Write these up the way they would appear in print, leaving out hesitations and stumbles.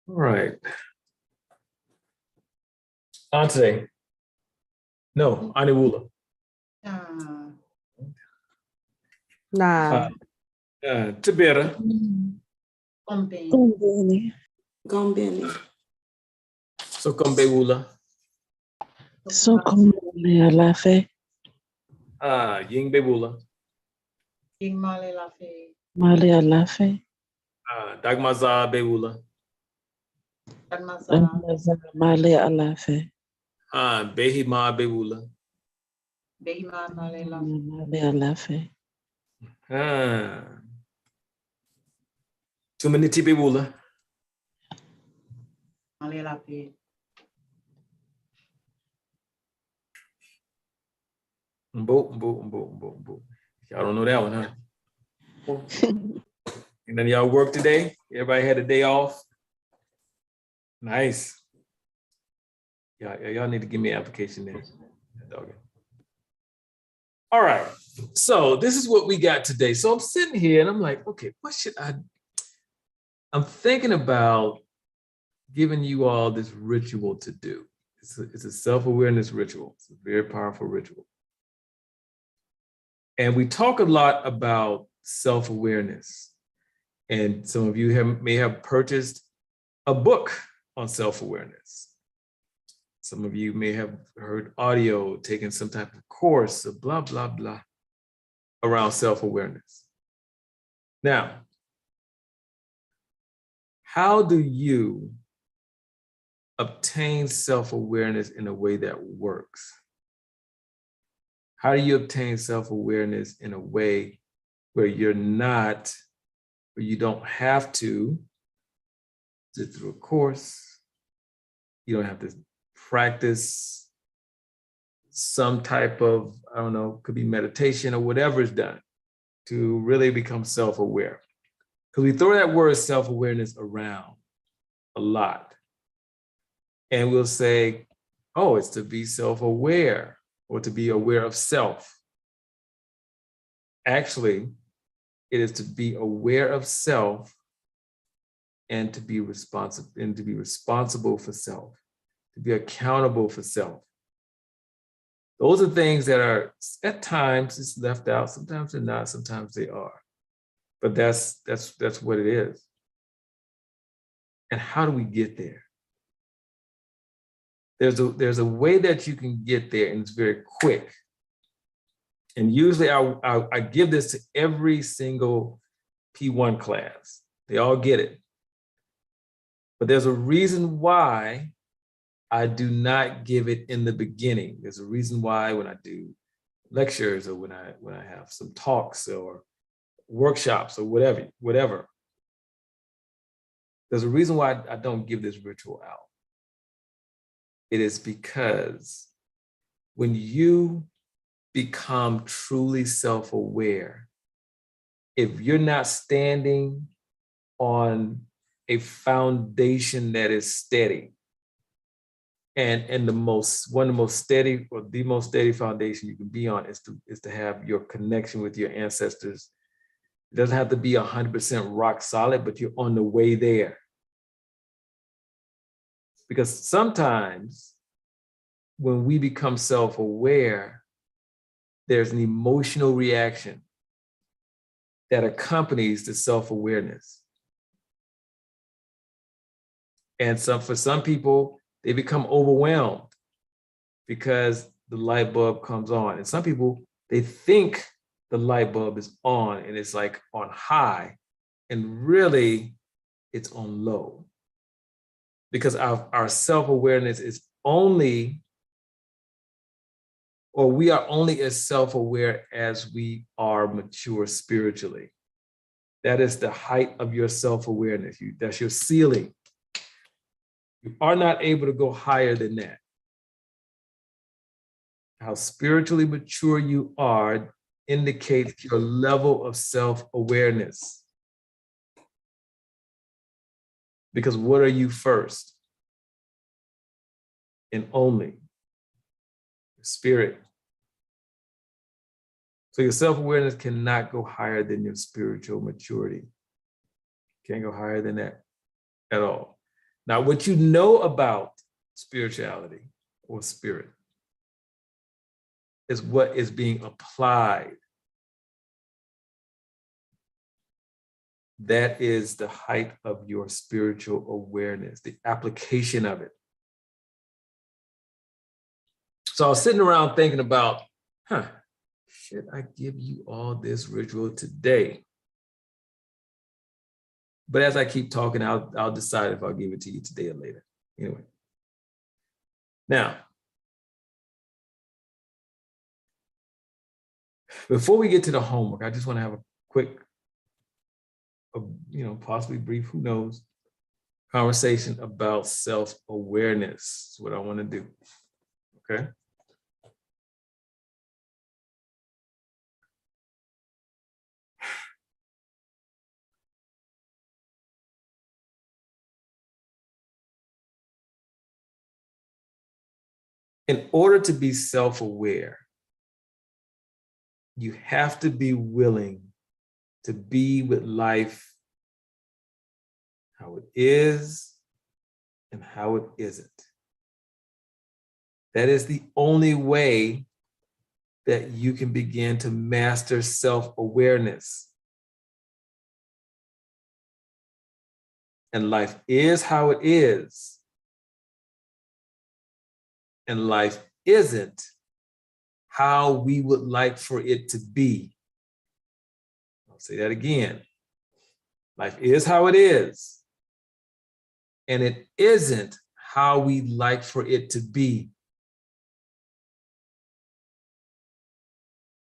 All right. Ante. No, Aniwula. Nah. Tabera. Gombeni. Sokombewula. Sokomole alafe. Yingbewula. Male alafe. Dagmaza Bewula. Male alafe. Behima Bewula. Male alafe. Tumaniti Bewula. Mbo. Y'all don't know that one, huh? And then y'all work today? Everybody had a day off? Nice. Y'all need to give me an application there. All right. So this is what we got today. So I'm sitting here and I'm like, okay, what should I'm thinking about giving you all this ritual to do. It's a self-awareness ritual. It's a very powerful ritual. And we talk a lot about self-awareness. And some of you may have purchased a book on self-awareness. Some of you may have heard audio, taken some type of course, or blah, blah, blah, around self-awareness. Now, how do you obtain self-awareness in a way that works? How do you obtain self-awareness in a way where you don't have to sit through a course, you don't have to practice some type of, I don't know, could be meditation or whatever is done to really become self-aware? Because we throw that word self-awareness around a lot. And we'll say, oh, it's to be self-aware or to be aware of self. Actually, it is to be aware of self and to be responsible for self, to be accountable for self. Those are things that are at times it's left out. Sometimes they're not. Sometimes they are. But that's what it is. And how do we get there? There's a way that you can get there, and it's very quick. And usually I give this to every single P1 class. They all get it. But there's a reason why I do not give it in the beginning. There's a reason why when I do lectures or when I have some talks or workshops or whatever. There's a reason why I don't give this ritual out. It is because when you become truly self-aware, if you're not standing on a foundation that is steady, and one of the most steady or the most steady foundation you can be on is to have your connection with your ancestors. It doesn't have to be 100% rock solid, but you're on the way there. Because sometimes when we become self-aware, there's an emotional reaction that accompanies the self-awareness. And for some people, they become overwhelmed because the light bulb comes on. And some people, they think the light bulb is on and it's like on high, and really it's on low. Because our self-awareness is only, or we are only as self-aware as we are mature spiritually. That is the height of your self-awareness. That's your ceiling. You are not able to go higher than that. How spiritually mature you are indicates your level of self-awareness. Because what are you first? And only? Your spirit. So your self-awareness cannot go higher than your spiritual maturity. Can't go higher than that at all. Now, what you know about spirituality or spirit is what is being applied. That is the height of your spiritual awareness, the application of it. So I was sitting around thinking about, should I give you all this ritual today? But as I keep talking, I'll decide if I'll give it to you today or later. Anyway. Now, before we get to the homework, I just want to have a quick, possibly brief, who knows, conversation about self-awareness. That's what I want to do. Okay. In order to be self-aware, you have to be willing to be with life how it is and how it isn't. That is the only way that you can begin to master self-awareness. And life is how it is. And life isn't how we would like for it to be. I'll say that again. Life is how it is. And it isn't how we'd like for it to be.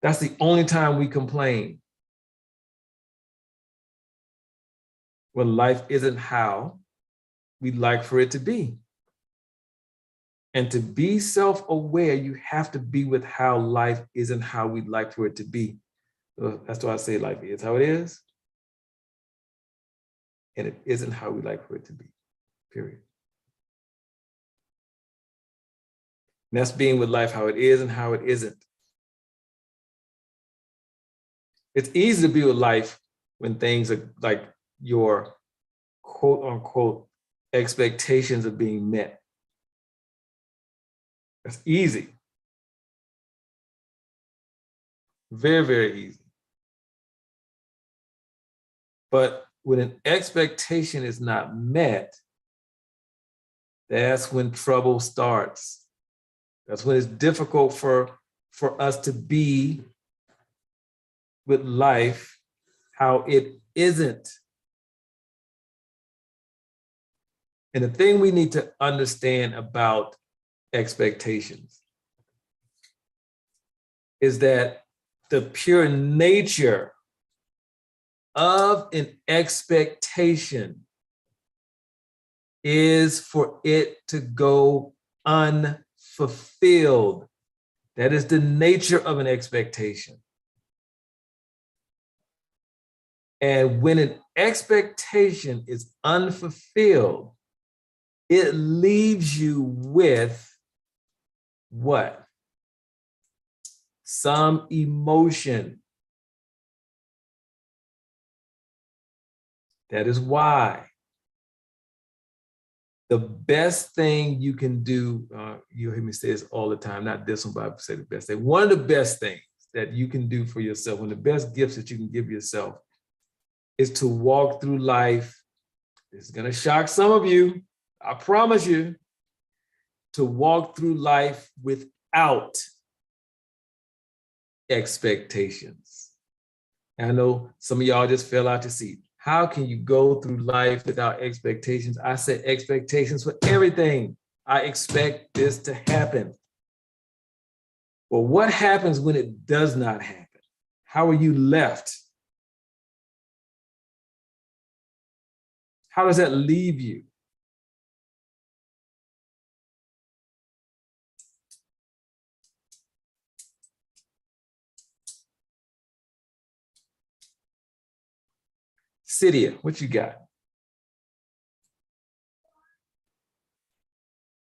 That's the only time we complain. When life isn't how we'd like for it to be. And to be self-aware, you have to be with how life isn't how we'd like for it to be. So that's why I say life is how it is. And it isn't how we'd like for it to be, period. And that's being with life how it is and how it isn't. It's easy to be with life when things are like your quote unquote expectations are being met. That's easy. Very, very easy. But when an expectation is not met, that's when trouble starts. That's when it's difficult for us to be with life how it isn't. And the thing we need to understand about expectations is that the pure nature of an expectation is for it to go unfulfilled. That is the nature of an expectation. And when an expectation is unfulfilled, it leaves you with what? Some emotion. That is why the best thing you can do, you'll hear me say this all the time, not this one, but I say the best thing. One of the best things that you can do for yourself, one of the best gifts that you can give yourself is to walk through life. This is gonna shock some of you, I promise you, to walk through life without expectations. And I know some of y'all just fell out your seat. How can you go through life without expectations? I set expectations for everything. I expect this to happen. Well, what happens when it does not happen? How are you left? How does that leave you? Cydia, what you got?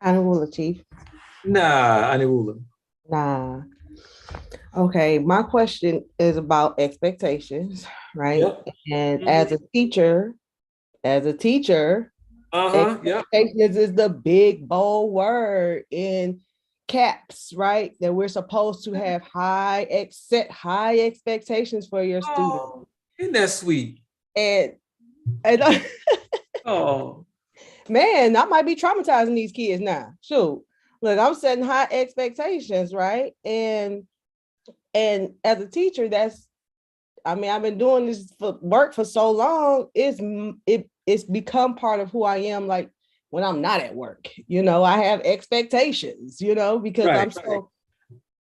Anawula, Chief. Nah, Aniwula. Nah. Okay, my question is about expectations, right? Yep. And Mhm. as a teacher, Uh-huh. Yep. expectations is the big bold word in caps, right? That we're supposed to have set high expectations for your students. Oh, isn't that sweet? And and Oh. man, I might be traumatizing these kids now. Shoot. Look, I'm setting high expectations, right? And as a teacher, I've been doing this for work for so long. It's become part of who I am. Like when I'm not at work, I have expectations, because Right. I'm so.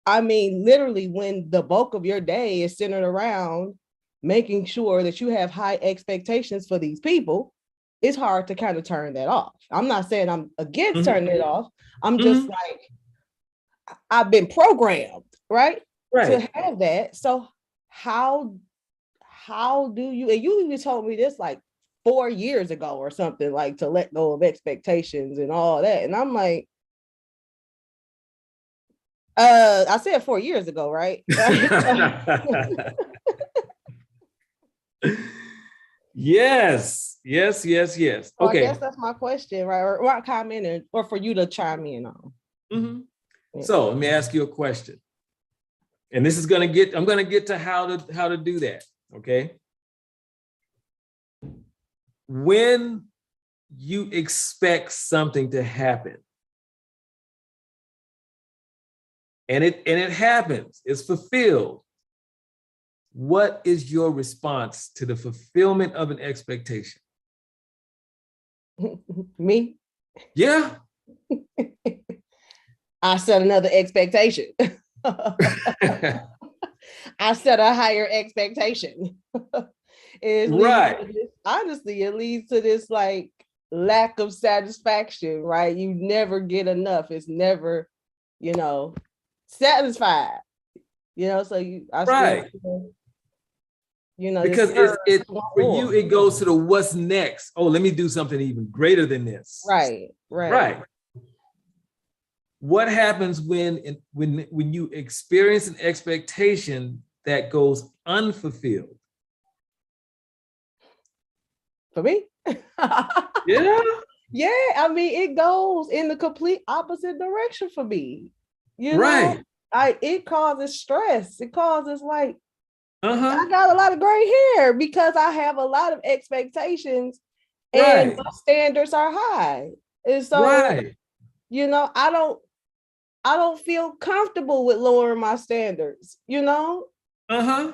I mean, literally, when the bulk of your day is centered around making sure that you have high expectations for these people, it's hard to kind of turn that off. I'm not saying I'm against Mhm. turning it off. I'm just Mhm. like I've been programmed, right, to Right. have that. So how how do you, and you even told me this like 4 years ago or something, like to let go of expectations and all that. And I'm like, I said 4 years ago, right? Yes. Yes. Yes. Yes. So I guess Okay. that's my question, right? Or comment in, or for you to chime in on. Mhm. Yeah. So let me ask you a question. And this is I'm gonna get to how to do that. Okay. When you expect something to happen and it happens, it's fulfilled. What is your response to the fulfillment of an expectation? Me, Yeah. I set another expectation. I set a higher expectation. It leads Right. to this, honestly, it leads to this like lack of satisfaction, right? You never get enough. It's never, you know, satisfied. So I still Right. feel, this Because it's urge it to want for you, more. it goes to the what's next. Oh, let me do something even greater than this. Right, right. Right. What happens when you experience an expectation that goes unfulfilled? For me. Yeah. Yeah, I mean, it goes in the complete opposite direction for me. You know, Right. it causes stress. It causes like Uh-huh. I got a lot of gray hair because I have a lot of expectations and Right. my standards are high. And so, Right. I don't feel comfortable with lowering my standards. Uh-huh.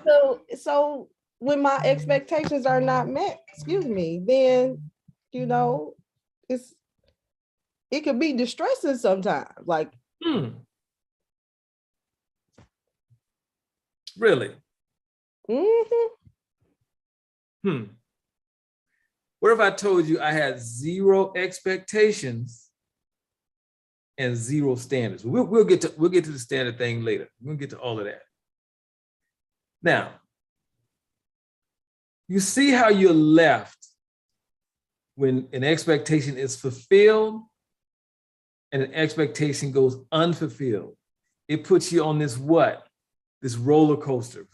So when my expectations are not met, excuse me, then you know, it's it can be distressing sometimes. Like, Hmm. Really? mm-hmm. Hmm. What if I told you I had zero expectations and zero standards? We'll get to the standard thing later. We'll get to all of that. Now, you see how you're left when an expectation is fulfilled and an expectation goes unfulfilled. It puts you on this what? This roller coaster.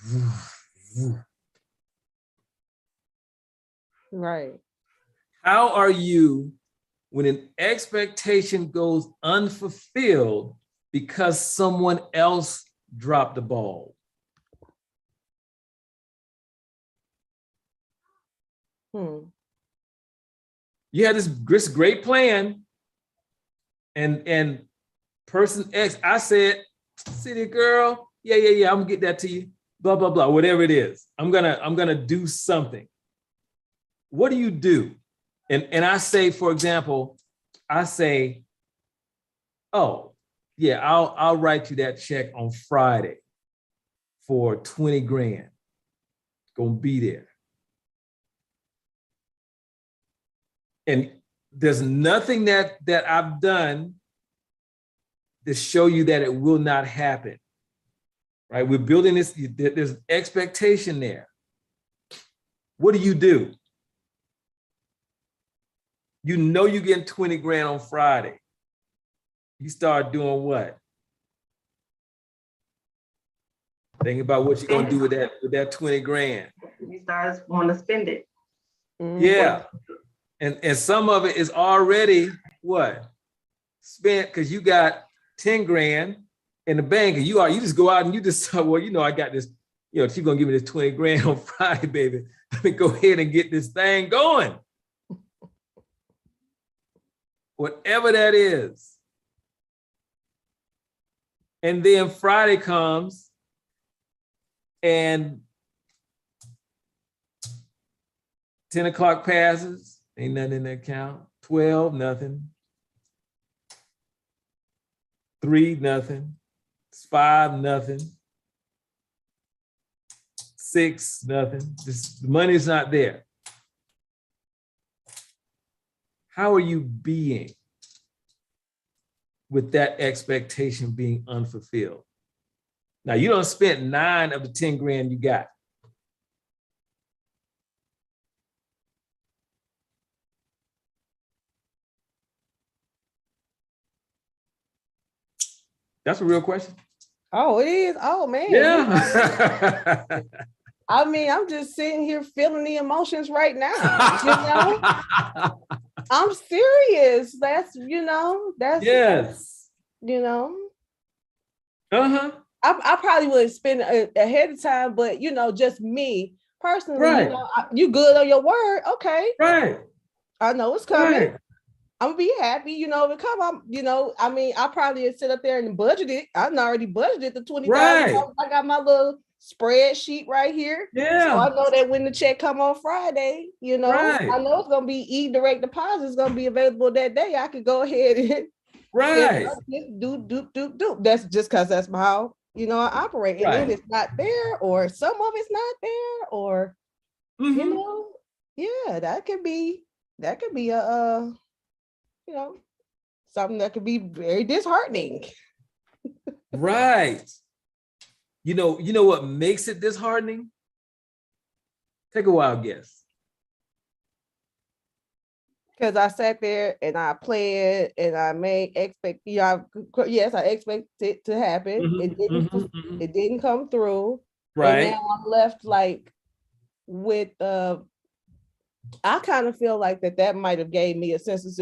Right. How are you when an expectation goes unfulfilled because someone else dropped the ball? Hmm. You had this great plan, and person X, I said, city girl, yeah, I'm gonna get that to you, blah, blah, blah, whatever it is. I'm gonna do something. What do you do? And I say, for example, I say, oh, yeah, I'll write you that check on Friday for 20 grand. Gonna be there. And there's nothing that I've done to show you that it will not happen. Right? We're building this, there's expectation there. What do? You know you're getting 20 grand on Friday. You start doing what? Think about what you're gonna do with that 20 grand. You start want to spend it. Yeah. And some of it is already what? Spent because you got 10 grand in the bank and you just go out and you just say, well, I got this, she's gonna give me this 20 grand on Friday, baby. Let me go ahead and get this thing going. Whatever that is. And then Friday comes and 10 o'clock passes, ain't nothing in the account. 12, nothing. 3, nothing. 5, nothing. 6, nothing. The money's not there. How are you being with that expectation being unfulfilled? Now, you don't spend 9 of the 10 grand you got. That's a real question. Oh, it is. Oh, man. Yeah. I mean, I'm just sitting here feeling the emotions right now. I'm serious. That's, yes. I probably would spend ahead of time, but just me personally, right. You good on your word. Okay. Right. I know it's coming. Right. I'm gonna be happy, if it come. I probably sit up there and budget it. I've already budgeted the $20,000. Right. I got my little spreadsheet right here. Yeah. So I know that when the check come on Friday, right. I know it's gonna be e-direct deposit. It's gonna be available that day. I could go ahead and right. do. That's just because that's how I operate. And right. then it's not there, or some of it's not there, or yeah, that could be a something that could be very disheartening. Right. You know what makes it disheartening? Take a wild guess. Because I sat there and I planned and I yes, I expect it to happen. It didn't come through. Right. And now I'm left with I kind of feel like that might have gave me a sense of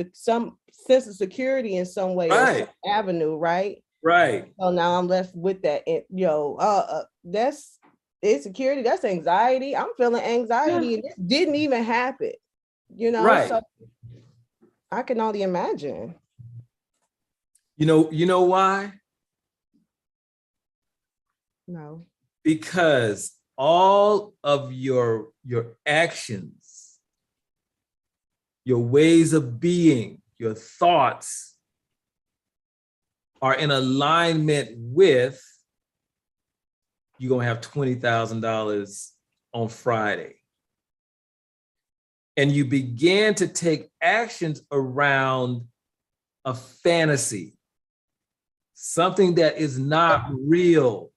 security in some way, right. or some avenue, right? Right. So now I'm left with that. That's insecurity. That's anxiety. I'm feeling anxiety, and this didn't even happen. Right. So I can only imagine. You know why? No. Because all of your actions, your ways of being, your thoughts are in alignment with you're gonna have $20,000 on Friday. And you began to take actions around a fantasy, something that is not real.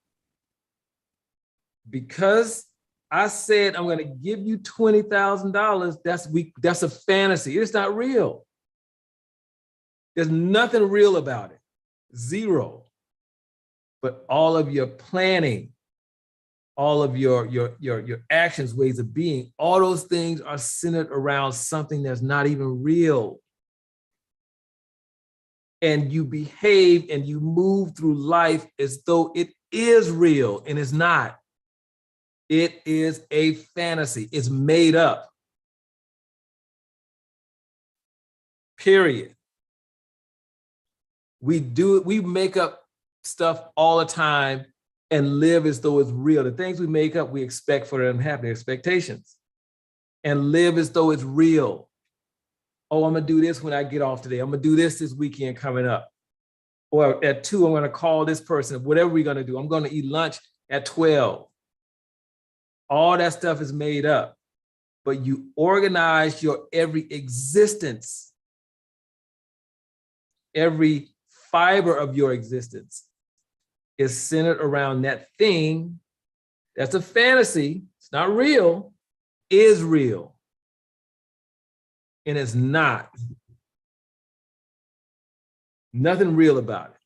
Because I said I'm gonna give you $20,000, that's a fantasy. It's not real. There's nothing real about it. Zero. But all of your planning, all of your actions, ways of being, all those things are centered around something that's not even real. And you behave and you move through life as though it is real, and it's not. It is a fantasy. It's made up. Period. We make up stuff all the time and live as though it's real. The things we make up, we expect for them to happen, expectations, and live as though it's real. Oh, I'm gonna do this when I get off today. I'm gonna do this weekend coming up. Or at 2, I'm gonna call this person, whatever we're gonna do. I'm gonna eat lunch at 12. All that stuff is made up, but you organize your every existence, every fiber of your existence is centered around that thing that's a fantasy, it's not real, is real, and it's not. Nothing real about it.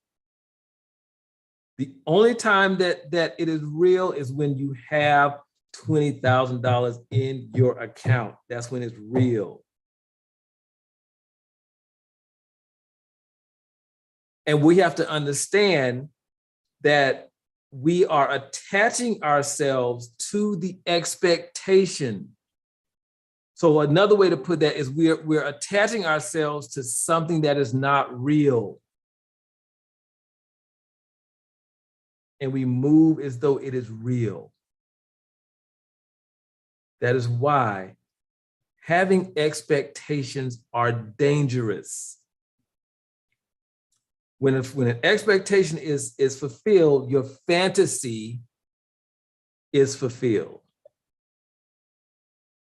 The only time that it is real is when you have $20,000 in your account. That's when it's real. And we have to understand that we are attaching ourselves to the expectation. So another way to put that is we're attaching ourselves to something that is not real. And we move as though it is real. That is why having expectations are dangerous. When an expectation is fulfilled, your fantasy is fulfilled.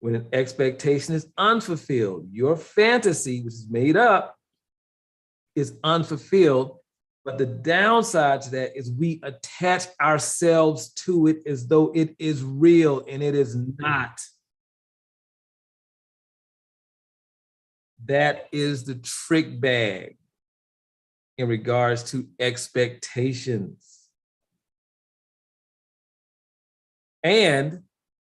When an expectation is unfulfilled, your fantasy, which is made up, is unfulfilled. But the downside to that is we attach ourselves to it as though it is real, and it is not. That is the trick bag in regards to expectations. And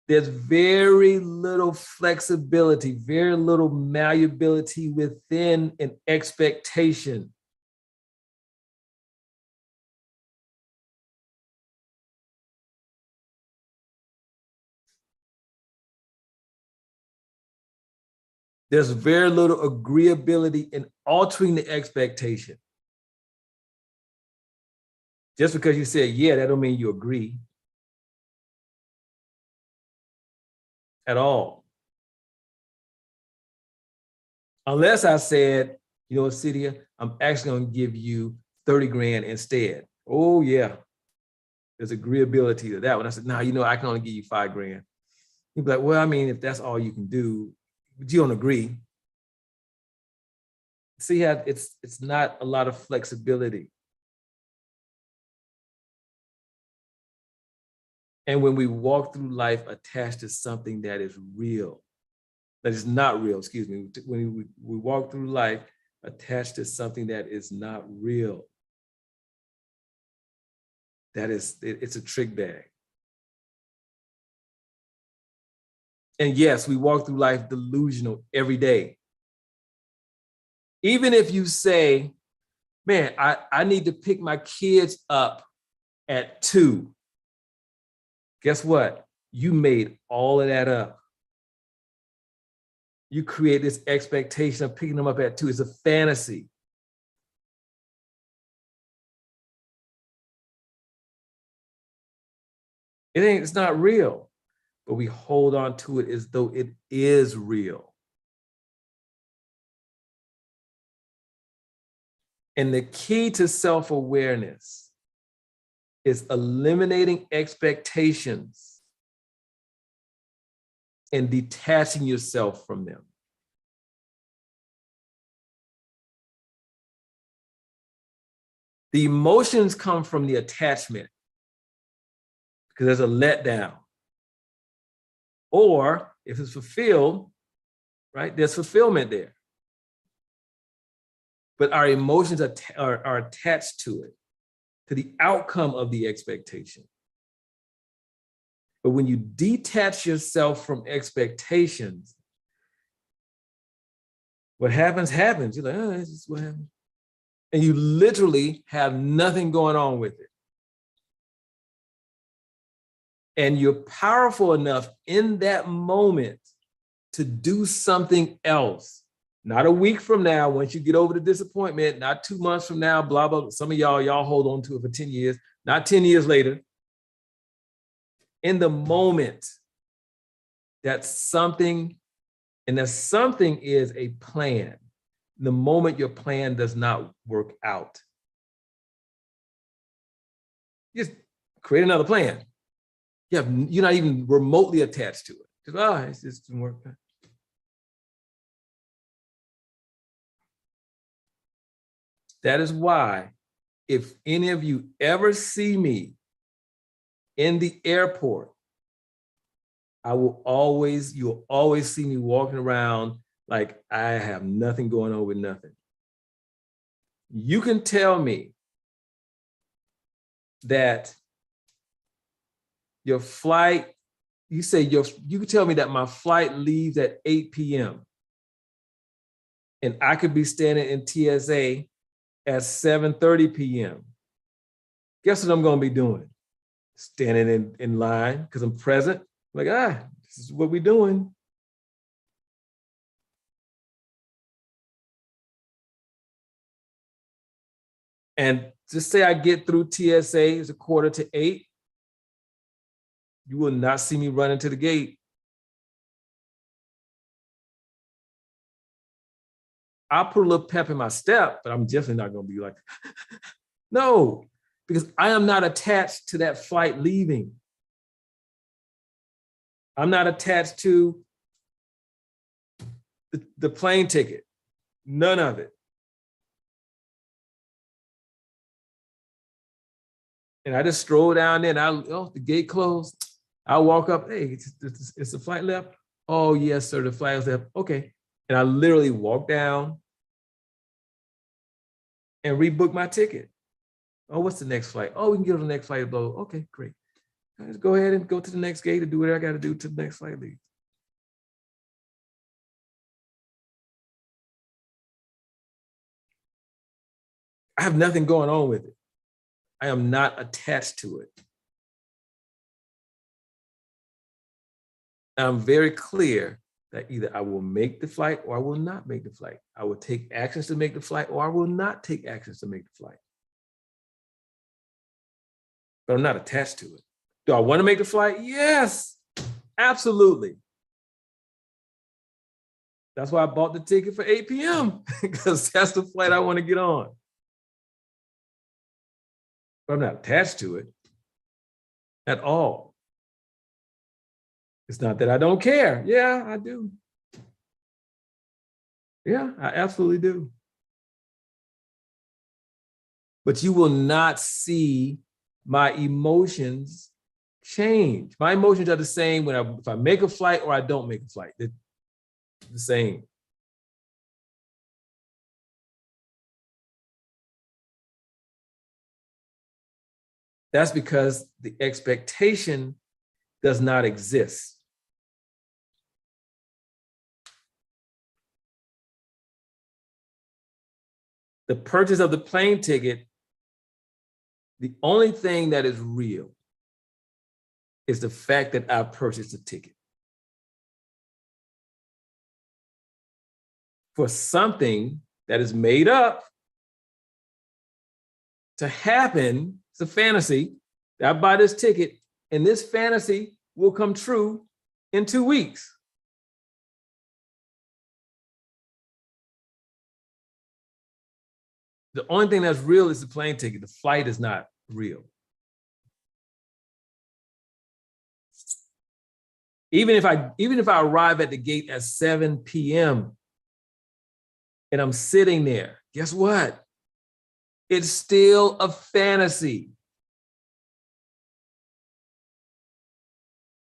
there's very little flexibility, very little malleability within an expectation. There's very little agreeability in altering the expectation. Just because you said, yeah, that don't mean you agree at all. Unless I said, you know, Cydia, I'm actually gonna give you 30 grand instead. Oh yeah, there's agreeability to that one. I said, no, you know, I can only give you 5 grand. You'd be like, well, I mean, if that's all you can do, but you don't agree. See how it's not a lot of flexibility. And when we walk through life attached to something that is real, that is not real, excuse me, when we walk through life attached to something that is not real, it's a trick bag. And yes, we walk through life delusional every day. Even if you say, man, I need to pick my kids up at 2. Guess what? You made all of that up. You create this expectation of picking them up at 2. It's a fantasy. It's not real, but we hold on to it as though it is real. And the key to self-awareness is eliminating expectations and detaching yourself from them. The emotions come from the attachment because there's a letdown. Or if it's fulfilled, right, there's fulfillment there. But our emotions are attached to it, to the outcome of the expectation. But when you detach yourself from expectations, what happens, happens. You're like, oh, this is what happened. And you literally have nothing going on with it. And you're powerful enough in that moment to do something else. Not a week from now, once you get over the disappointment, not 2 months from now, blah, blah. Some of y'all hold on to it for 10 years, not 10 years later. In the moment, that's something, and that something is a plan. The moment your plan does not work out, just create another plan. You're not even remotely attached to it. Just, it just didn't work. That is why, if any of you ever see me in the airport, you'll always see me walking around like I have nothing going on with nothing. You can tell me that your flight, you say you can tell me that my flight leaves at 8 p.m. and I could be standing in TSA at 7:30 p.m. Guess what I'm going to be doing? Standing in line because I'm present. Like, this is what we're doing. And just say I get through TSA, it's 7:45. You will not see me running to the gate. I'll put a little pep in my step, but I'm definitely not going to be like, no, because I am not attached to that flight leaving. I'm not attached to the plane ticket, none of it. And I just stroll down there and the gate closed. I walk up, hey, it's the flight left. Oh, yes, sir, the flight is left. Okay. And I literally walk down and rebook my ticket. Oh, what's the next flight? Oh, we can get on the next flight. Okay, great. Let's go ahead and go to the next gate and do what I got to do to the next flight leave. I have nothing going on with it. I am not attached to it. I'm very clear that either I will make the flight or I will not make the flight. I will take actions to make the flight or I will not take actions to make the flight. But I'm not attached to it. Do I want to make the flight? Yes, absolutely. That's why I bought the ticket for 8 p.m. because that's the flight I want to get on. But I'm not attached to it at all. It's not that I don't care. Yeah, I do. Yeah, I absolutely do. But you will not see my emotions change. My emotions are the same if I make a flight or I don't make a flight. They're the same. That's because the expectation does not exist. The purchase of the plane ticket, the only thing that is real is the fact that I purchased a ticket. For something that is made up to happen, it's a fantasy. I buy this ticket and this fantasy will come true in 2 weeks. The only thing that's real is the plane ticket. The flight is not real. Even if I arrive at the gate at 7 p.m. and I'm sitting there, guess what? It's still a fantasy.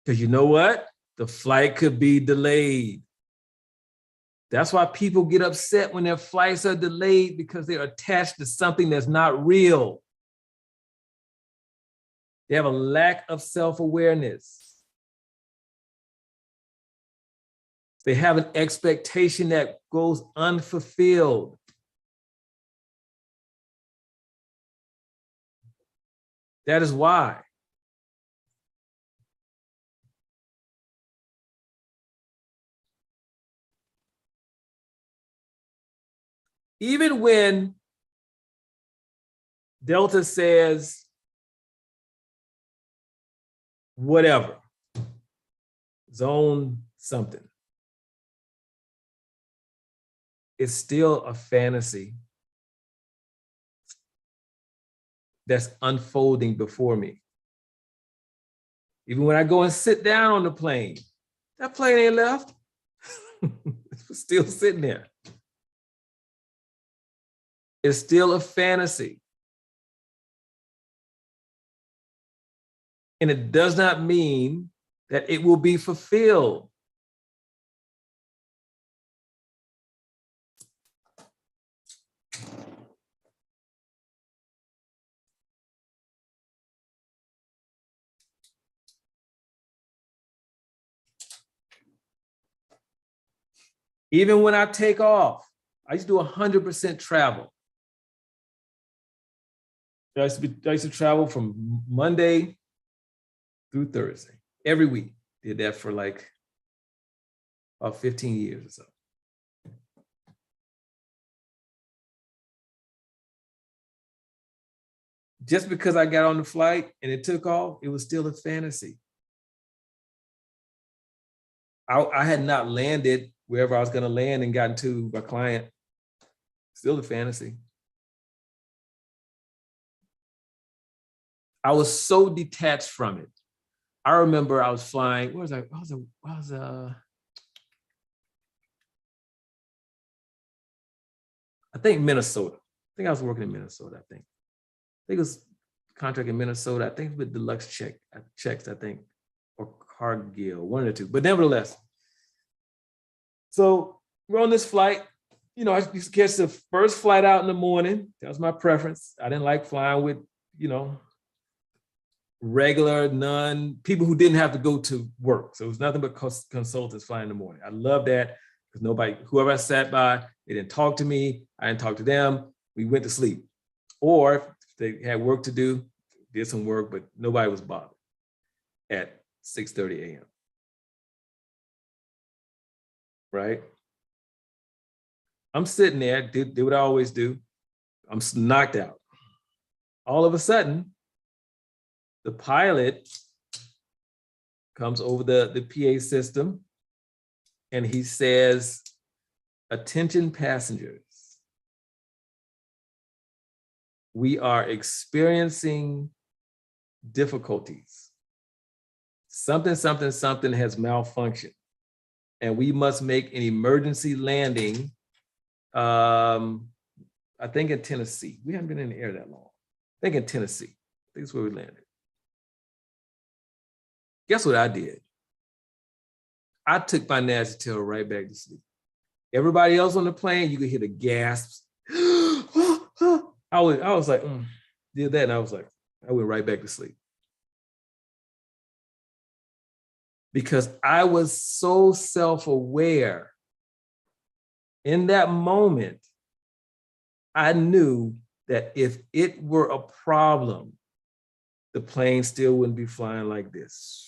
Because you know what? The flight could be delayed. That's why people get upset when their flights are delayed, because they're attached to something that's not real. They have a lack of self-awareness. They have an expectation that goes unfulfilled. That is why. Even when Delta says, whatever, zone something, it's still a fantasy that's unfolding before me. Even when I go and sit down on the plane, that plane ain't left. It's still sitting there. It's still a fantasy. And it does not mean that it will be fulfilled. Even when I take off, I used to do 100% travel. I used to travel from Monday through Thursday, every week. Did that for like about 15 years or so. Just because I got on the flight and it took off, it was still a fantasy. I had not landed wherever I was going to land and gotten to my client. Still a fantasy. I was so detached from it. I remember I was flying. Where was I? I think Minnesota. I think I was working in Minnesota. I think it was contract in Minnesota. I think with Deluxe checks. I think, or Cargill, one of the two. But nevertheless, so we're on this flight. You know, I used to catch the first flight out in the morning. That was my preference. I didn't like flying with, you know, regular people who didn't have to go to work. So it was nothing but consultants flying in the morning. I love that because whoever I sat by, they didn't talk to me. I didn't talk to them. We went to sleep. Or if they had work to do, did some work, but nobody was bothered at 6:30 a.m. Right? I'm sitting there, did what I always do. I'm knocked out. All of a sudden, the pilot comes over the PA system and he says, "Attention passengers, we are experiencing difficulties. Something has malfunctioned and we must make an emergency landing. I think in Tennessee. We haven't been in the air that long. I think in Tennessee. I think that's where we landed. Guess what I did? I took my nasty tail right back to sleep. Everybody else on the plane, you could hear the gasps. I was like, did that, and I was like, I went right back to sleep. Because I was so self-aware. In that moment, I knew that if it were a problem, the plane still wouldn't be flying like this.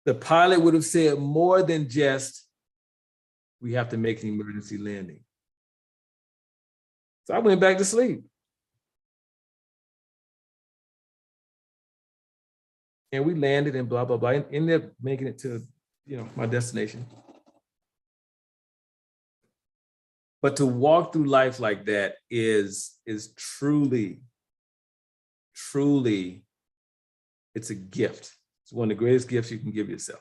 The pilot would have said more than just, we have to make an emergency landing. So I went back to sleep. And we landed and blah, blah, blah, and ended up making it to, my destination. But to walk through life like that is truly, it's a gift. It's one of the greatest gifts you can give yourself.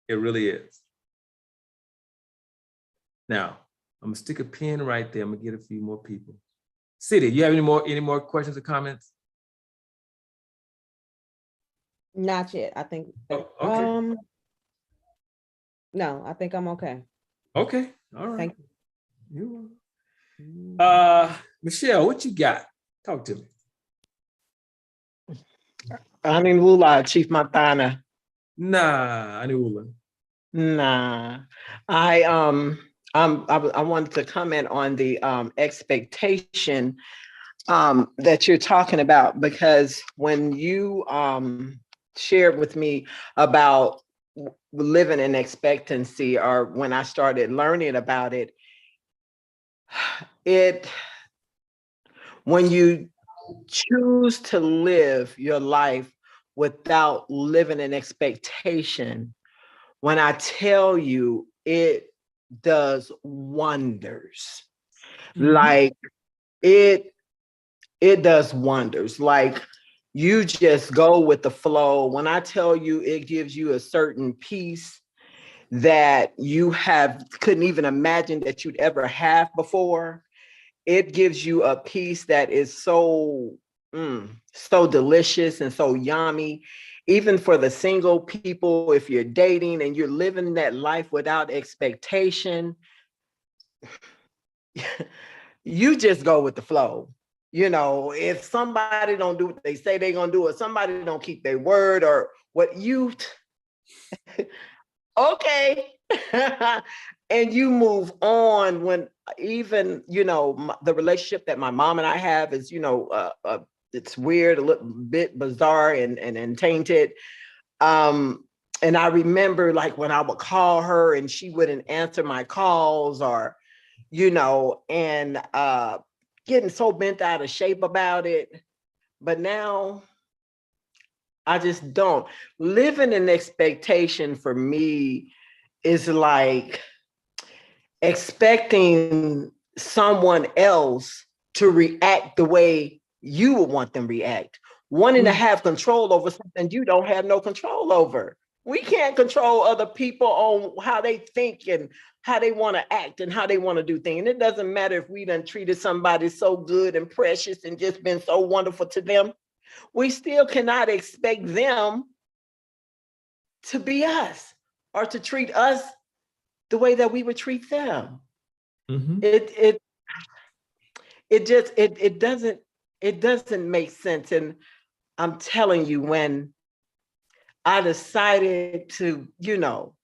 It really is. Now, I'm gonna stick a pin right there. I'm gonna get a few more people. City, you have any more questions or comments? Not yet. I think. Oh, okay. No, I think I'm okay. Okay. All right. Thank you. Michelle, what you got? Talk to me. Renewal, Chief Montana. Nah, Renewal. Nah, I wanted to comment on the expectation that you're talking about, because when you shared with me about living in expectancy, or when I started learning about it, when you choose to live your life without living in expectation, when I tell you, it does wonders. Mm-hmm. Like it does wonders. Like you just go with the flow. When I tell you, it gives you a certain peace that you couldn't even imagine that you'd ever have before. It gives you a peace that is so delicious and so yummy. Even for the single people, if you're dating and you're living that life without expectation, you just go with the flow. You know, if somebody don't do what they say they're gonna do, or somebody don't keep their word, or what you, okay. And you move on. When even, you know, the relationship that my mom and I have is, you know, it's weird, a little bit bizarre and tainted. And I remember like when I would call her and she wouldn't answer my calls, or, you know, and getting so bent out of shape about it. But now I just don't. Living in expectation for me is like expecting someone else to react the way you would want them to react, wanting to have control over something you don't have no control over. We can't control other people on how they think and how they want to act and how they want to do things. And it doesn't matter if we done treated somebody so good and precious and just been so wonderful to them. We still cannot expect them to be us or to treat us the way that we would treat them. Mm-hmm. It doesn't make sense. And I'm telling you, when I decided to, you know,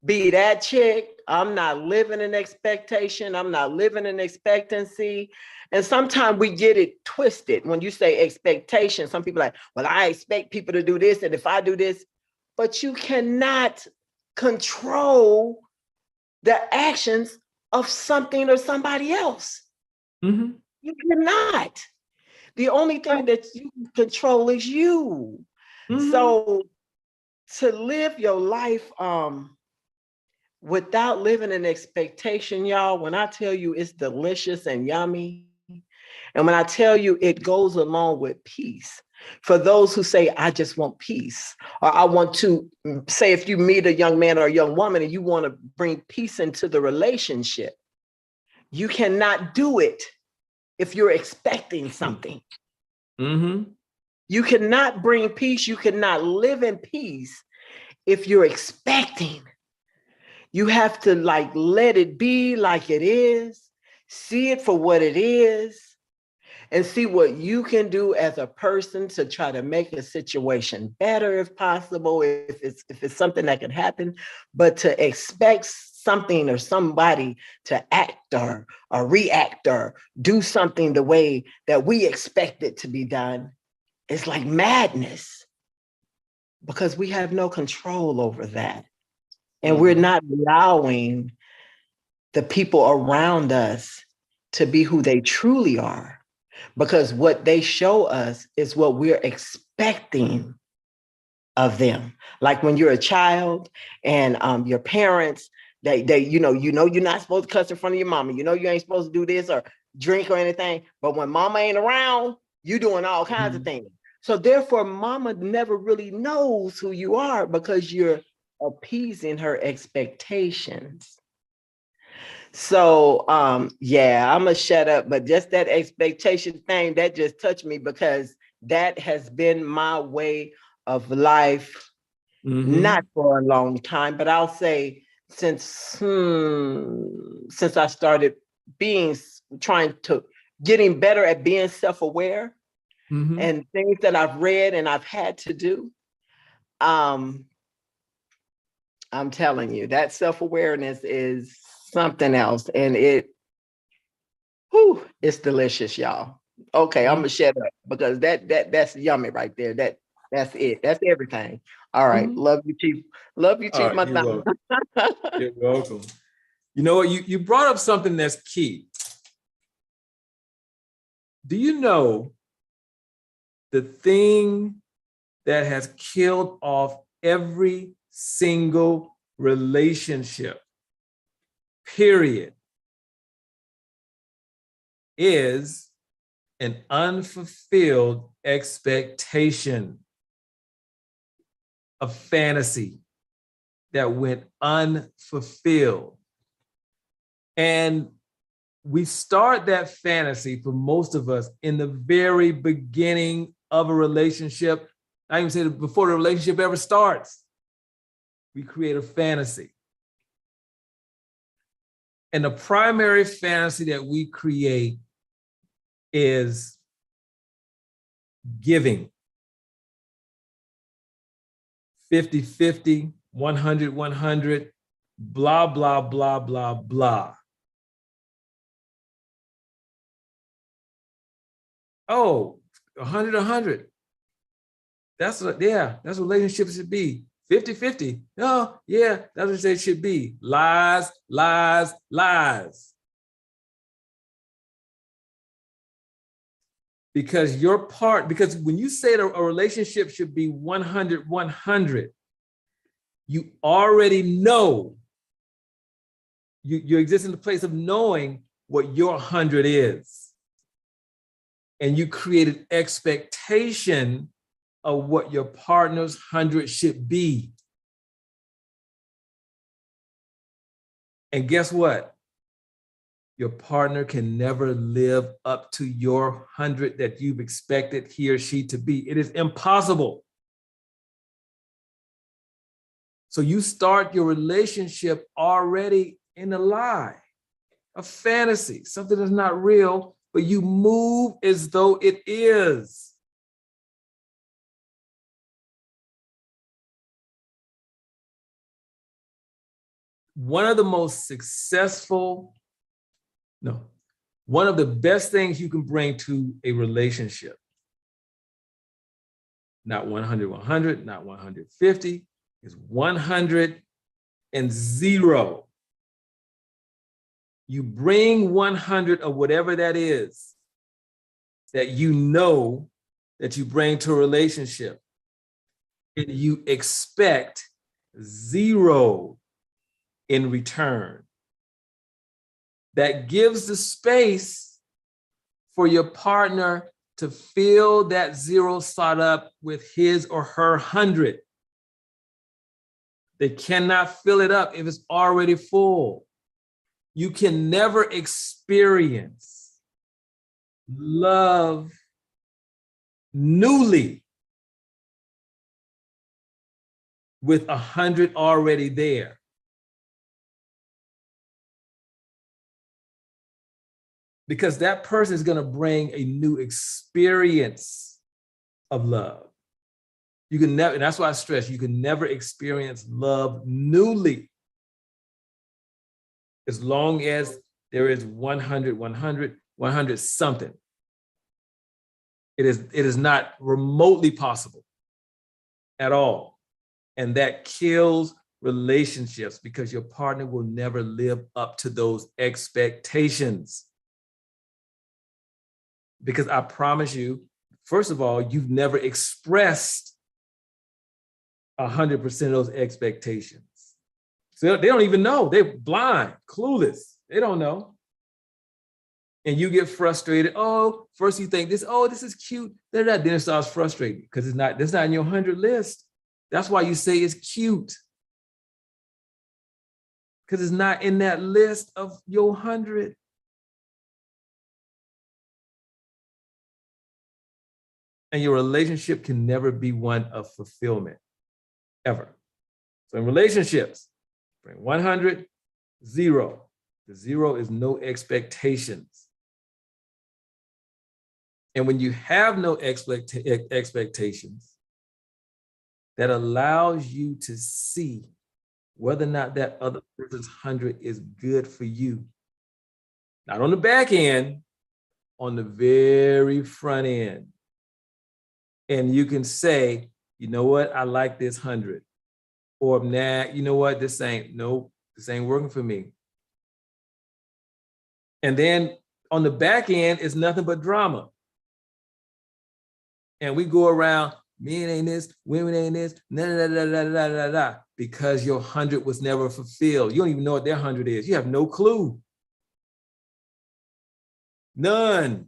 be that chick, I'm not living in expectation. I'm not living in expectancy. And sometimes we get it twisted. When you say expectation, some people are like, well, I expect people to do this. And if I do this, but you cannot control the actions of something or somebody else. Mm-hmm. You cannot. The only thing that you can control is you. Mm-hmm. So to live your life without living in expectation, y'all, when I tell you it's delicious and yummy, and when I tell you it goes along with peace, for those who say, I just want peace, or I want to say, if you meet a young man or a young woman and you want to bring peace into the relationship, you cannot do it if you're expecting something. Mm-hmm. You cannot bring peace. You cannot live in peace if you're expecting. You have to like let it be like it is, see it for what it is, and see what you can do as a person to try to make a situation better if possible, if it's something that can happen. But to expect something or somebody to act or react or do something the way that we expect it to be done is like madness, because we have no control over that. And we're not allowing the people around us to be who they truly are, because what they show us is what we're expecting of them. Like when you're a child and your parents, they you know you're not supposed to cuss in front of your mama. You know you ain't supposed to do this or drink or anything. But when mama ain't around, you doing all kinds of things. So therefore, mama never really knows who you are because you're appeasing her expectations. So yeah, I'm gonna shut up, but just that expectation thing, that just touched me, because that has been my way of life, not for a long time, but I'll say since I started getting better at being self-aware, and things that I've read and I've had to do. I'm telling you, that self-awareness is something else, and it's delicious, y'all. Okay, I'm gonna shut up, because that's yummy right there. That's it. That's everything. All right. Love you, Chief. Love you, Chief. Right, you're welcome. You're welcome. You know what? You brought up something that's key. Do you know the thing that has killed off every single relationship, period, is an unfulfilled expectation, a fantasy that went unfulfilled. And we start that fantasy, for most of us, in the very beginning of a relationship. I even say before the relationship ever starts, we create a fantasy. And the primary fantasy that we create is giving. 50-50, 100-100, blah, blah, blah, blah, blah. Oh, 100-100. That's what, yeah, that's what relationships should be. 50-50. No, yeah, that's what it should be. Lies, lies, lies. Because because when you say that a relationship should be 100-100, you already know, you exist in the place of knowing what your 100 is. And you created expectation of what your partner's 100 should be. And guess what? Your partner can never live up to your 100 that you've expected he or she to be. It is impossible. So you start your relationship already in a lie, a fantasy, something that's not real, but you move as though it is. One of the most successful, one of the best things you can bring to a relationship, not 100-100, not 150, is 100 and 0. You bring 100 of whatever that is that you know that you bring to a relationship, and you expect 0 in return. That gives the space for your partner to fill that 0 slot up with his or her 100. They cannot fill it up if it's already full. You can never experience love newly with 100 already there. Because that person is going to bring a new experience of love. You can never, and that's why I stress, you can never experience love newly as long as there is 100 something. It is not remotely possible at all. And that kills relationships because your partner will never live up to those expectations. Because I promise you, first of all, you've never expressed 100% of those expectations. So they don't even know. They're blind, clueless. They don't know. And you get frustrated. Oh, first you think this, oh, this is cute. Then it starts frustrating because it's not in your 100 list. That's why you say it's cute. Because it's not in that list of your 100. And your relationship can never be one of fulfillment, ever. So in relationships, bring 100, 0. The 0 is no expectations. And when you have no expectations, that allows you to see whether or not that other person's 100 is good for you. Not on the back end, on the very front end. And you can say, you know what, I like this 100. Or nah, you know what, this ain't working for me. And then on the back end, it's nothing but drama. And we go around, men ain't this, women ain't this, because your 100 was never fulfilled. You don't even know what their 100 is. You have no clue. None.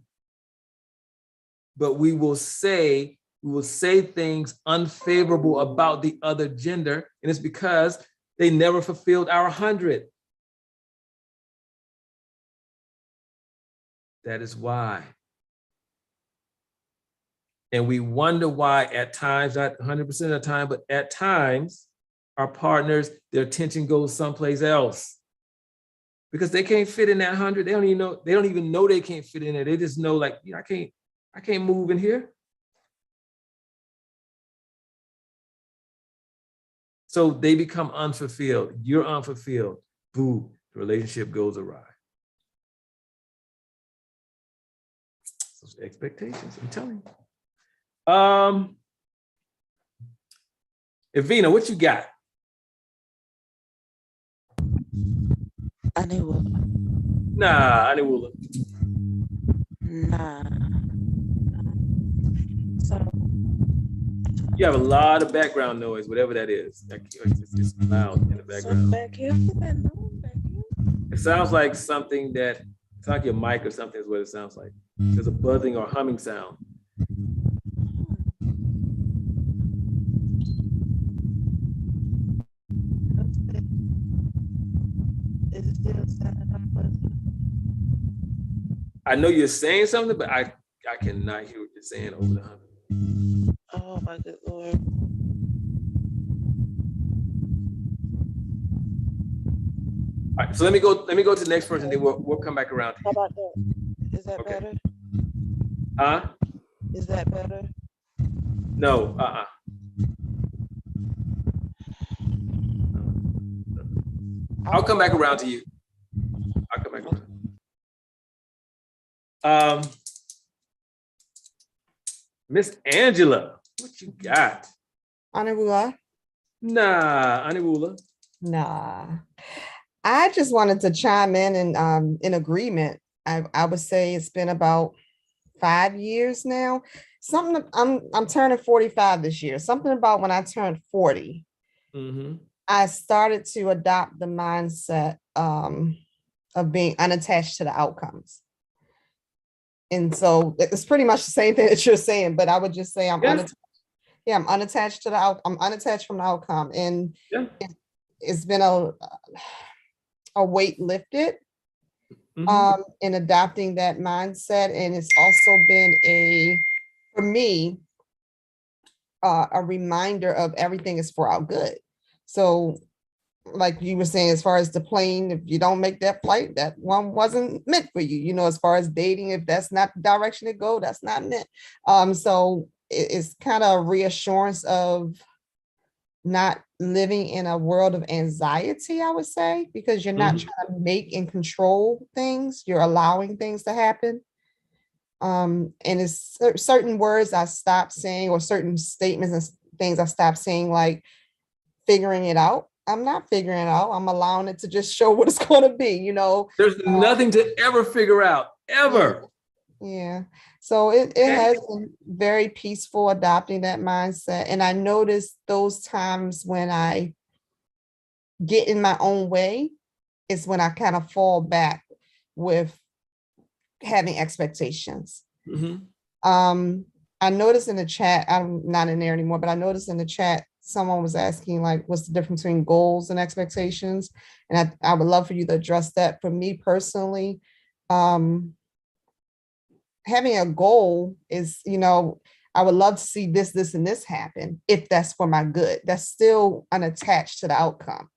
But we will say things unfavorable about the other gender, and it's because they never fulfilled our 100. That is why. And we wonder why at times, not 100% of the time, but at times, our partners, their attention goes someplace else. Because they can't fit in that 100. They don't even know they can't fit in there. They just know, like, I can't move in here. So they become unfulfilled. You're unfulfilled. Boo, the relationship goes awry. Those expectations, I'm telling you. Evina, what you got? Aniwula. Nah, Aniwula. Nah. So You have a lot of background noise, whatever that is. It's loud in the background. back here. Back here. It sounds like something that, it's like your mic or something is what it sounds like. There's a buzzing or humming sound. Is it still sounding like buzzing? I know you're saying something, but I cannot hear what you're saying over the humming. Oh my good Lord. All right, so let me go to the next person, then we'll come back around to How you. about that? Is that Okay. better? Huh? Is that better? No, I'll come back around to you. I'll come back around. Miss Angela, what you got? Anarula? Nah, Aniwula. Nah. I just wanted to chime in agreement. I would say it's been about 5 years now. Something I'm turning 45 this year. Something about when I turned 40, Mm-hmm. I started to adopt the mindset of being unattached to the outcomes. And so it's pretty much the same thing that you're saying, but I would just say I'm Yes. unattached. Yeah, I'm unattached to the I'm unattached from the outcome. And Yeah. it's been a weight lifted Mhm. in adopting that mindset. And it's also been for me, a reminder of everything is for our good. So like you were saying, as far as the plane, if you don't make that flight, that one wasn't meant for you. You know, as far as dating, if that's not the direction to go, that's not meant. So it's kind of a reassurance of not living in a world of anxiety, I would say, because you're not Mhm. trying to make and control things, you're allowing things to happen. And it's certain words I stopped saying, or certain statements and things I stopped saying, like figuring it out. I'm not figuring it out. I'm allowing it to just show what it's going to be, you know. There's nothing to ever figure out, ever. Yeah. So it Okay. has been very peaceful adopting that mindset. And I noticed those times when I get in my own way is when I kind of fall back with having expectations. Mhm. I noticed in the chat, I'm not in there anymore, but I noticed in the chat, someone was asking like, what's the difference between goals and expectations? And I would love for you to address that. For me personally, having a goal is, you know, I would love to see this, this, and this happen if that's for my good. That's still unattached to the outcome.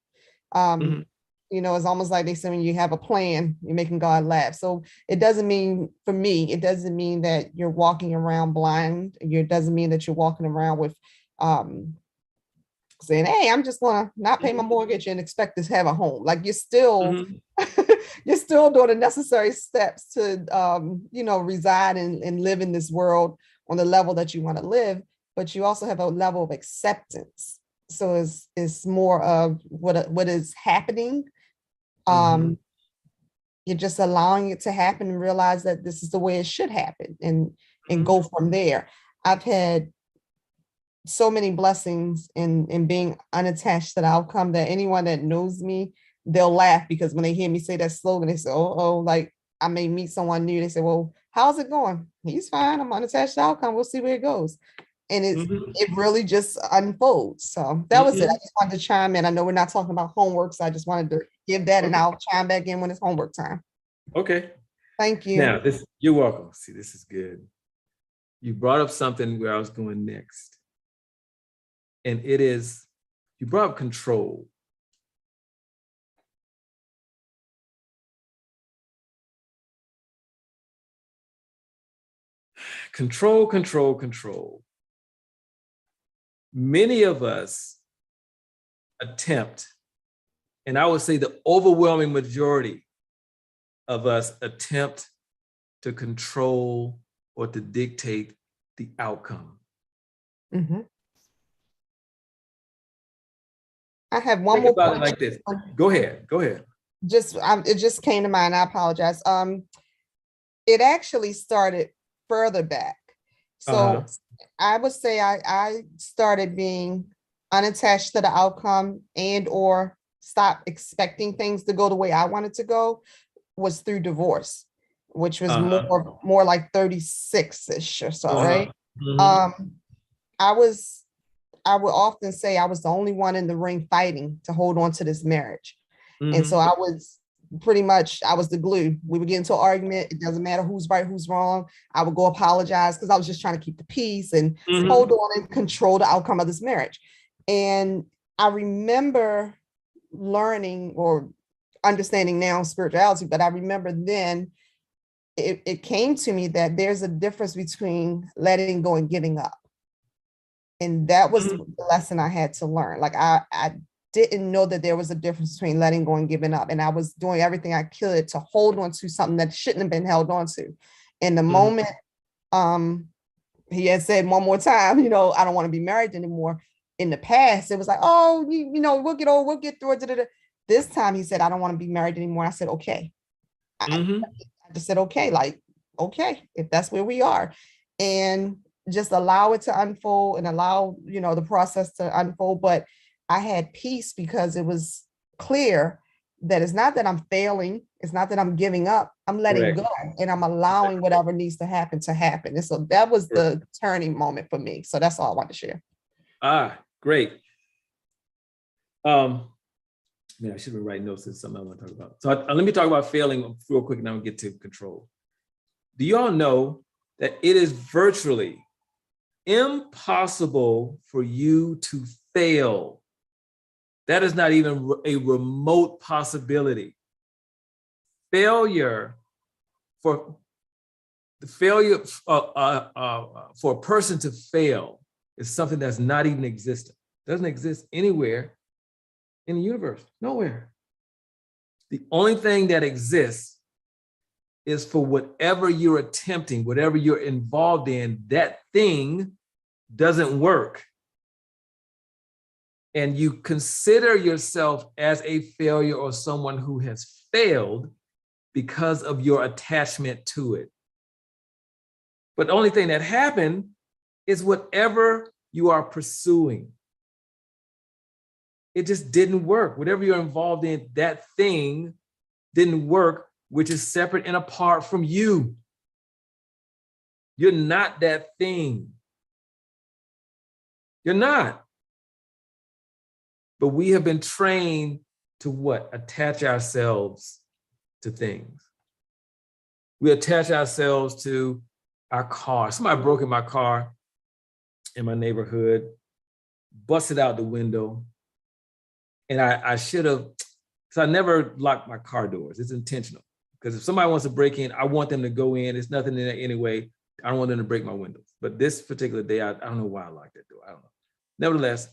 Mhm. You know, it's almost like they say when you have a plan, you're making God laugh. So it doesn't mean, for me, it doesn't mean that you're walking around blind. It doesn't mean that you're walking around with saying, hey, I'm just gonna not pay my mortgage and expect to have a home. Like you're still Mhm. you're still doing the necessary steps to you know, reside and live in this world on the level that you want to live, but you also have a level of acceptance. So it's more of what is happening. Mhm. You're just allowing it to happen and realize that this is the way it should happen, and Mhm. go from there. I've had so many blessings in being unattached to the outcome that anyone that knows me, they'll laugh because when they hear me say that slogan, they say, oh, like I may meet someone new. They say, well, how's it going? He's fine. I'm unattached to the outcome. We'll see where it goes. And Mhm. it really just unfolds. So that was it. I Mhm. just wanted to chime in. I know we're not talking about homework, so I just wanted to give that, and Okay. I'll chime back in when it's homework time. Okay. Thank you. Now, you're welcome. See, this is good. You brought up something where I was going next. And it is, you brought up control. Control, control, control. Many of us attempt, and I would say the overwhelming majority of us attempt to control or to dictate the outcome. Mhm. I have one Think more about it point. like this. Go ahead. It just came to mind. I apologize. It actually started further back. So Uh-huh. I would say I started being unattached to the outcome and or stop expecting things to go the way I wanted to go was through divorce, which was Uh-huh. more like 36-ish or so, Uh-huh. right? Mhm. I would often say I was the only one in the ring fighting to hold on to this marriage. And so Mhm. I was I was the glue. We would get into an argument. It doesn't matter who's right, who's wrong. I would go apologize because I was just trying to keep the peace and Mhm. hold on and control the outcome of this marriage. And I remember learning or understanding now spirituality, but I remember then it came to me that there's a difference between letting go and giving up. And that was Mhm. the lesson I had to learn. Like I didn't know that there was a difference between letting go and giving up. And I was doing everything I could to hold on to something that shouldn't have been held on to. In the moment, he had said one more time, I don't want to be married anymore. In the past, it was like, oh, we'll get through it. Da, da, da. This time he said, I don't want to be married anymore. I said, okay. Mhm. I just said, okay, like, okay, if that's where we are. And just allow it to unfold and allow, the process to unfold. But I had peace because it was clear that it's not that I'm failing. It's not that I'm giving up. I'm letting Correct. go and I'm allowing whatever needs to happen to happen. And so that was the turning moment for me. So that's all I want to share. Great. Man, I should have been writing notes. There's something I want to talk about. So let me talk about failing real quick and then we'll get to control. Do you all know that it is virtually impossible for you to fail? That is not even a remote possibility. Failure for a person to fail is something that's not even existent. Doesn't exist anywhere in the universe, nowhere. The only thing that exists is for whatever you're attempting, whatever you're involved in, that thing doesn't work. And you consider yourself as a failure or someone who has failed because of your attachment to it. But the only thing that happened is whatever you are pursuing, it just didn't work. Whatever you're involved in, that thing didn't work, which is separate and apart from you. You're not that thing. You're not. But we have been trained to what? Attach ourselves to things. We attach ourselves to our car. Somebody broke in my car in my neighborhood, busted out the window. And I should have, because I never lock my car doors. It's intentional. Because if somebody wants to break in, I want them to go in. There's nothing in there anyway. I don't want them to break my windows. But this particular day, I don't know why I locked that door. I don't know. Nevertheless,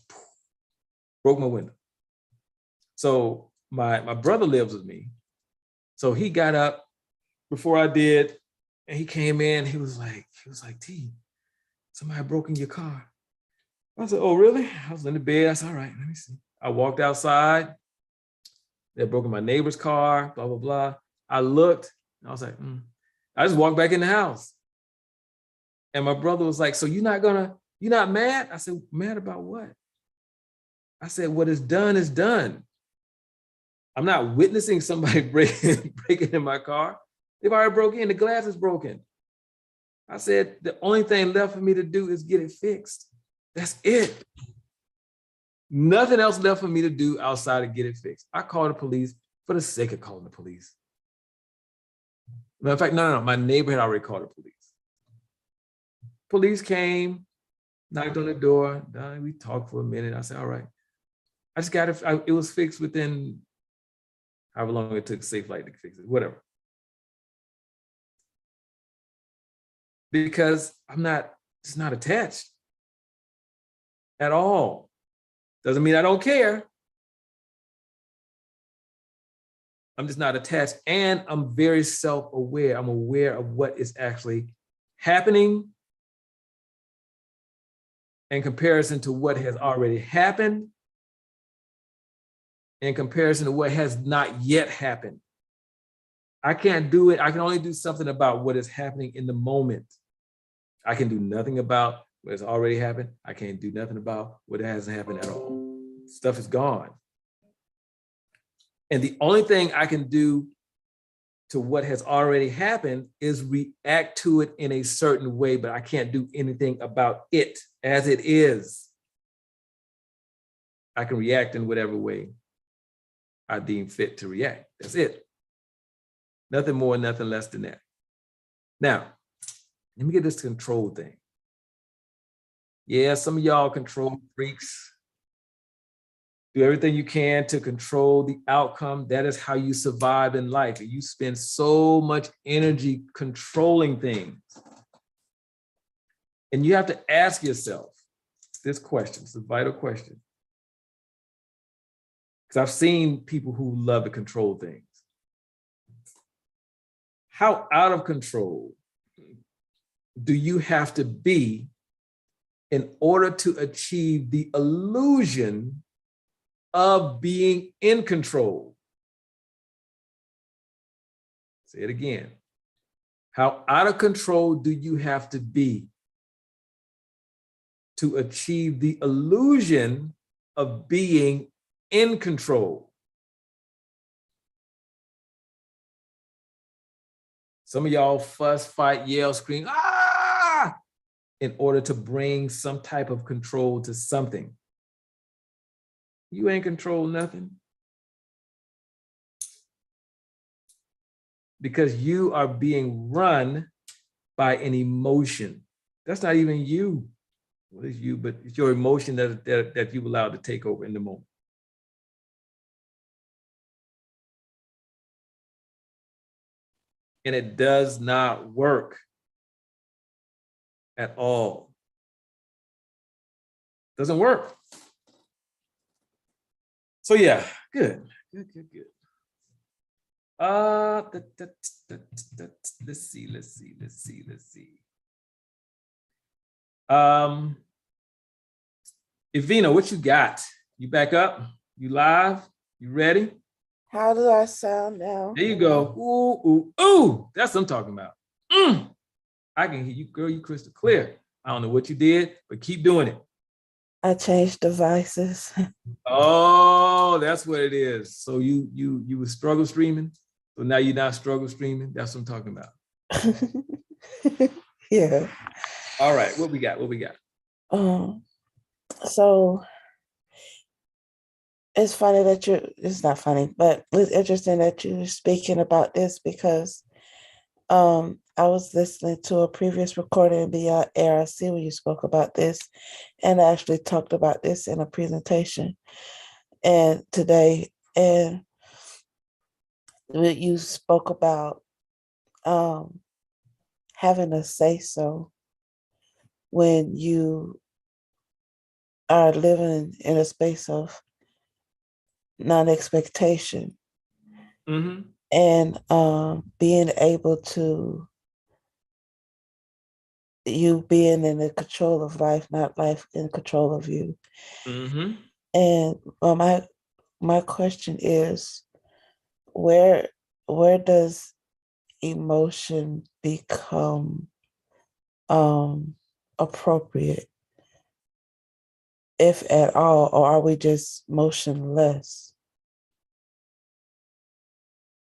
broke my window. So my brother lives with me. So he got up before I did, and he came in. He was like, T, somebody broke in your car. I said, oh, really? I was in the bed. I said, all right, let me see. I walked outside. They broke in my neighbor's car, blah, blah, blah. I looked, and I was like, I just walked back in the house. And my brother was like, so you're not mad? I said, mad about what? I said, what is done is done. I'm not witnessing somebody breaking in my car. They've already broke in, the glass is broken. I said, the only thing left for me to do is get it fixed. That's it. Nothing else left for me to do outside of get it fixed. I called the police for the sake of calling the police. Matter of fact, no, my neighbor had already called the police. Police came, knocked on the door. We talked for a minute. I said, all right. I just got it. It was fixed within however long it took Safe Light to fix it, whatever. Because it's not attached at all. Doesn't mean I don't care. I'm just not attached. And I'm very self-aware. I'm aware of what is actually happening in comparison to what has already happened, in comparison to what has not yet happened. I can't do it. I can only do something about what is happening in the moment. I can do nothing about what has already happened. I can't do nothing about what hasn't happened at all. Stuff is gone. And the only thing I can do to what has already happened is react to it in a certain way, but I can't do anything about it as it is. I can react in whatever way I deem fit to react. That's it. Nothing more, nothing less than that. Now, let me get this control thing. Yeah, some of y'all control freaks. Do everything you can to control the outcome. That is how you survive in life. You spend so much energy controlling things. And you have to ask yourself this question. It's a vital question. Because I've seen people who love to control things. How out of control do you have to be in order to achieve the illusion of being in control? Say it again. How out of control do you have to be to achieve the illusion of being in control? Some of y'all fuss, fight, yell, scream, ah, in order to bring some type of control to something. You ain't control nothing. Because you are being run by an emotion. That's not even you. Well, it's you, but it's your emotion that you've allowed to take over in the moment. And it does not work at all. Doesn't work. So yeah, good. Let's see. Evina, what you got? You back up? You live? You ready? How do I sound now? There you go. Ooh, ooh, ooh. That's what I'm talking about. I can hear you, girl. You crystal clear. I don't know what you did, but keep doing it. I changed devices. Oh, that's what it is. So you were struggle streaming. So now you're not struggle streaming. That's what I'm talking about. Yeah. All right, what we got? So it's funny that it's not funny, but it's interesting that you're speaking about this because I was listening to a previous recording via ARC where you spoke about this, and I actually talked about this in a presentation and today, and you spoke about having a say so when you are living in a space of non-expectation. Mm-hmm. And being able to, you being in the control of life, not life in control of you. Mm-hmm. And my question is, where does emotion become appropriate, if at all, or are we just motionless?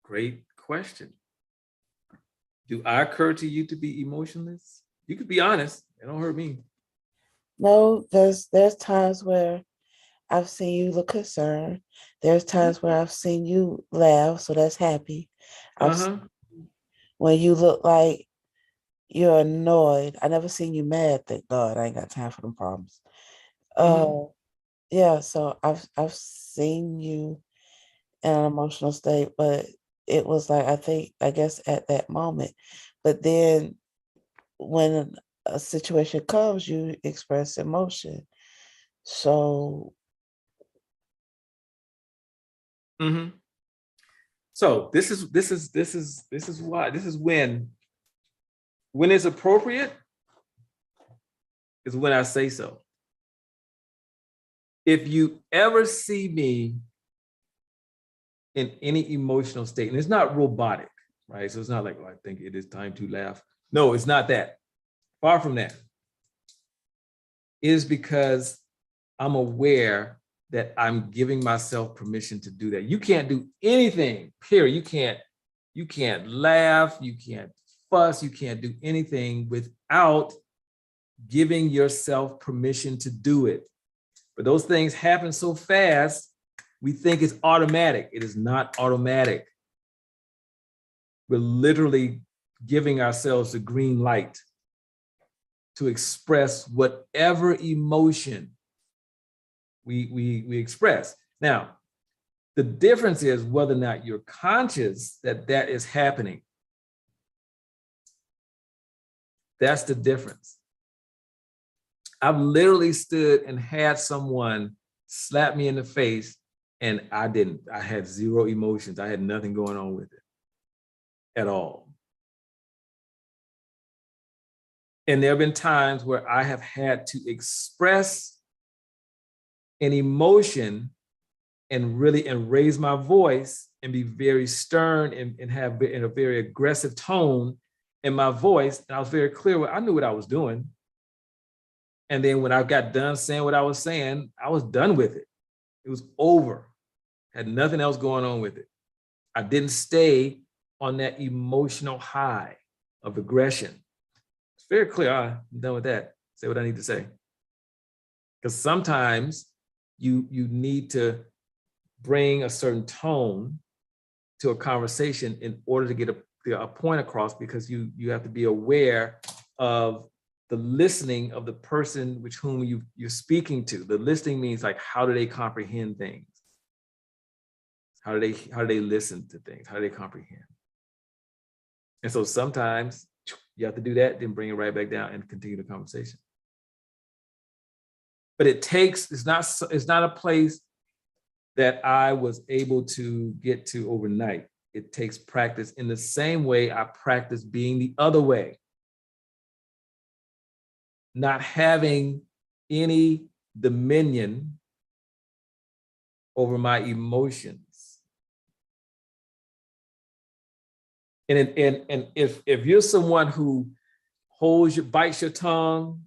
Great question. Do I occur to you to be emotionless? You could be honest. It don't hurt me. No, there's times where I've seen you look concerned. There's times where I've seen you laugh, so that's happy. When you look like you're annoyed. I never seen you mad, thank God. I ain't got time for them problems. Yeah, so I've seen you in an emotional state, but it was like, I guess at that moment. But then when a situation comes, you express emotion. So So this is why, this is when it's appropriate is when I say so. If you ever see me in any emotional state, and it's not robotic, right? So it's not like, oh, I think it is time to laugh. No, it's not that. Far from that. It is because I'm aware that I'm giving myself permission to do that. You can't do anything, period. You can't laugh, you can't fuss, you can't do anything without giving yourself permission to do it. But those things happen so fast, we think it's automatic. It is not automatic. We're literally giving ourselves the green light to express whatever emotion we express. Now, the difference is whether or not you're conscious that that is happening. That's the difference. I've literally stood and had someone slap me in the face and I had zero emotions. I had nothing going on with it at all. And there have been times where I have had to express an emotion and raise my voice and be very stern and have in a very aggressive tone in my voice. And I was very clear. I knew what I was doing. And then when I got done saying what I was saying, I was done with it. It was over. Had nothing else going on with it. I didn't stay on that emotional high of aggression. It's very clear. I'm done with that. Say what I need to say. Because sometimes you need to bring a certain tone to a conversation in order to get a point across, because you have to be aware of the listening of the person with whom you're speaking to. The listening means like, how do they comprehend things? How do they listen to things? How do they comprehend? And so sometimes you have to do that, then bring it right back down and continue the conversation. But it's not a place that I was able to get to overnight. It takes practice in the same way I practice being the other way. Not having any dominion over my emotions. And if you're someone who bites your tongue,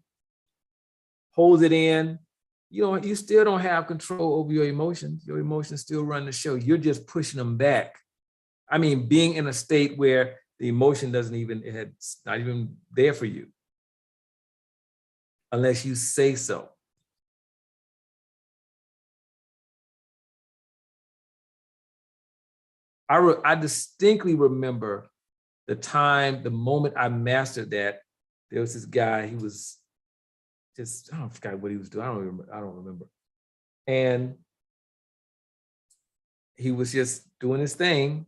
holds it in, you still don't have control over your emotions. Your emotions still run the show. You're just pushing them back. I mean, being in a state where the emotion it's not even there for you, unless you say so. I distinctly remember the moment I mastered that. There was this guy, he was just, I forgot what he was doing. I don't remember. And he was just doing his thing.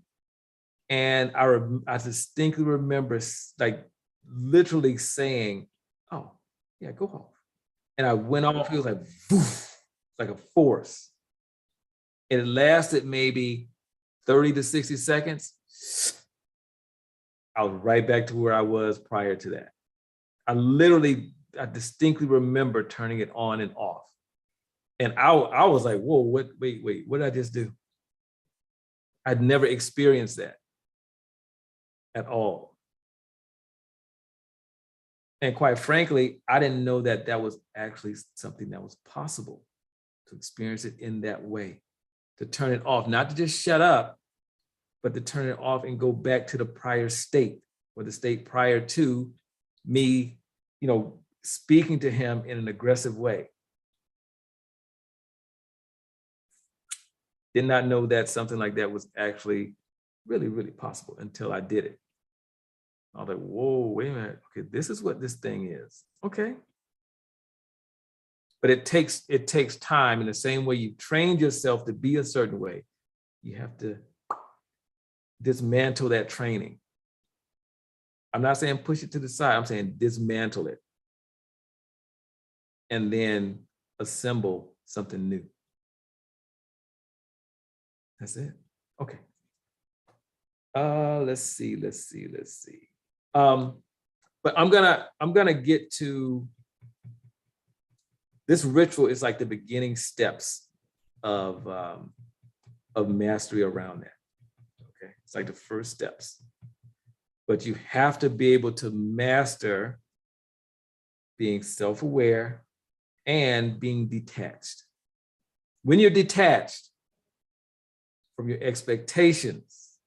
And I distinctly remember like literally saying, oh, yeah, go off. And I went off, he was like, woof, like a force. And it lasted maybe 30 to 60 seconds. I was right back to where I was prior to that. I distinctly remember turning it on and off. And I was like, whoa, wait, what did I just do? I'd never experienced that at all. And quite frankly, I didn't know that that was actually something that was possible, to experience it in that way, to turn it off, not to just shut up, but to turn it off and go back to the prior state, or the state prior to me, speaking to him in an aggressive way. Did not know that something like that was actually really, really possible until I did it. I was like, whoa, wait a minute. Okay, this is what this thing is. Okay. But it takes time. In the same way you trained yourself to be a certain way, you have to dismantle that training. I'm not saying push it to the side. I'm saying dismantle it. And then assemble something new. That's it. Okay. Let's see. But I'm gonna get to this ritual is like the beginning steps of mastery around that. Okay, it's like the first steps. But you have to be able to master being self-aware and being detached. When you're detached from your expectations,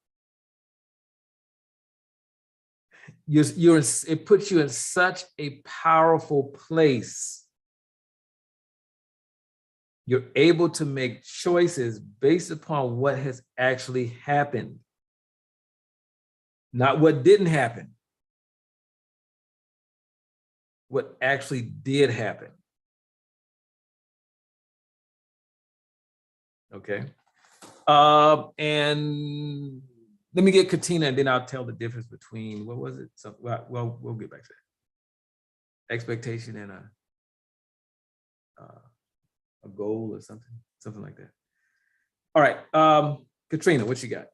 it puts you in such a powerful place. You're able to make choices based upon what has actually happened, not what didn't happen, what actually did happen. Okay. And let me get Katina, and then I'll tell the difference between, what was it? So, well, we'll get back to that. Expectation and a goal or something like that. All right, Katrina, what you got?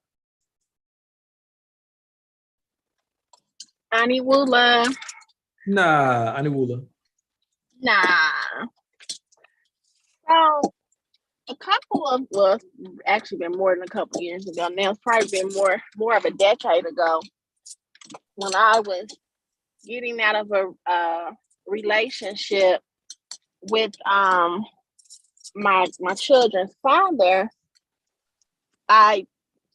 Aniwula. Nah, Aniwula. Nah. So a couple of, well, actually been more than a couple years ago now. It's probably been more of a decade ago when I was getting out of a relationship with my children's father. I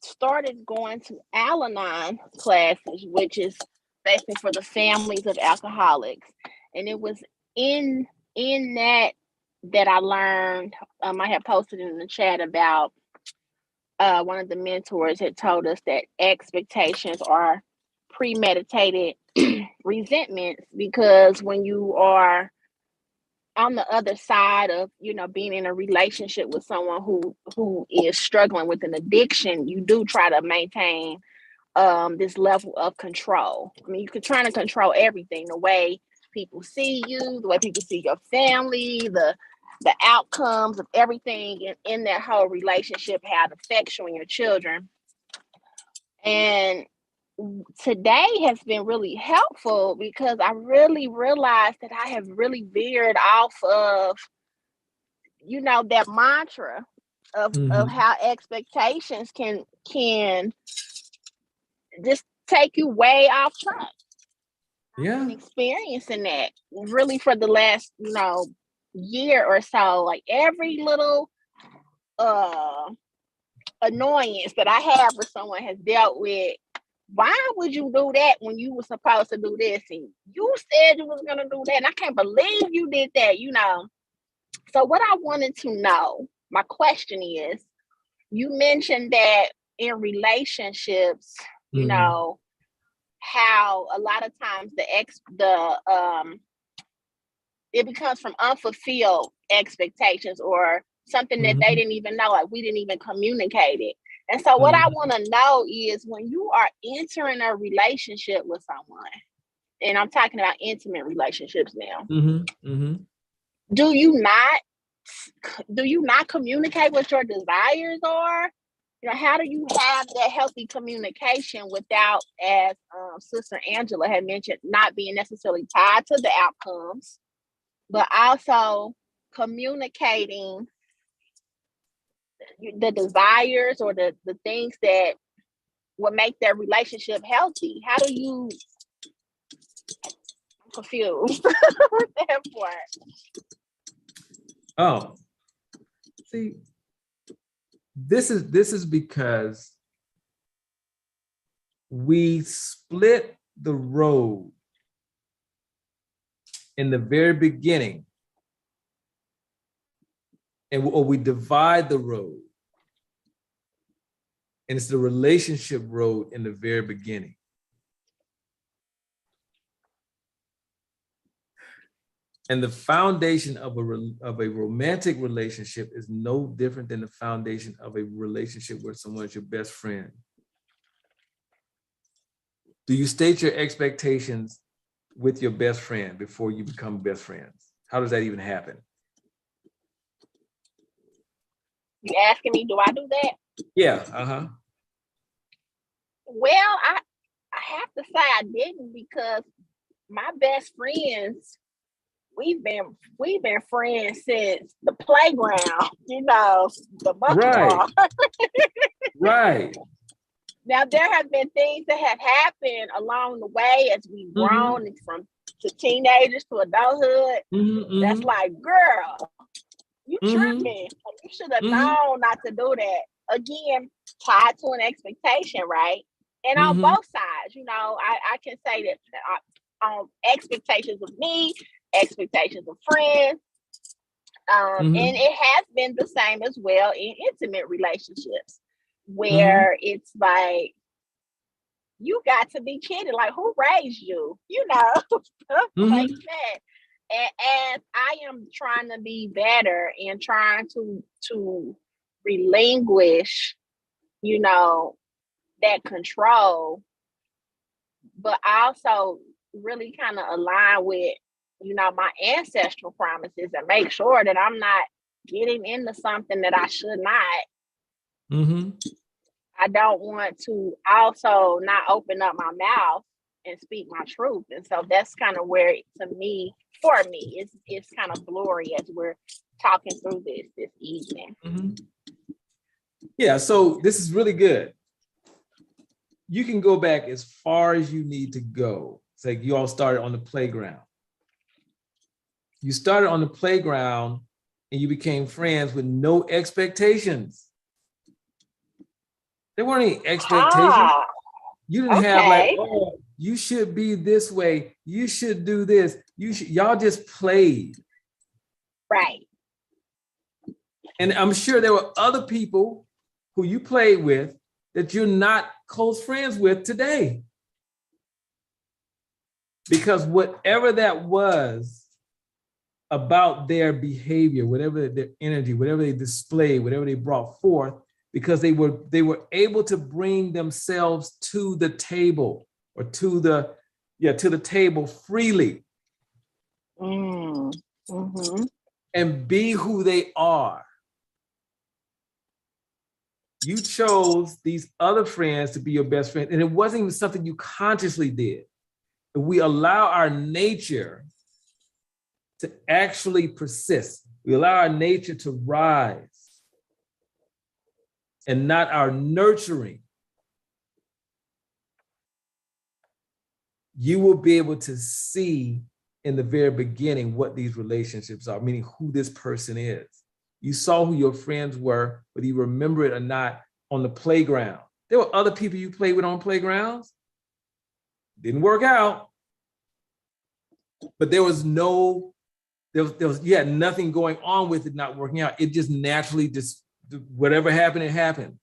started going to Al-Anon classes, which is basically for the families of alcoholics, and it was in that I learned. I had posted in the chat about one of the mentors had told us that expectations are premeditated resentments, because when you are on the other side of, being in a relationship with someone who is struggling with an addiction, you do try to maintain this level of control. I mean, you can try to control everything, the way people see you, the way people see your family, the outcomes of everything in that whole relationship, how it affects you and your children. And today has been really helpful because I really realized that I have really veered off of, that mantra of how expectations can just take you way off track. Yeah. I've been experiencing that really for the last, year or so. Like every little annoyance that I have with someone has dealt with, why would you do that when you were supposed to do this? And you said you was going to do that. And I can't believe you did that, So what I wanted to know, my question is, you mentioned that in relationships, how a lot of times it becomes from unfulfilled expectations or something that they didn't even know, like we didn't even communicate it. And so what I want to know is, when you are entering a relationship with someone, and I'm talking about intimate relationships now, do you not communicate what your desires are? How do you have that healthy communication without, as Sister Angela had mentioned, not being necessarily tied to the outcomes, but also communicating the desires or the things that would make their relationship healthy? How do you? I'm confused with that part. Oh, see, this is because we split the road in the very beginning, or we divide the road, and it's the relationship road in the very beginning. And the foundation of a romantic relationship is no different than the foundation of a relationship where someone's your best friend. Do you state your expectations with your best friend before you become best friends? How does that even happen? You asking me, do I do that? Yeah, Well, I have to say I didn't, because my best friends, we've been friends since the playground, the monkey Right, bar. right. Now there have been things that have happened along the way as we've Mhm, grown from to teenagers to adulthood. mhm, That's mhm, like, girl, you mhm, tripping. You should have mhm, known not to do that. Again, tied to an expectation, right? And on mhm, both sides, I can say that on expectations of me, expectations of friends, and mhm, it has been the same as well in intimate relationships, mhm, where it's like you got to be kidding. Like, who raised you? Stuff like mhm, that. And as I am trying to be better and trying to relinquish, you know, that control, but also really kind of align with, my ancestral promises, and make sure that I'm not getting into something that I should not. mhm. I don't want to also not open up my mouth and speak my truth. And so that's kind of where, to me, for me, it's kind of blurry as we're talking through this evening. Mhm. Yeah, so this is really good. You can go back as far as you need to go. It's like you all started on the playground. You started on the playground and you became friends with no expectations. There weren't any expectations. Ah, You didn't have like, okay. oh, you should be this way. You should do this. Y'all just played. Right. And I'm sure there were other people who you played with that you're not close friends with today. Because whatever that was about their behavior, whatever their energy, whatever they displayed, whatever they brought forth, because they were able to bring themselves to the table or to the table freely Mm-hmm. and be who they are. You chose these other friends to be your best friend, and it wasn't even something you consciously did. We allow our nature to actually persist. We allow our nature to rise and not our nurturing. You will be able to see in the very beginning what these relationships are, meaning who this person is. You saw who your friends were, whether you remember it or not, on the playground. There were other people you played with on playgrounds. Didn't work out, but there was you had nothing going on with it not working out. It just naturally, just whatever happened, it happened.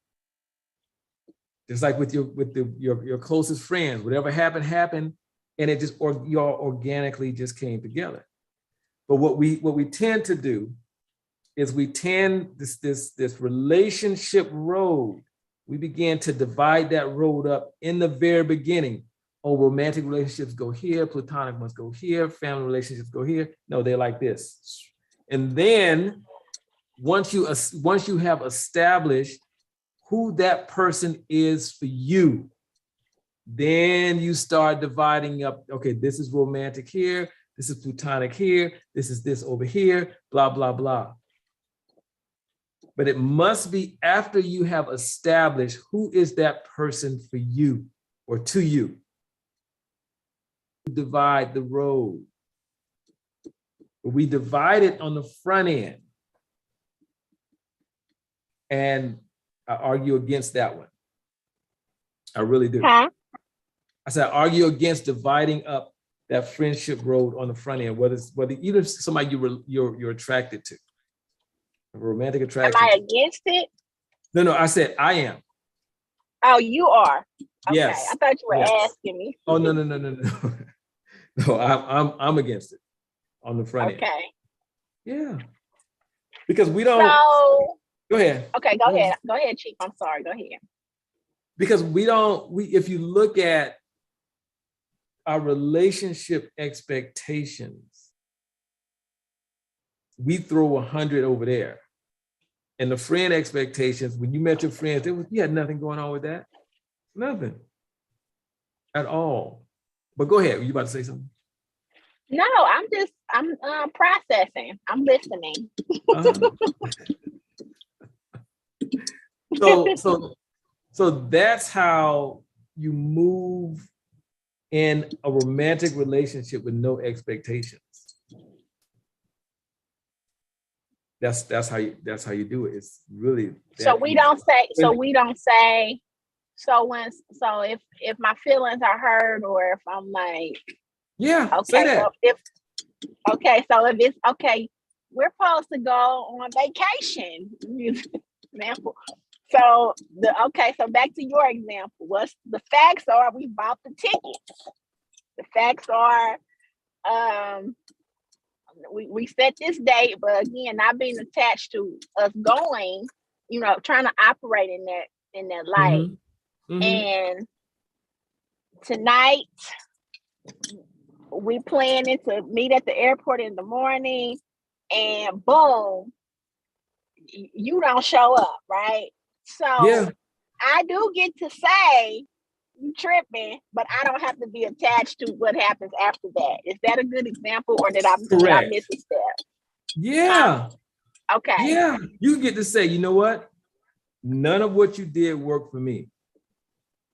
Just like with your closest friends, whatever happened, and it just y'all organically just came together. But what we tend to do is we tend this relationship road. We begin to divide that road up in the very beginning. Oh, romantic relationships go here, platonic ones go here, family relationships go here. No, they're like this. And then once you have established who that person is for you, then you start dividing up. Okay, this is romantic here, this is platonic here, this is this over here, blah, blah, blah. But it must be after you have established who is that person for you or to you. Divide the road. We divide it on the front end. And I argue against that one. I really do. Huh? I said, I argue against dividing up that friendship road on the front end, whether even somebody you're attracted to, a romantic Am attraction I to. against it? No, I said I am. Oh, you are. Okay. Yes. I thought you were Yes. asking me. Oh, no. No, I'm against it on the front end. Okay. Yeah. Because we don't. So, Go ahead. okay, go ahead. Go ahead, Chief. I'm sorry. Go ahead. Because if you look at our relationship expectations, we throw 100 over there. And the friend expectations, when you met your friends, you had nothing going on with that. Nothing. at all. But go ahead. Were you about to say something? No, I'm processing. I'm listening. Uh-huh. So that's how you move in a romantic relationship with no expectations. That's how you do it. It's really So that we easy. don't say. So if my feelings are hurt, or if I'm like, Yeah, say okay, that. so if it's okay, we're supposed to go on vacation. Example. So so back to your example. What's the facts are we bought the tickets. The facts are we set this date, but again, not being attached to us going, trying to operate in that light. Mm-hmm. And tonight we planning to meet at the airport in the morning, and boom, you don't show up, right? So Yeah, I do get to say you tripping, but I don't have to be attached to what happens after that. Is that a good example, or did I correct. miss a step? Yeah. Okay. Yeah. You get to say, you know what? None of what you did worked for me.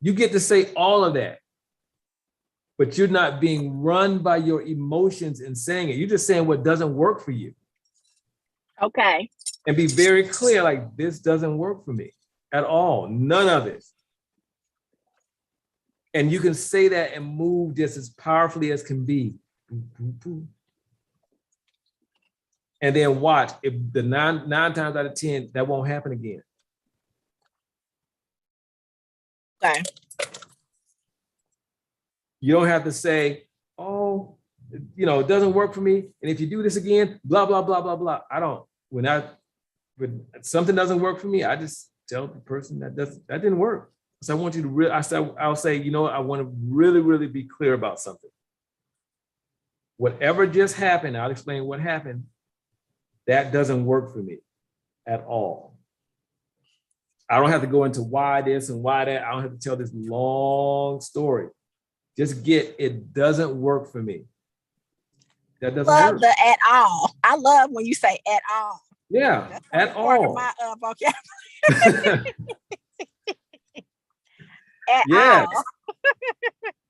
You get to say all of that, but you're not being run by your emotions and saying it. You're just saying what doesn't work for you. Okay. And be very clear, like, this doesn't work for me at all. None of it. And you can say that and move just as powerfully as can be. And then watch, if the nine times out of 10, that won't happen again. Okay. You don't have to say, oh, it doesn't work for me. And if you do this again, blah, blah, blah, blah, blah. When something doesn't work for me, I just tell the person that didn't work. So I want you to I'll say, I want to really, really be clear about something. Whatever just happened, I'll explain what happened. That doesn't work for me at all. I don't have to go into why this and why that. I don't have to tell this long story. Just get, it doesn't work for me. That doesn't Love work. the at all. I love when you say at all. Yeah, That's at part all. of my vocabulary. At Yes, all.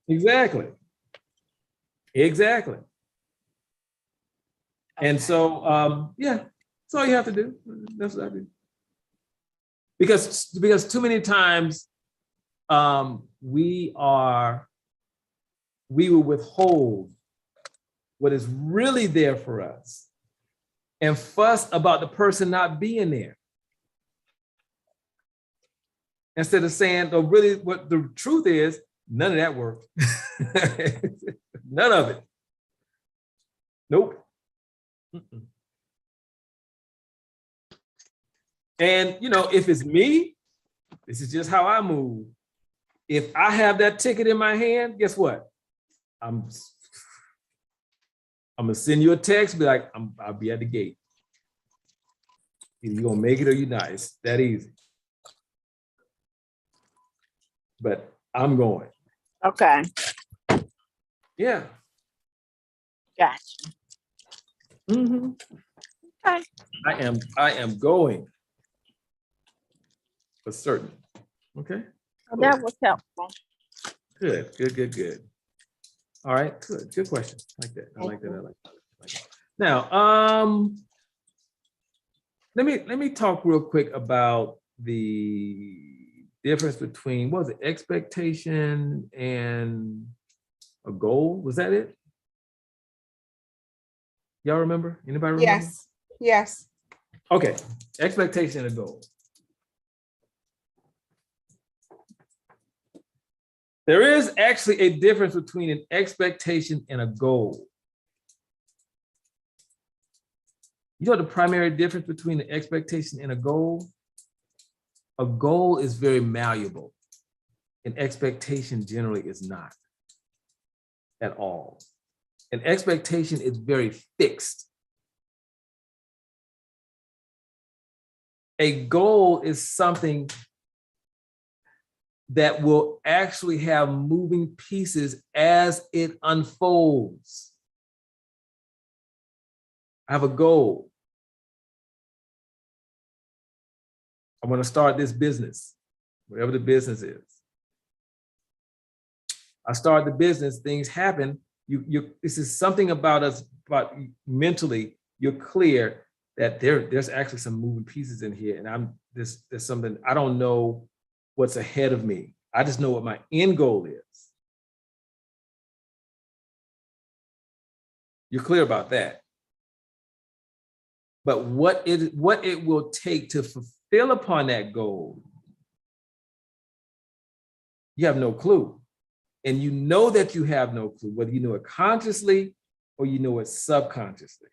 exactly. Exactly. Okay. And so, that's all you have to do. That's what I do. Because too many times we will withhold what is really there for us and fuss about the person not being there. Instead of saying, though, really what the truth is, none of that worked. None of it. Nope. Mm-mm. And if it's me, this is just how I move. If I have that ticket in my hand, guess what? I'm gonna send you a text, be like, I'll be at the gate. Either you're gonna make it or you're not. It's that easy. But I'm going. Okay. Yeah. Gotcha. Mm-hmm. Okay. I am going for certain. Okay. Well, that was helpful. Good. All right, good question. I like that. Now, let me talk real quick about the difference between, what was it, expectation and a goal? Was that it? Y'all remember? Anybody remember? Yes. Okay, expectation and a goal. There is actually a difference between an expectation and a goal. You know the primary difference between an expectation and a goal? A goal is very malleable. An expectation generally is not at all. An expectation is very fixed. A goal is something that will actually have moving pieces as it unfolds. I have a goal. I want to start this business, whatever the business is. I start the business, things happen. This is something about us, about mentally, you're clear that there's actually some moving pieces in here, and there's something, I don't know what's ahead of me. I just know what my end goal is. You're clear about that. But what it will take to fulfill upon that goal, you have no clue. And you know that you have no clue, whether you know it consciously or you know it subconsciously.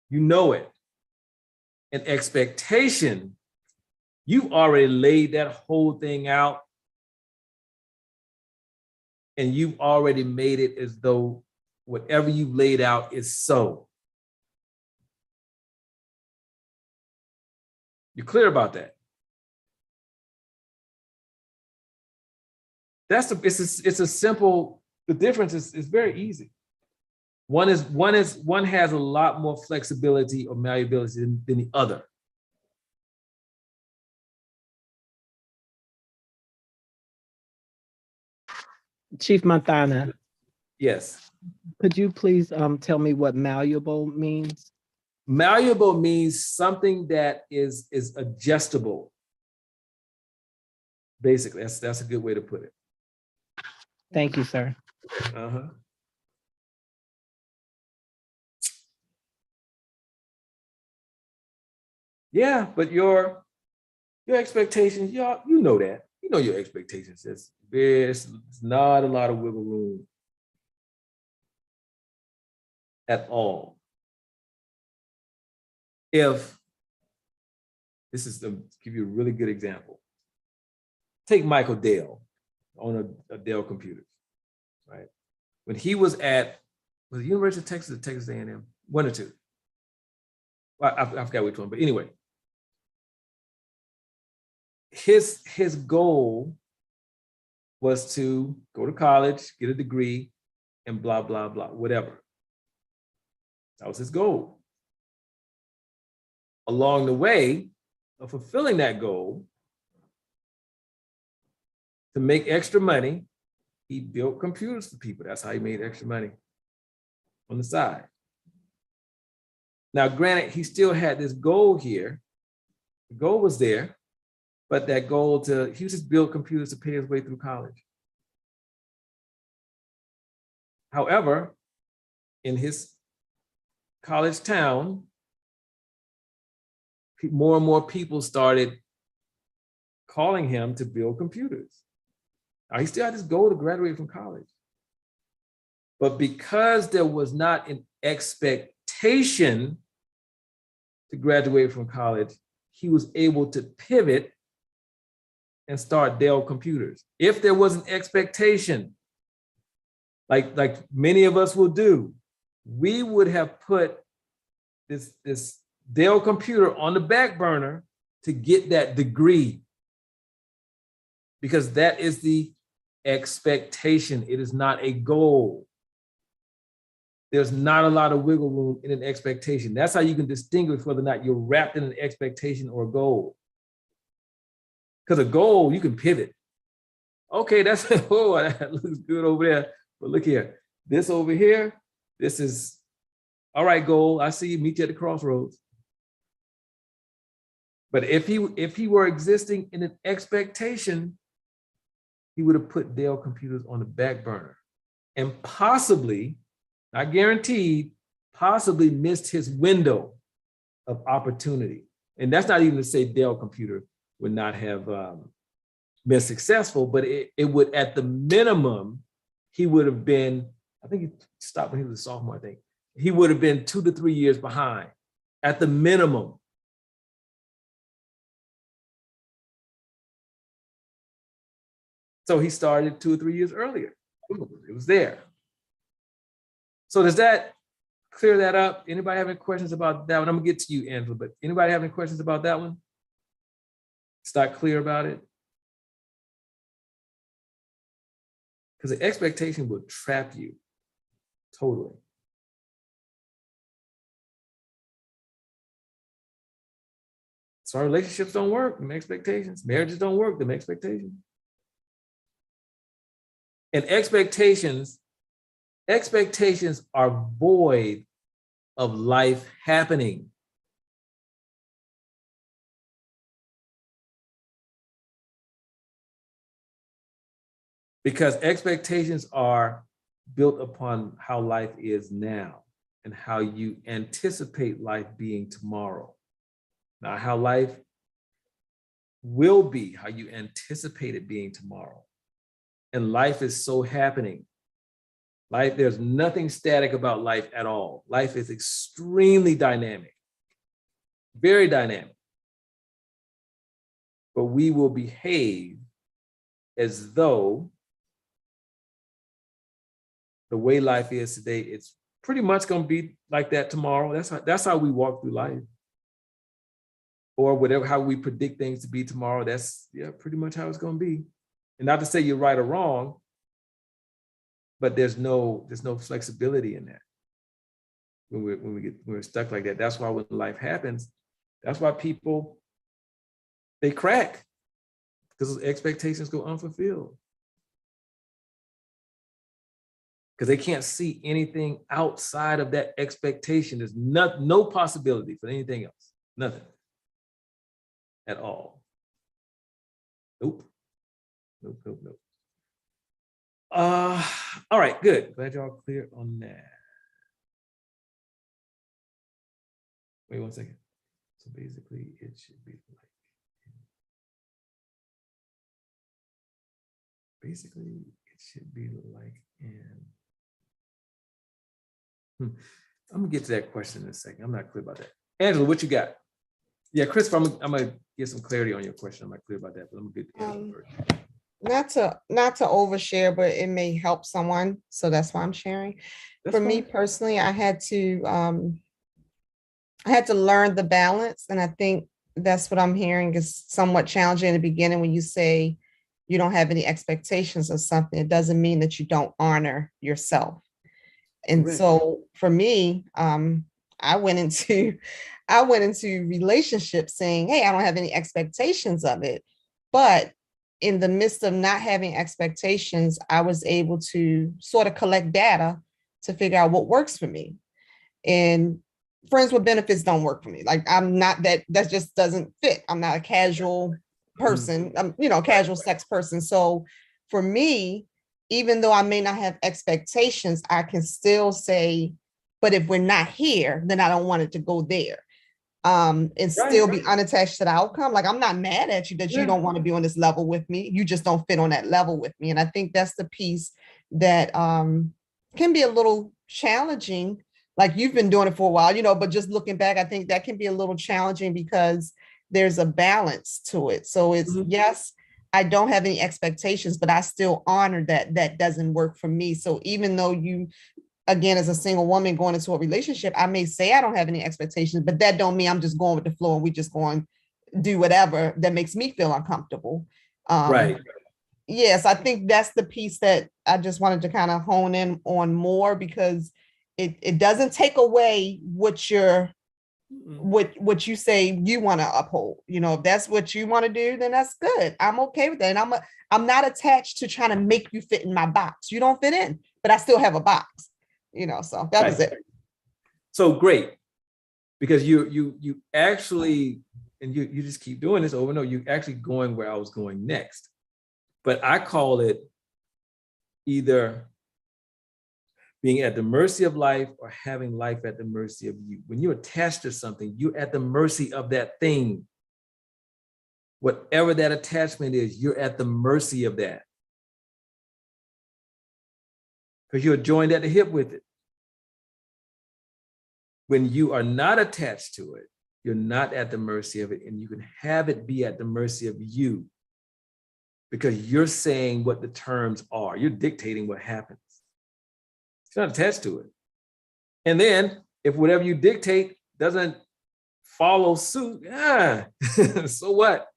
You know it. And expectation, you've already laid that whole thing out, and you've already made it as though whatever you laid out is so. You're clear about that? It's a simple, the difference is very easy. One has a lot more flexibility or malleability than the other. Chief Montana, Yes. could you please tell me what malleable means? Malleable means something that is adjustable. Basically, that's a good way to put it. Thank you, sir. Uh-huh. Yeah, but your expectations, y'all, you know that. You know your expectations. There's not a lot of wiggle room at all. If this is to give you a really good example. Take Michael Dell on a Dell computer, right? When he was at, was it University of Texas or Texas A&M? One or two. Well, I forgot which one, but anyway. His goal was to go to college, get a degree, and blah, blah, blah, whatever. That was his goal. Along the way of fulfilling that goal, to make extra money, he built computers for people. That's how he made extra money on the side. Now, granted, he still had this goal here. The goal was there, but that goal he was just build computers to pay his way through college. However, in his college town, more and more people started calling him to build computers. Now, he still had this goal to graduate from college. But because there was not an expectation to graduate from college, he was able to pivot and start Dell Computers. If there was an expectation, like many of us will do, we would have put this Dell computer on the back burner to get that degree, because that is the expectation. It is not a goal. There's not a lot of wiggle room in an expectation. That's how you can distinguish whether or not you're wrapped in an expectation or a goal. Because a goal, you can pivot. Okay, that's, oh, that looks good over there. But look here, this over here, this is, all right, goal, I see you, meet you at the crossroads. But if he were existing in an expectation, he would have put Dell Computers on the back burner and possibly, not guaranteed, possibly missed his window of opportunity. And that's not even to say Dell Computer would not have been successful, but it would, at the minimum, he would have been, I think he stopped when he was a sophomore, I think. He would have been 2 to 3 years behind, at the minimum. So he started 2 or 3 years earlier. It was there. So does that clear that up? Anybody have any questions about that one? I'm gonna get to you, Angela, but anybody have any questions about that one? It's not clear about it? Because the expectation will trap you totally. So our relationships don't work, them expectations. Marriages don't work, them expectations. And expectations are void of life happening. Because expectations are built upon how life is now and how you anticipate life being tomorrow. Not how life will be, how you anticipate it being tomorrow. And life is so happening. Life, there's nothing static about life at all. Life is extremely dynamic, very dynamic. But we will behave as though the way life is today, it's pretty much going to be like that tomorrow. That's how we walk through life. Or whatever, how we predict things to be tomorrow, that's pretty much how it's going to be. And not to say you're right or wrong, but there's no flexibility in that. When we're stuck like that, that's why when life happens, that's why people, they crack, because expectations go unfulfilled. Because they can't see anything outside of that expectation. There's no possibility for anything else, nothing at all. Nope. All right, good. Glad y'all clear on that. Wait 1 second. So basically it should be like, I'm gonna get to that question in a second. I'm not clear about that. Angela, what you got? Yeah, Chris, I'm gonna get some clarity on your question. I'm not clear about that, but I'm gonna get Angela first. Not to overshare, but it may help someone. So that's why I'm sharing. That's For me fine. personally, I had to learn the balance. And I think that's what I'm hearing is somewhat challenging in the beginning when you say you don't have any expectations of something. It doesn't mean that you don't honor yourself. And Correct. so for me, I went into relationships saying, hey, I don't have any expectations of it. But in the midst of not having expectations, I was able to sort of collect data to figure out what works for me. And friends with benefits don't work for me. Like I'm not that just doesn't fit. I'm not a casual person. I'm, casual sex person. So for me, even though I may not have expectations, I can still say, but if we're not here, then I don't want it to go there. And still be unattached to the outcome. Like I'm not mad at you that you don't want to be on this level with me. You just don't fit on that level with me. And I think that's the piece that can be a little challenging. Like you've been doing it for a while, but just looking back, I think that can be a little challenging because there's a balance to it. So it's yes, I don't have any expectations, but I still honor that doesn't work for me. So even though you, again, as a single woman going into a relationship, I may say I don't have any expectations, but that don't mean I'm just going with the flow and we just going to do whatever that makes me feel uncomfortable. Right. Yes, I think that's the piece that I just wanted to kind of hone in on more because it doesn't take away what you say you want to uphold. If that's what you want to do, then that's good. I'm okay with that. And I'm not attached to trying to make you fit in my box. You don't fit in, but I still have a box. So that was it. So great, because you actually, and you just keep doing this over and over, you're actually going where I was going next. But I call it either being at the mercy of life or having life at the mercy of you. When you're attached to something, you're at the mercy of that thing. Whatever that attachment is, you're at the mercy of that. Because you're joined at the hip with it. When you are not attached to it, you're not at the mercy of it, and you can have it be at the mercy of you because you're saying what the terms are. You're dictating what happens. It's not attached to it. And then if whatever you dictate doesn't follow suit, so what?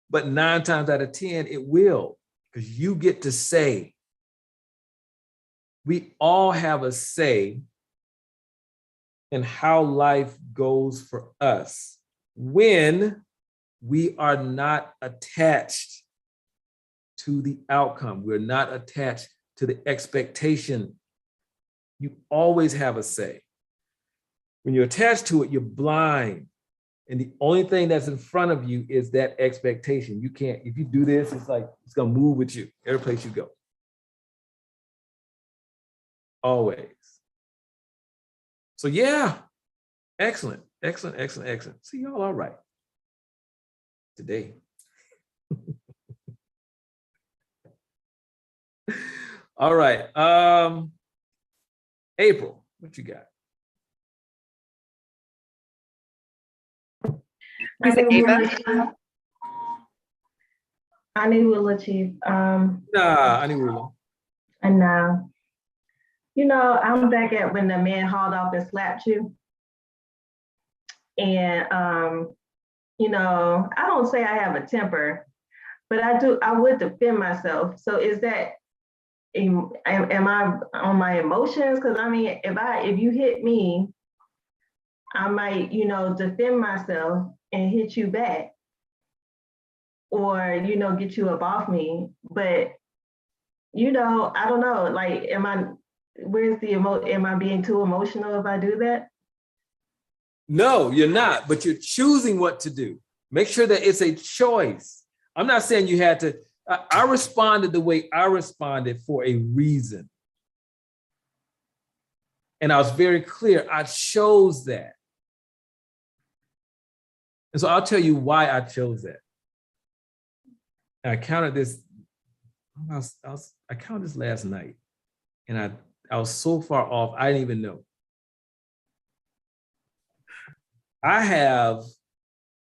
But 9 times out of 10, it will. because you get to say. We all have a say in how life goes for us when we are not attached to the outcome. We're not attached to the expectation. You always have a say. When you're attached to it, you're blind. And the only thing that's in front of you is that expectation. You can't, if you do this, it's like, it's gonna move with you every place you go. Always. So yeah, excellent, excellent, excellent, excellent. See, y'all all right today. All right, April, what you got? I knew we'll achieve. Nah, I need Rulo. And now, you know, I'm back at when the man hauled off and slapped you. And you know, I don't say I have a temper, but I would defend myself. So is that, am I on my emotions? Because I mean, if you hit me, I might, you know, defend myself and hit you back, or, you know, get you up off me. But, you know, I don't know, like, am I being too emotional if I do that? No, you're not, but you're choosing what to do. Make sure that it's a choice. I'm not saying you had to, I responded the way I responded for a reason. And I was very clear, I chose that. And so I'll tell you why I chose that. And I counted this, I counted this last night, and I was so far off, I didn't even know. I have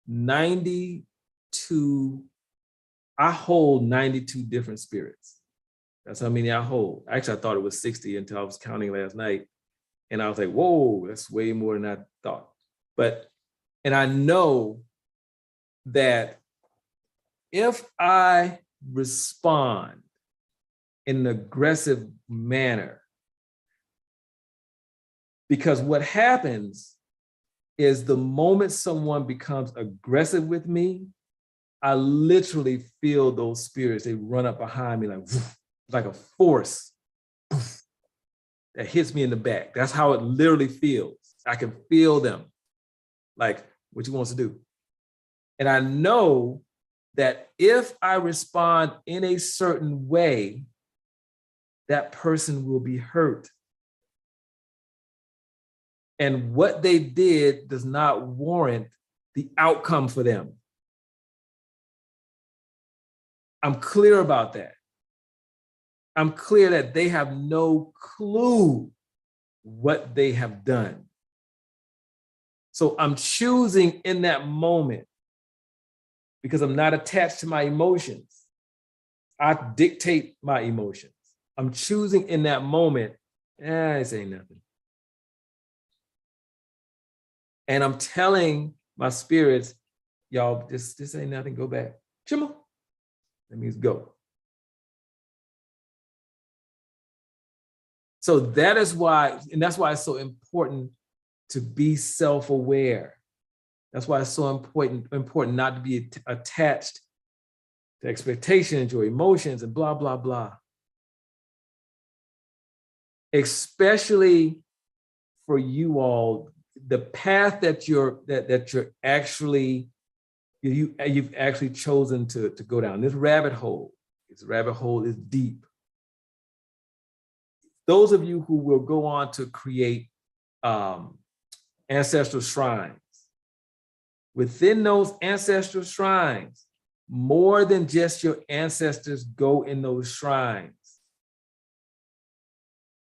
92, I hold 92 different spirits. That's how many I hold. Actually, I thought it was 60 until I was counting last night. And I was like, whoa, that's way more than I thought. And I know that if I respond in an aggressive manner, because what happens is the moment someone becomes aggressive with me, I literally feel those spirits, they run up behind me like a force that hits me in the back. That's how it literally feels. I can feel them, like, what you want us to do? And I know that if I respond in a certain way, that person will be hurt. And what they did does not warrant the outcome for them. I'm clear about that. I'm clear that they have no clue what they have done. So I'm choosing in that moment, because I'm not attached to my emotions. I dictate my emotions. I'm choosing in that moment, this ain't nothing. And I'm telling my spirits, y'all, this ain't nothing, go back. Chima. That means go. So that is why, and that's why it's so important to be self-aware. That's why it's so important not to be attached to expectations or emotions and blah, blah, blah. Especially for you all, the path that you've actually chosen to go down. This rabbit hole is deep. Those of you who will go on to create ancestral shrines, within those ancestral shrines, more than just your ancestors go in those shrines.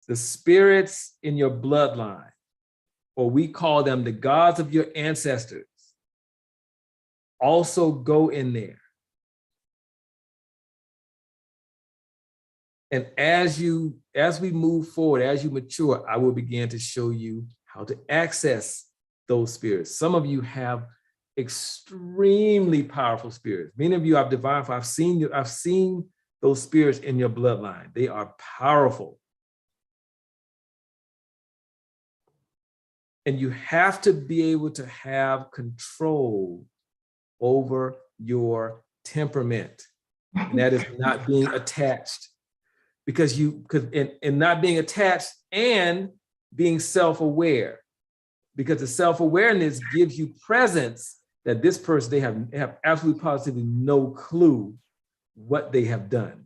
The spirits in your bloodline, or we call them the gods of your ancestors, also go in there. And as we move forward, as you mature, I will begin to show you how to access those spirits. Some of you have extremely powerful spirits. Many of you have divine, I've seen those spirits in your bloodline. They are powerful. And you have to be able to have control over your temperament. And that is not being attached. Because and not being attached and being self-aware. Because the self-awareness gives you presence that this person, they have absolutely positively no clue what they have done.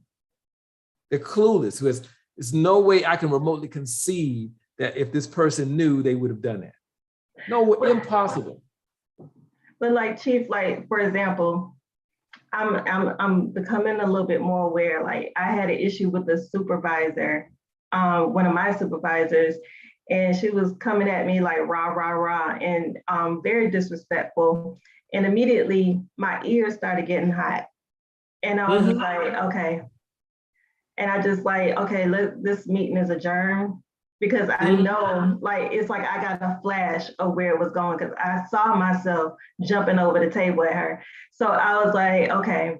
They're clueless. There's no way I can remotely conceive that if this person knew, they would have done that. No, impossible. But like Chief, like for example, I'm becoming a little bit more aware. Like I had an issue with the supervisor, one of my supervisors, and she was coming at me like rah, rah, rah, and very disrespectful. And immediately my ears started getting hot. And I was just like, okay. And I just like, okay, this meeting is adjourned, because I know, like, it's like I got a flash of where it was going, because I saw myself jumping over the table at her. So I was like, okay,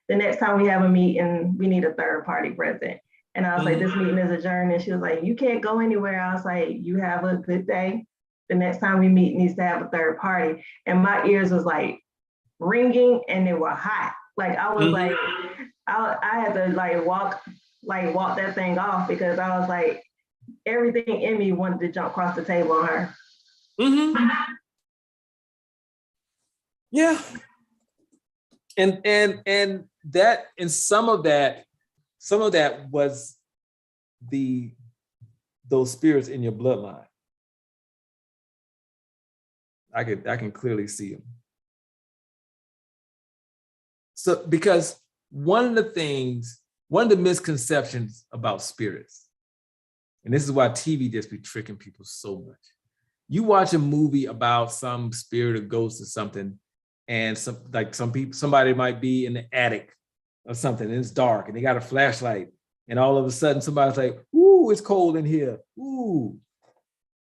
the next time we have a meeting, we need a third party present. And I was like, this meeting is adjourned. And she was like, you can't go anywhere. I was like, you have a good day. The next time we meet needs to have a third party. And my ears was like ringing and they were hot. Like I was like, I had to like walk that thing off, because I was like, everything in me wanted to jump across the table on her. Yeah. And that, and some of that was those spirits in your bloodline. I can clearly see them. So, because one of the misconceptions about spirits, and this is why TV just be tricking people so much. You watch a movie about some spirit or ghost or something, and somebody might be in the attic or something, and it's dark, and they got a flashlight, and all of a sudden somebody's like, "Ooh, it's cold in here." Ooh,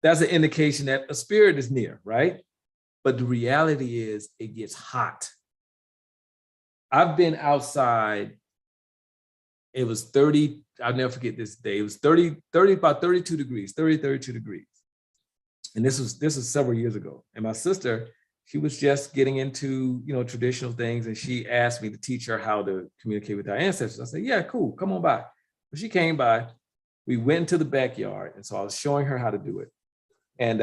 that's an indication that a spirit is near, right? But the reality is, it gets hot. I've been outside. It was 30. I'll never forget this day. It was 30, about 32 degrees, 32 degrees. And this was several years ago. And my sister, she was just getting into, traditional things. And she asked me to teach her how to communicate with our ancestors. I said, yeah, cool, come on by. But she came by, we went into the backyard. And so I was showing her how to do it. And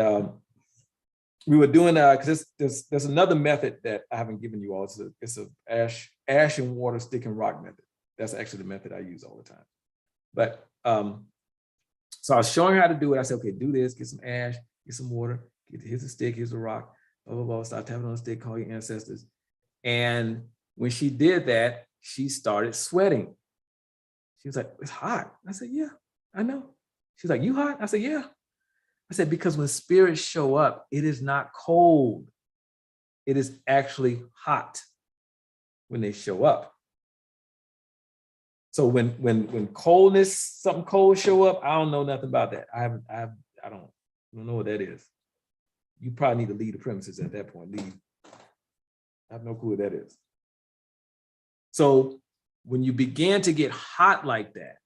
we were doing, because there's another method that I haven't given you all. It's a ash and water, stick and rock method. That's actually the method I use all the time. But so I was showing her how to do it. I said, okay, do this, get some ash, get some water, here's a stick, here's a rock, blah, blah, blah. Start tapping on the stick, call your ancestors. And when she did that, she started sweating. She was like, it's hot. I said, yeah, I know. She's like, you hot? I said, yeah. I said, because when spirits show up, it is not cold. It is actually hot when they show up. So when coldness, something cold show up, I don't know nothing about that. I don't know what that is. You probably need to leave the premises at that point. Leave. I have no clue what that is. So when you begin to get hot like that,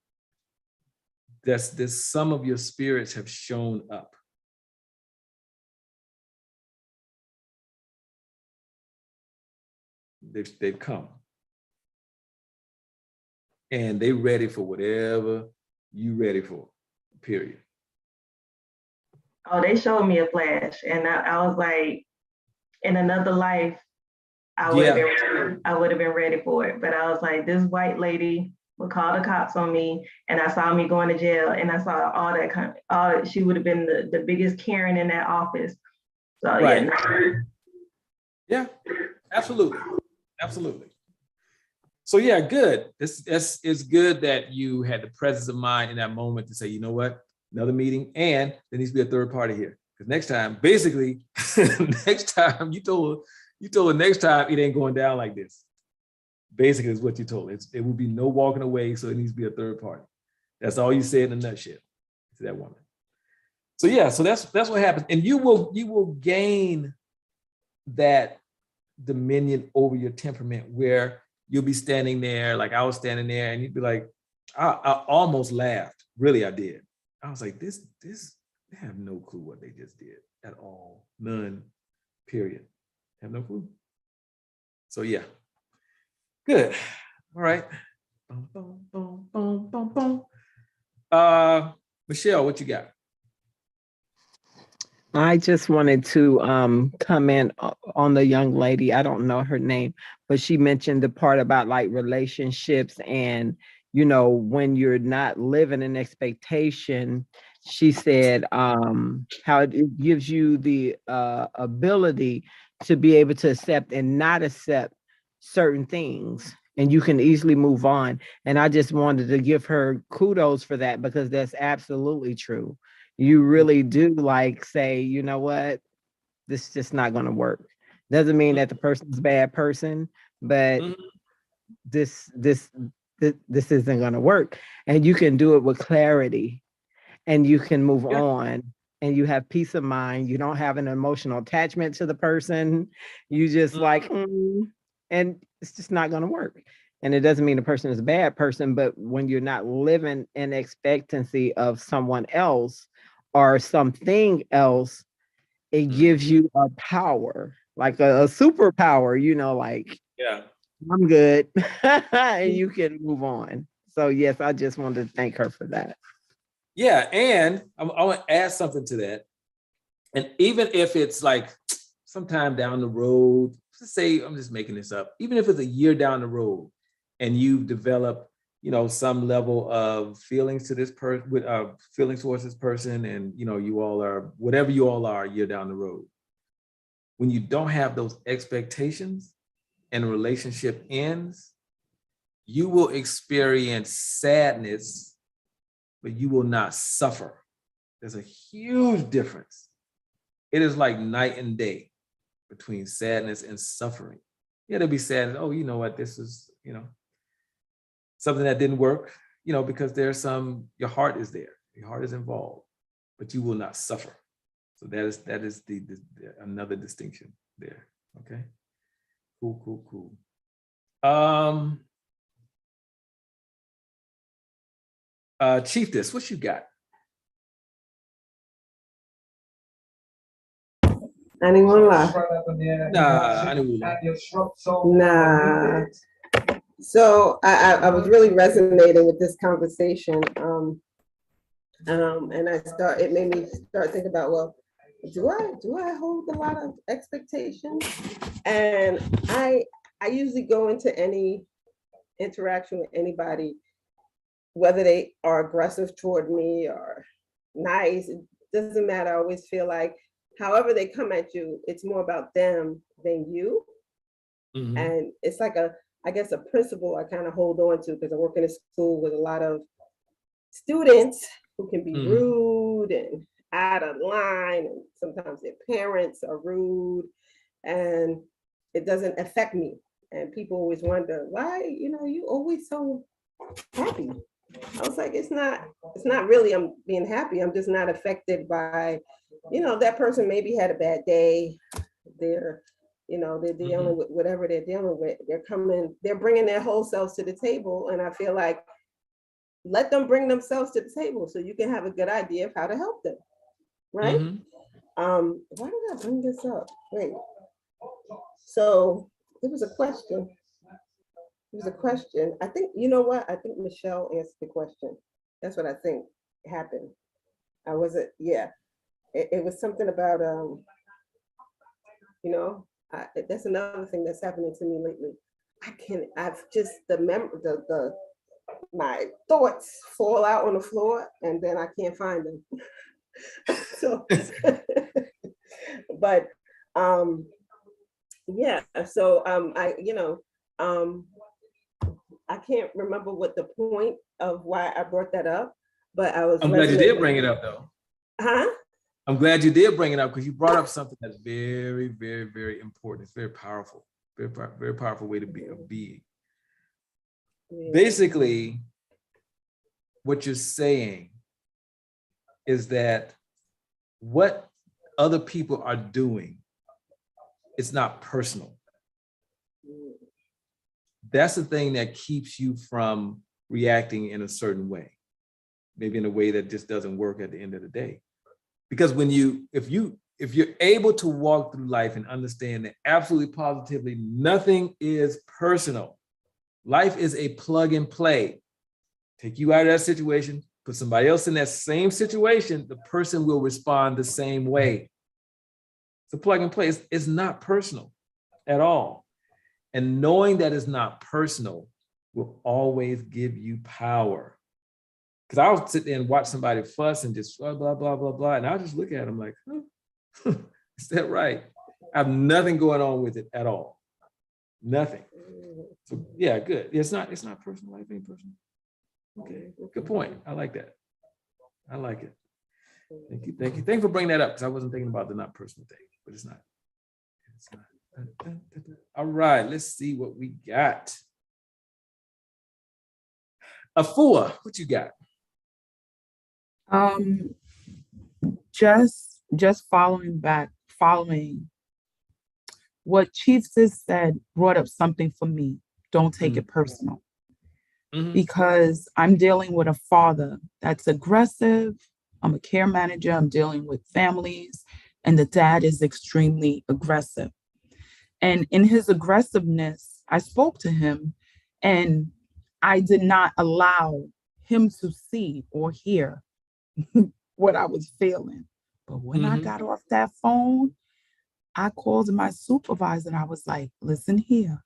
there's some of your spirits have shown up. They've come. And they ready for whatever you ready for, period. Oh, they showed me a flash, and I was like, in another life, I would have been ready for it. But I was like, this white lady would call the cops on me, and I saw me going to jail, and I saw all that she would have been the biggest Karen in that office. So right. Yeah, absolutely. So yeah, good. It's good that you had the presence of mind in that moment to say, you know what, another meeting, and there needs to be a third party here. Because next time, basically, next time you told her next time it ain't going down like this. Basically, is what you told her. It will be no walking away, so it needs to be a third party. That's all you said in a nutshell to that woman. So yeah, so that's what happens, and you will gain that dominion over your temperament, where you'll be standing there, like I was standing there, and you'd be like, I almost laughed. Really, I did. I was like, this, they have no clue what they just did at all. None, period. Have no clue. So yeah, good. All right. Boom, boom, boom, boom, boom, boom. Michelle, what you got? I just wanted to comment on the young lady. I don't know her name, but she mentioned the part about like relationships and, you know, when you're not living in expectation. She said how it gives you the ability to be able to accept and not accept certain things, and you can easily move on. And I just wanted to give her kudos for that, because that's absolutely true. You really do like say, you know what, this is just not going to work. Doesn't mean that the person's a bad person, but Mhm. this isn't going to work. And you can do it with clarity, and you can move Yeah. on, and you have peace of mind. You don't have an emotional attachment to the person. You just like, and it's just not going to work. And it doesn't mean the person is a bad person, but when you're not living in expectancy of someone else or something else, it gives you a power, like a superpower, you know, like, Yeah. I'm good. And you can move on. So yes, I just wanted to thank her for that. Yeah, and I want to add something to that. And even if it's like sometime down the road, let's say, I'm just making this up, even if it's a year down the road and you've developed, you know, some level of feelings to this person, with feelings towards this person, and, you know, you all are, whatever you all are a year down the road, when you don't have those expectations and a relationship ends, you will experience sadness, but you will not suffer. There's a huge difference. It is like night and day between sadness and suffering. Yeah, there'll be sadness. Oh, you know what? This is, you know, something that didn't work, you know, because there's your heart is there. Your heart is involved, but you will not suffer. So that is the another distinction there. Okay. Cool. Chiefess, what you got? Anyone left? Nah, I knew. Nah. So I was really resonating with this conversation. And it made me start thinking about, well, do I hold a lot of expectations? And I usually go into any interaction with anybody, whether they are aggressive toward me or nice, it doesn't matter. I always feel like however they come at you, it's more about them than you. Mhm. And it's like I guess a principle I kind of hold on to, because I work in a school with a lot of students who can be rude and out of line, and sometimes their parents are rude, and it doesn't affect me. And people always wonder why, you always so happy. I was like, it's not really I'm being happy. I'm just not affected by, that person maybe had a bad day. They're dealing with whatever they're dealing with. They're bringing their whole selves to the table. And I feel like, let them bring themselves to the table so you can have a good idea of how to help them. Right? Why did I bring this up? Wait. So it was a question. I think, you know what? I think Michelle answered the question. That's what I think happened. It was something about, that's another thing that's happening to me lately. My thoughts fall out on the floor and then I can't find them. So, but, I can't remember what the point of why I brought that up, but I'm glad you did bring it up, though. Huh? I'm glad you did bring it up, because you brought up something that's very, very, very important. It's very powerful, very powerful way to be of being. Yeah. Basically, what you're saying is that what other people are doing, it's not personal. that's the thing that keeps you from reacting in a certain way, maybe in a way that just doesn't work at the end of the day. Because if you're able to walk through life and understand that absolutely positively nothing is personal, life is a plug and play. Take you out of that situation, put somebody else in that same situation, the person will respond the same way. It's a plug and play. It's not personal at all. And knowing that it's not personal will always give you power. Because I'll sit there and watch somebody fuss and just blah, blah, blah, blah, blah. And I'll just look at them like, is that right? I have nothing going on with it at all. Nothing. So yeah, good. It's not personal. Life ain't personal. Okay, good point. I like that. I like it. Thank you. Thank you. Thank you for bringing that up, because I wasn't thinking about the not personal thing, but it's not. It's not. All right, let's see what we got. Afua, what you got? Just following what Chief Sis said brought up something for me. Don't take it personal. Because I'm dealing with a father that's aggressive. I'm a care manager. I'm dealing with families, and the dad is extremely aggressive. And in his aggressiveness, I spoke to him, and I did not allow him to see or hear what I was feeling. But when I got off that phone, I called my supervisor and I was like, listen here,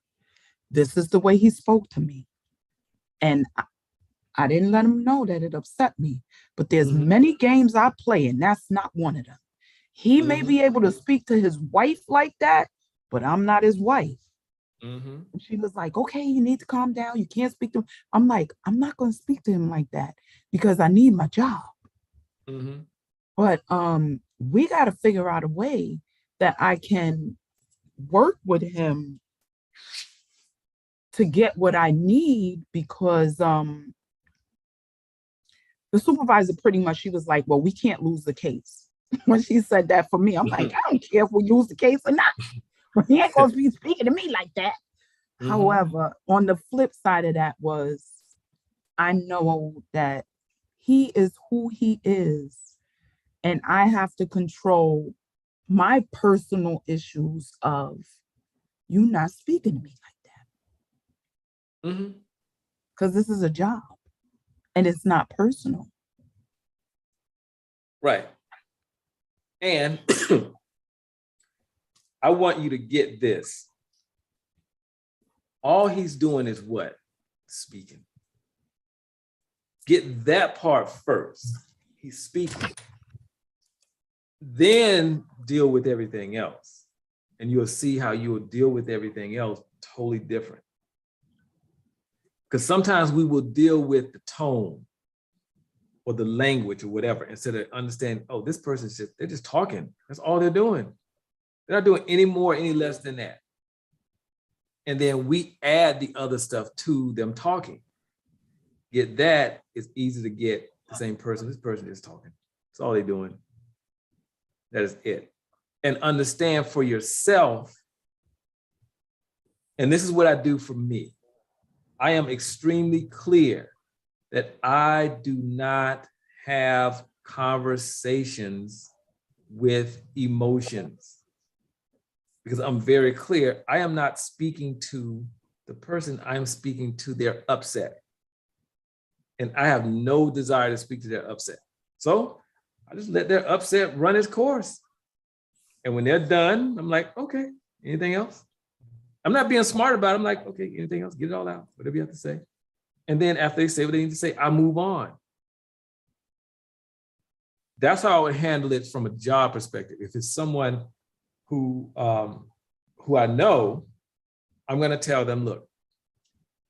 this is the way he spoke to me. And I didn't let him know that it upset me, but there's many games I play, and that's not one of them. He may be able to speak to his wife like that, but I'm not his wife. And she was like, okay, you need to calm down. You can't speak to him. I'm like, I'm not going to speak to him like that because I need my job. But we got to figure out a way that I can work with him to get what I need, because the supervisor pretty much, she was like, well, we can't lose the case. When she said that for me, I'm like, I don't care if we lose the case or not. He ain't going to be speaking to me like that. However, on the flip side of that was, I know that he is who he is, and I have to control my personal issues of you not speaking to me like that. Because this is a job and it's not personal. Right. And I want you to get this. All he's doing is what? Speaking. Get that part first. He's speaking. Then deal with everything else. And you'll see how you will deal with everything else totally different. Because sometimes we will deal with the tone or the language or whatever, instead of understanding, oh, this person's just, they're just talking. That's all they're doing. They're not doing any more, any less than that. And then we add the other stuff to them talking. Get that, it's easy to get the same person. This person is talking. That's all they're doing. That is it. And understand for yourself, and this is what I do for me. I am extremely clear that I do not have conversations with emotions, because I'm very clear. I am not speaking to the person, I am speaking to their upset. And I have no desire to speak to their upset. So I just let their upset run its course. And when they're done, I'm like, okay, anything else? I'm not being smart about it. I'm like, okay, anything else? Get it all out, whatever you have to say. And then after they say what they need to say, I move on. That's how I would handle it from a job perspective. If it's someone who I know, I'm gonna tell them, look,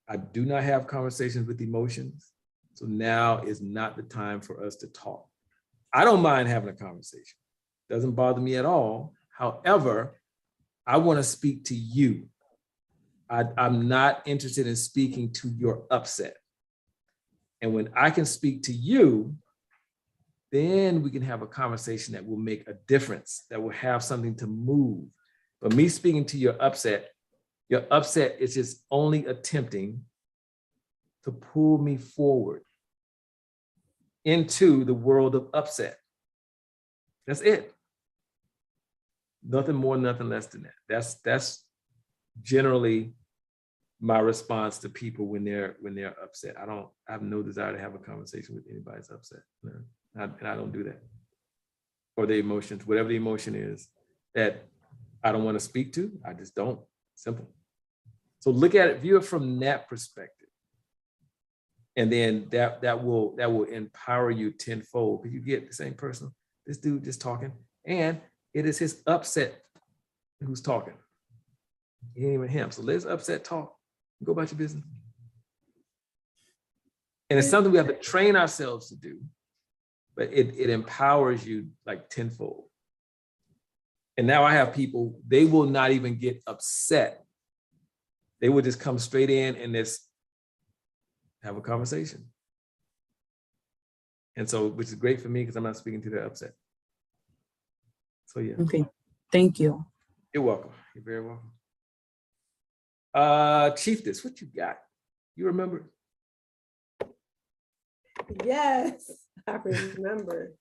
I do not have conversations with emotions. So now is not the time for us to talk. I don't mind having a conversation. Doesn't bother me at all. However, I wanna speak to you. I'm not interested in speaking to your upset. And when I can speak to you, then we can have a conversation that will make a difference, that will have something to move. But me speaking to your upset, Your upset is just only attempting to pull me forward into the world of upset. That's it. Nothing more, nothing less than that. That's generally my response to people when they're upset. I have no desire to have a conversation with anybody that's upset. No, and I don't do that. Or the emotions, whatever the emotion is that I don't want to speak to, I just don't. Simple. So look at it, view it from that perspective. And then that will empower you tenfold, because you get the same person, this dude just talking, and it is his upset who's talking. It ain't even him. So let's upset talk. Go about your business. And it's something we have to train ourselves to do, but it empowers you like tenfold. And now I have people, they will not even get upset. They will just come straight in and just have a conversation. And so, which is great for me because I'm not speaking to their upset. So yeah. Okay, thank you. You're welcome. You're very welcome. Chiefess, what you got? You remember? Yes, I remember.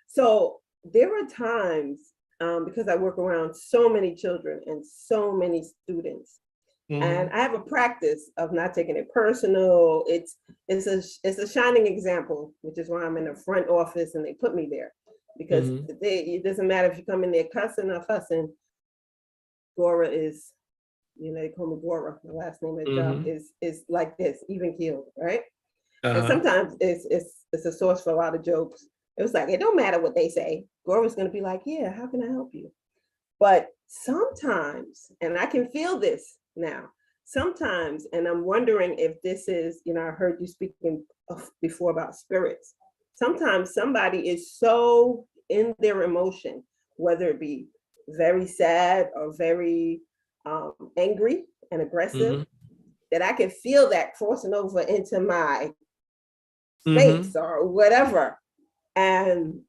So there were times, because I work around so many children and so many students, and I have a practice of not taking it personal. It's a shining example, which is why I'm in the front office and they put me there, because it doesn't matter if you come in there cussing or fussing. Gora is, they call me Gora. My last name at job is like this, even keeled, right? And sometimes it's a source for a lot of jokes. It was like, it don't matter what they say. Gora's gonna be like, yeah, how can I help you? But sometimes, and I can feel this now, sometimes, and I'm wondering if this is, I heard you speaking before about spirits. Sometimes somebody is so in their emotion, whether it be very sad or very angry and aggressive, that I can feel that crossing over into my space or whatever. And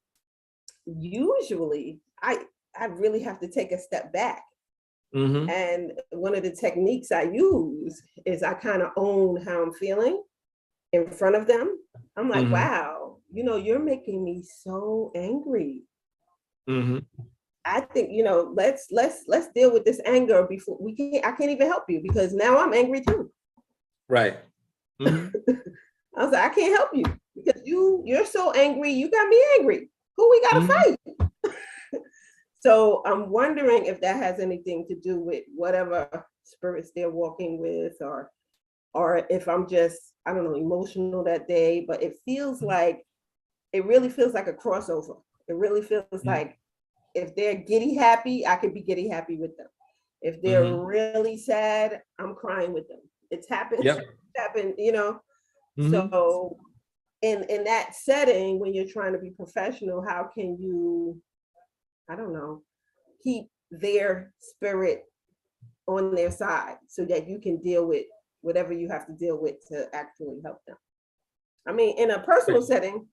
usually I really have to take a step back. And one of the techniques I use is I kind of own how I'm feeling in front of them. I'm like, wow, you're making me so angry. I think, let's deal with this anger before I can't even help you because now I'm angry too. Right. I was like, I can't help you because you're so angry. You got me angry. Who we gotta fight? So I'm wondering if that has anything to do with whatever spirits they're walking with, or if I'm just, I don't know, emotional that day, but it really feels like a crossover. It really feels like if they're giddy happy, I could be giddy happy with them. If they're really sad, I'm crying with them. It's happened, So in that setting, when you're trying to be professional, how can you, I don't know, keep their spirit on their side so that you can deal with whatever you have to deal with to actually help them? I mean, in a personal setting,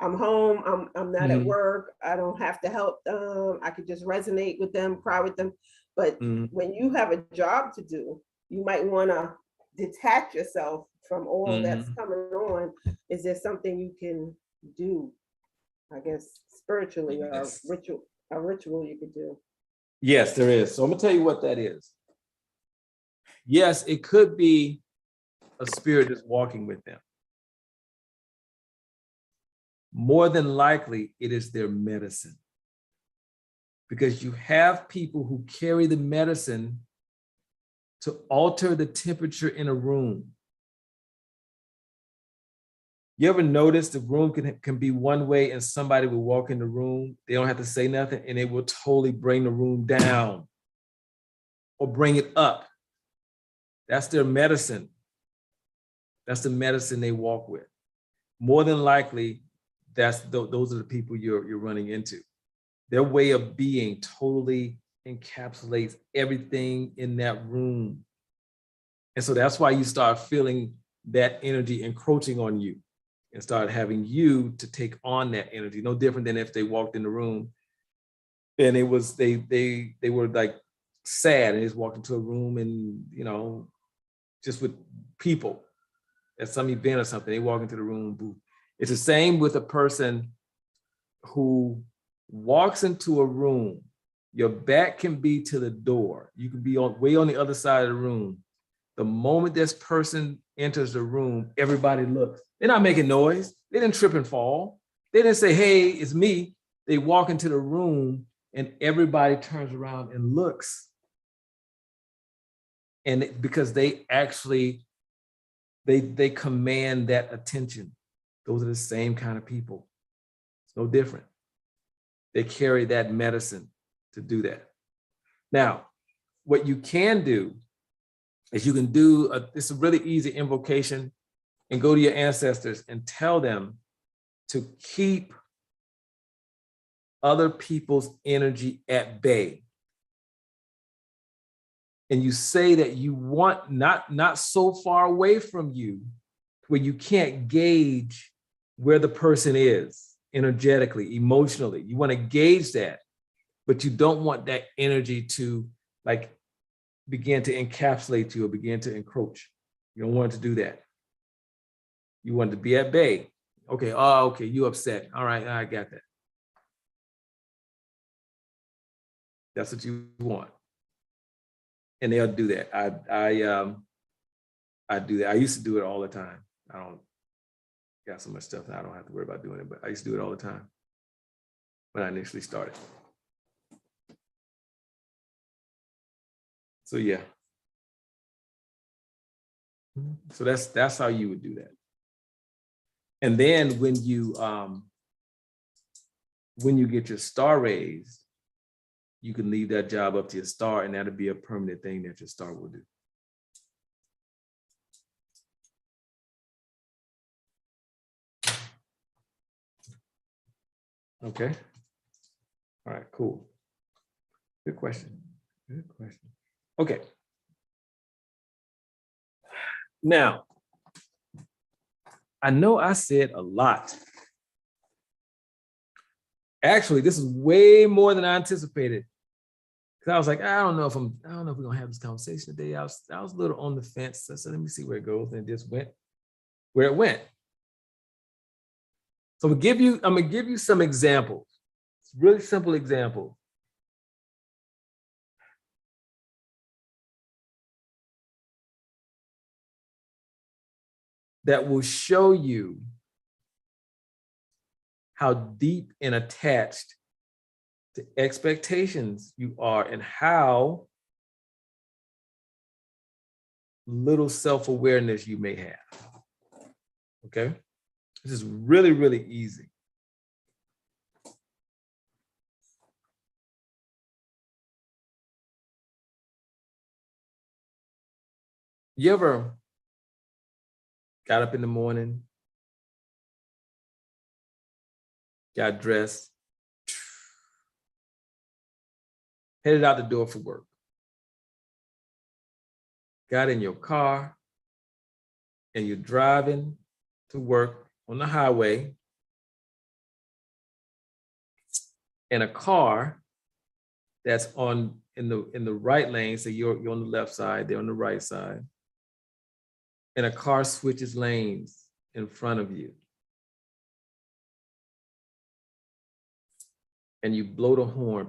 I'm home, I'm not at work, I don't have to help them, I could just resonate with them, cry with them. But when you have a job to do, you might want to detach yourself from all that's coming on. Is there something you can do, I guess, spiritually, or a ritual you could do? Yes, there is. So I'm gonna tell you what that is. Yes, it could be a spirit that's walking with them. More than likely, it is their medicine. Because you have people who carry the medicine to alter the temperature in a room. You ever notice the room can be one way and somebody will walk in the room, they don't have to say nothing, and it will totally bring the room down or bring it up. That's their medicine. That's the medicine they walk with. More than likely, those are the people you're running into. Their way of being totally encapsulates everything in that room. And so that's why you start feeling that energy encroaching on you and start having you to take on that energy. No different than if they walked in the room and they were like sad and just walked into a room and, you know, just with people at some event or something, they walk into the room, boo. It's the same with a person who walks into a room. Your back can be to the door. You can be way on the other side of the room. The moment this person enters the room, everybody looks. They're not making noise. They didn't trip and fall. They didn't say, hey, it's me. They walk into the room and everybody turns around and looks. And because they actually, they command that attention. Those are the same kind of people. It's no different. They carry that medicine to do that. Now, what you can do is you can do, it's a really easy invocation, and go to your ancestors and tell them to keep other people's energy at bay. And you say that you want not so far away from you where you can't gauge where the person is energetically, emotionally. You want to gauge that, but you don't want that energy to like begin to encapsulate you or begin to encroach. You don't want it to do that. You want it to be at bay. Okay, oh, okay, you upset. All right, I got that. That's what you want. And they'll do that. I do that. I used to do it all the time. I don't got so much stuff that I don't have to worry about doing it, but I used to do it all the time when I initially started. So yeah. So that's how you would do that. And then when you get your star raised, you can leave that job up to your star, and that'll be a permanent thing that your star will do. Okay. All right, cool. Good question. Good question. Okay. Now, I know I said a lot. Actually, this is way more than I anticipated. Because I was like, I don't know if we're gonna have this conversation today. I was a little on the fence. I said, let me see where it goes, and it just went where it went. So I'm gonna give you some examples. It's really simple examples. That will show you how deep and attached to expectations you are and how little self-awareness you may have. Okay? This is really, really easy. You ever got up in the morning, got dressed, headed out the door for work, got in your car, and you're driving to work on the highway, and a car that's in the right lane, so you're on the left side, they're on the right side, and a car switches lanes in front of you. And you blow the horn.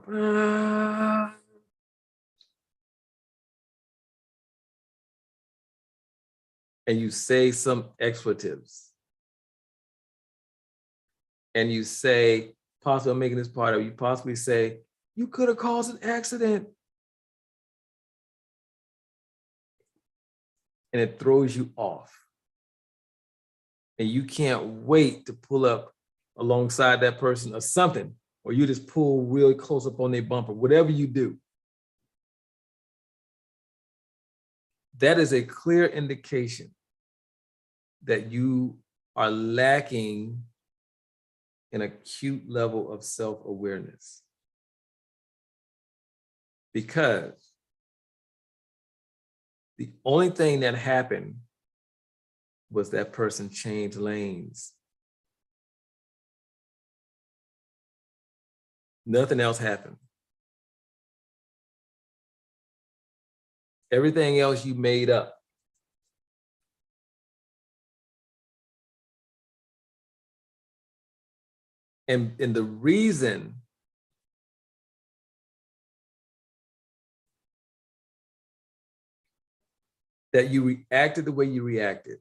And you say some expletives. And you say, possibly I'm making this part of, you possibly say, you could have caused an accident. And it throws you off. And you can't wait to pull up alongside that person or something, or you just pull really close up on their bumper, whatever you do. That is a clear indication that you are lacking an acute level of self-awareness. Because the only thing that happened was that person changed lanes. Nothing else happened. Everything else you made up. And the reason that you reacted the way you reacted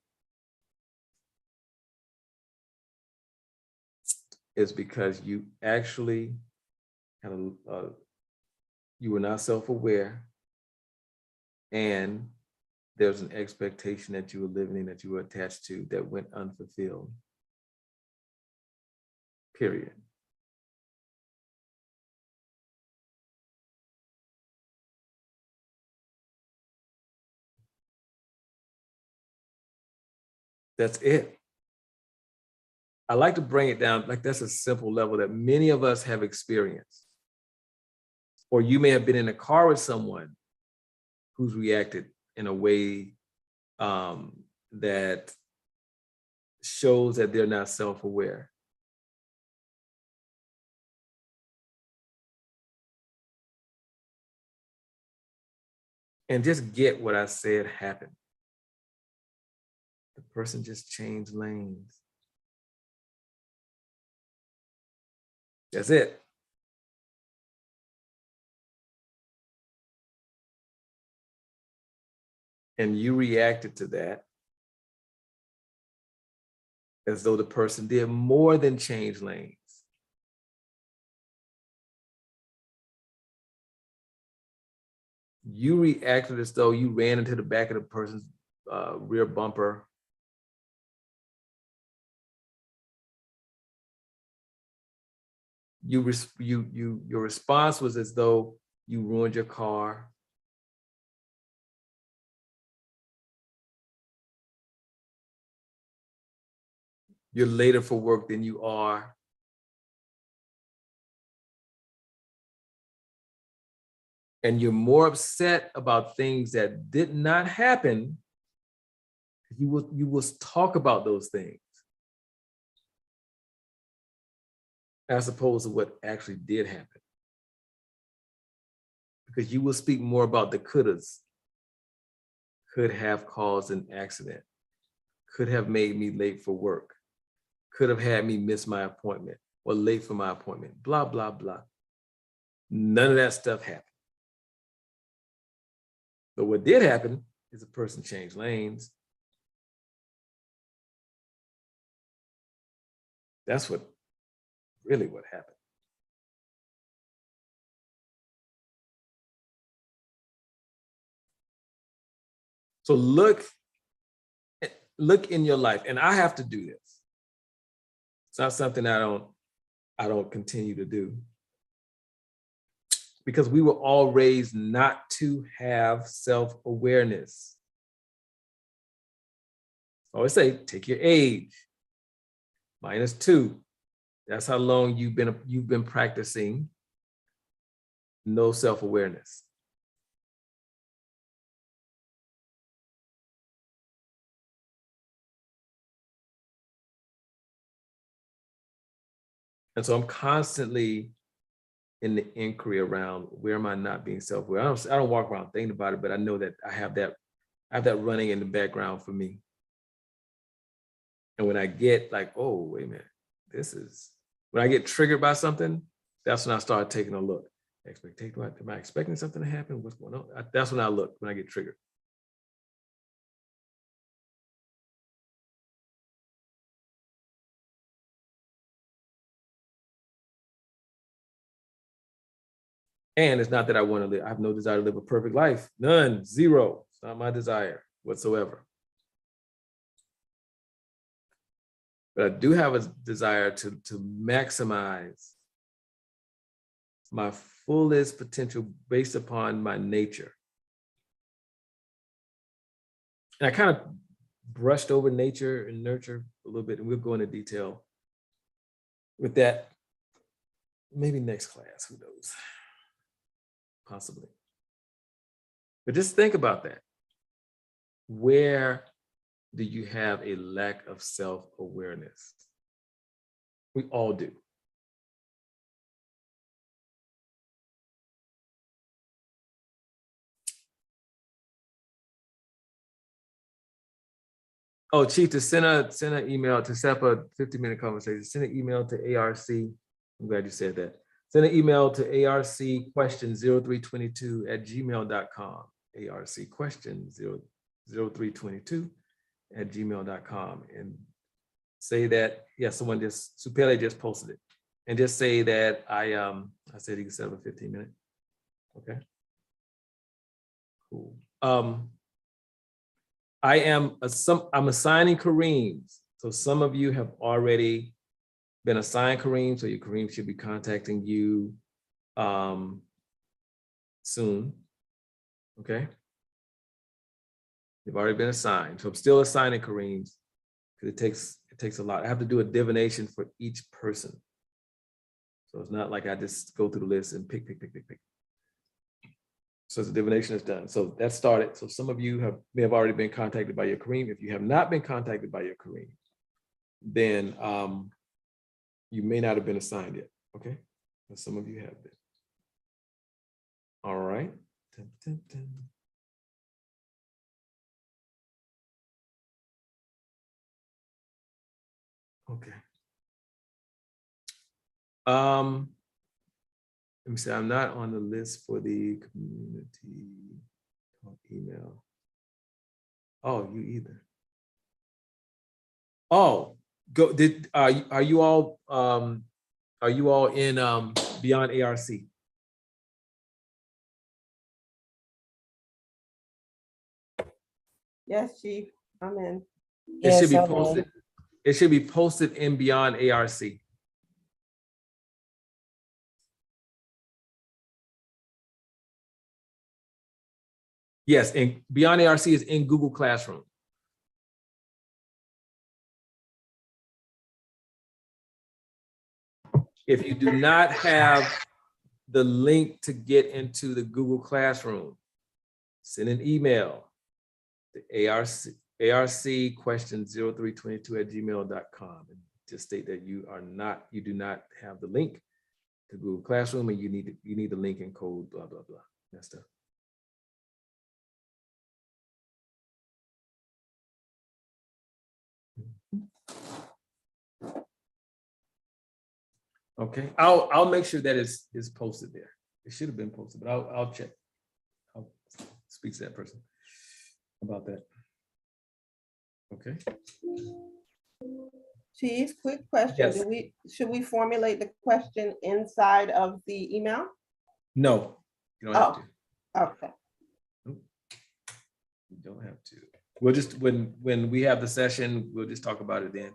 is because you actually had you were not self-aware, and there's an expectation that you were living in, that you were attached to, that went unfulfilled. Period. That's it. I like to bring it down, like that's a simple level that many of us have experienced. Or you may have been in a car with someone who's reacted in a way that shows that they're not self-aware. And just get what I said happened. The person just changed lanes. That's it. And you reacted to that as though the person did more than change lanes. You reacted as though you ran into the back of the person's rear bumper. Your response was as though you ruined your car. You're later for work than you are. And you're more upset about things that did not happen. You will talk about those things as opposed to what actually did happen. Because you will speak more about the couldas. Could have caused an accident. Could have made me late for work. Could have had me miss my appointment or late for my appointment, blah, blah, blah. None of that stuff happened. But what did happen is a person changed lanes. That's what happened. So look in your life, and I have to do this. It's not something I don't continue to do, because we were all raised not to have self-awareness. I always say, take your age, -2. That's how long you've been practicing no self-awareness. And so I'm constantly in the inquiry around, where am I not being self-aware? I don't walk around thinking about it, but I know that I have that running in the background for me. And when I get like, oh, wait a minute, when I get triggered by something, that's when I start taking a look. Am I expecting something to happen? What's going on? That's when I look, when I get triggered. And it's not that I want to live. I have no desire to live a perfect life. None, zero. It's not my desire whatsoever. But I do have a desire to maximize my fullest potential based upon my nature. And I kind of brushed over nature and nurture a little bit, and we'll go into detail with that maybe next class, who knows? Possibly. But just think about that. Where do you have a lack of self-awareness? We all do. Oh, Chief, to send an email to set up a 50-minute conversation, send an email to ARC. I'm glad you said that. Send an email to arcquestion0322@gmail.com. arcquestion0322@gmail.com. And say that, yeah, someone just, Supele just posted it. And just say that I said you can set up a 15-minute. Okay. Cool. I'm assigning Kareems. So some of you have already been assigned Kareem, so your Kareem should be contacting you soon. Okay. You've already been assigned. So I'm still assigning Kareems because it takes a lot. I have to do a divination for each person. So it's not like I just go through the list and pick. So the divination is done. So that started. So some of you may have already been contacted by your Kareem. If you have not been contacted by your Kareem, then you may not have been assigned yet. Okay. But some of you have been. All right. Dun, dun, dun. Okay. Let me see, I'm not on the list for the community email. Oh, you either. Oh, are you all in Beyond ARC? Yes, Chief, I'm in. It should Yes, be I'm in. posted. It should be posted in Beyond ARC. Yes, and Beyond ARC is in Google Classroom. If you do not have the link to get into the Google Classroom, send an email to arcquestion0322@gmail.com and just state that you do not have the link to Google Classroom and you need the link and code, blah, blah, blah. That stuff. Okay, I'll make sure that it's posted there. It should have been posted, but I'll check. I'll speak to that person about that. Okay. Chief, quick question. Yes. Should we formulate the question inside of the email? No, you don't have to. Okay. Nope. You don't have to. We'll just when we have the session, we'll just talk about it then.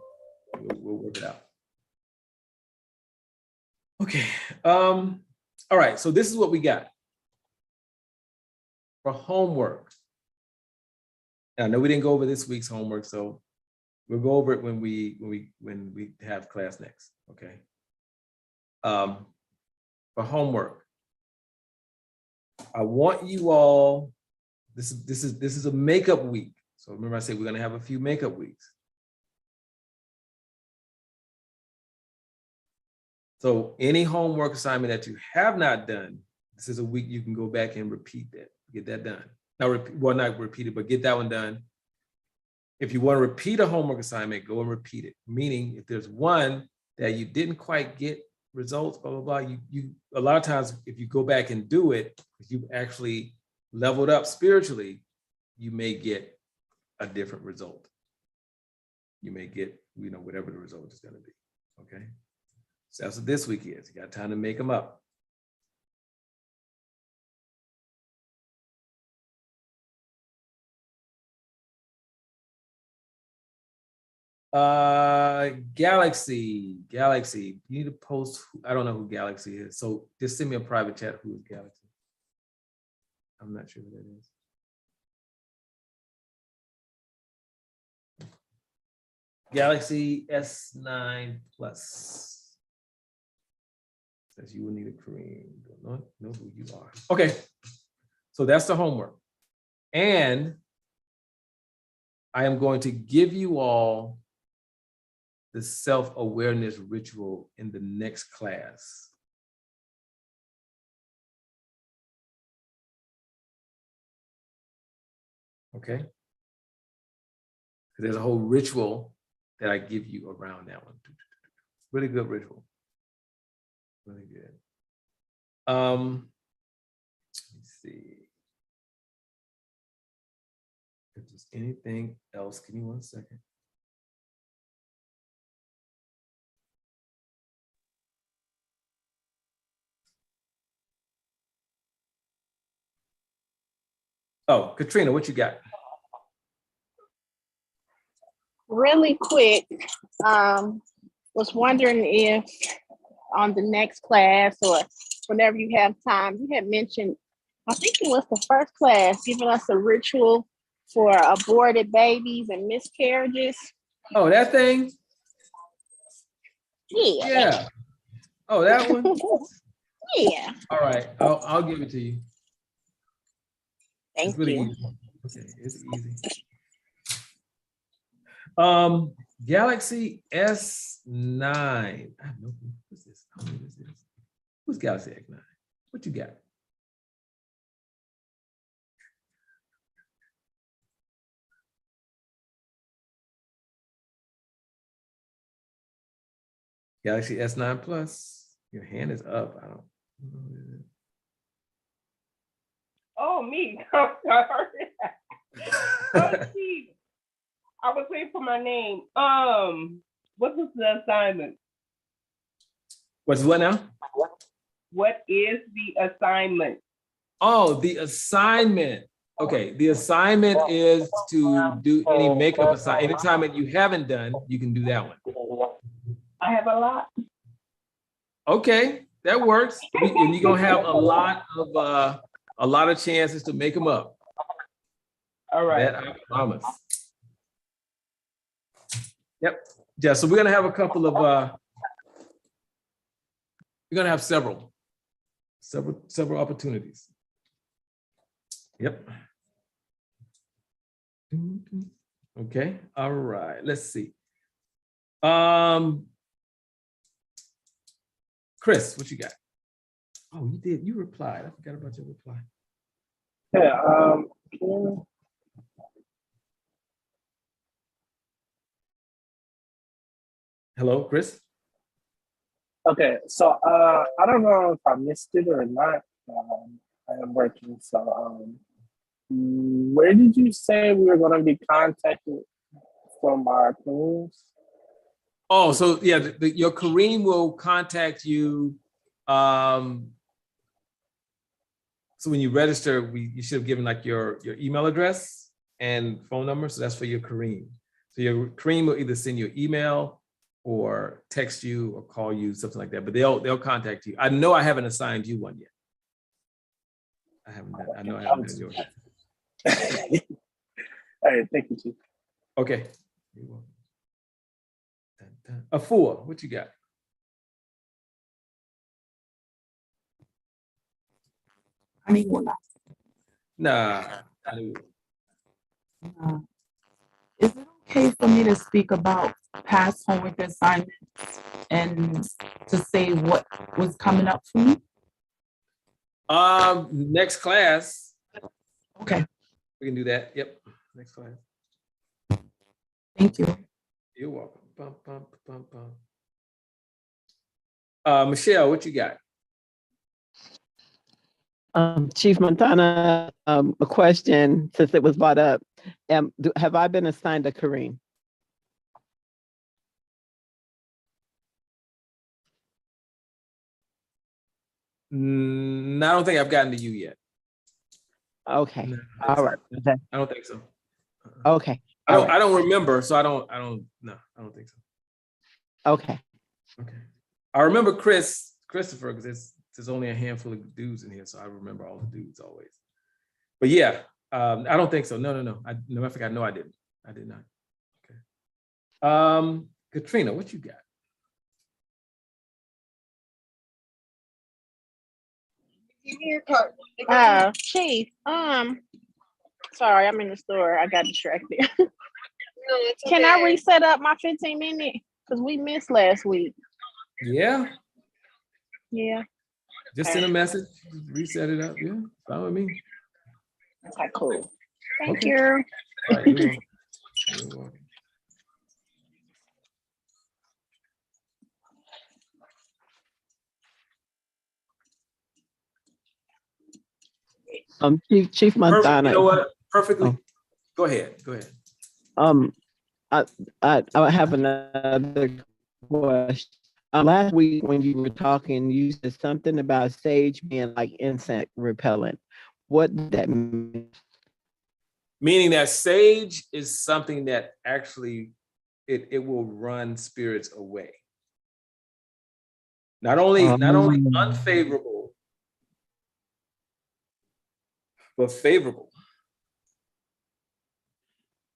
We'll work it out. Okay. All right. So this is what we got for homework. And I know we didn't go over this week's homework, so we'll go over it when we have class next. Okay. For homework, I want you all. This is a makeup week. So remember, I said we're going to have a few makeup weeks. So any homework assignment that you have not done, this is a week you can go back and repeat that, get that done. Not repeat it, but get that one done. If you want to repeat a homework assignment, go and repeat it. Meaning if there's one that you didn't quite get results, blah, blah, blah, you a lot of times if you go back and do it, if you actually leveled up spiritually, you may get a different result. You may get, whatever the result is going to be, okay? So that's what this week is. You got time to make them up. Galaxy, you need to post, I don't know who Galaxy is. So just send me a private chat, who is Galaxy? I'm not sure who that is. Galaxy S9 Plus. Says you will need a Kareem. Don't know who you are. Okay, so that's the homework. And I am going to give you all the self-awareness ritual in the next class. Okay? there's a whole ritual that I give you around that one. Really good ritual. Really good. Let me see. If there's anything else, give me 1 second. Oh, Katrina, what you got? Really quick, was wondering if on the next class or whenever you have time, you had mentioned, I think it was the first class, giving us a ritual for aborted babies and miscarriages. Oh, that thing? Yeah. Yeah. Oh, that one? Yeah. All right, I'll give it to you. Thank It's really you. easy. Okay, it's easy. Galaxy S9. I have no clue. What's this? I don't know what this is. Who's Galaxy S9? What you got? Galaxy S9 Plus. Your hand is up. I don't know what it is. Oh, me. I'm sorry. Oh, geez. I was waiting for my name. What was the assignment? What's what now? What is the assignment? Oh, the assignment. Okay, the assignment is to do any makeup assignment. Anytime that you haven't done, you can do that one. I have a lot. Okay, that works. And you're gonna have a lot of chances to make them up. All right. That I promise. Yep. Yeah, so we're gonna have a couple of we're gonna have several opportunities. Yep. Okay, all right, let's see. Chris, what you got? Oh, you did, you replied. I forgot about your reply. Yeah, Hello, Chris? okay, so I don't know if I missed it or not. I am working, so where did you say we were going to be contacted from our teams? Oh, so yeah, your Kareem will contact you. So when you register, you should have given like your email address and phone number. So that's for your Kareem. So your Kareem will either send you an email or text you or call you, something like that. But they'll contact you. I know I haven't assigned you one yet. I haven't done. I know I haven't done yours. All right, thank you, Chief. Okay. You're welcome. Afua, what you got? Nah. Is it okay for me to speak about past homework assignments and to say what was coming up for me? Next class. Okay. We can do that. Yep. Next class. Thank you. You're welcome. Bum, bum, bum, bum. Michelle, what you got? Chief Montana, a question since it was brought up. Have I been assigned a Kareem? I don't think I've gotten to you yet. Okay. No, All right. Okay. I don't think so. Okay. I don't remember, so I don't think so. Okay. Okay. I remember Christopher, because there's only a handful of dudes in here, so I remember all the dudes always. But yeah, I don't think so. No. No, I forgot. No, I didn't. I did not. Okay. Katrina, what you got? Chief, sorry, I'm in the store. I got distracted. Can I reset up my 15-minute? Because we missed last week. Yeah. Yeah. Just send a message, reset it up. Yeah, fine with me. Okay, cool. Thank Okay. you. All right, you're welcome. You're welcome. Chief Perfect. Montana. You know what? Perfectly. Oh. Go ahead. I have another question. Last week when you were talking, you said something about sage being like insect repellent. What did that mean? Meaning that sage is something that actually it will run spirits away. Not only unfavorable, but favorable.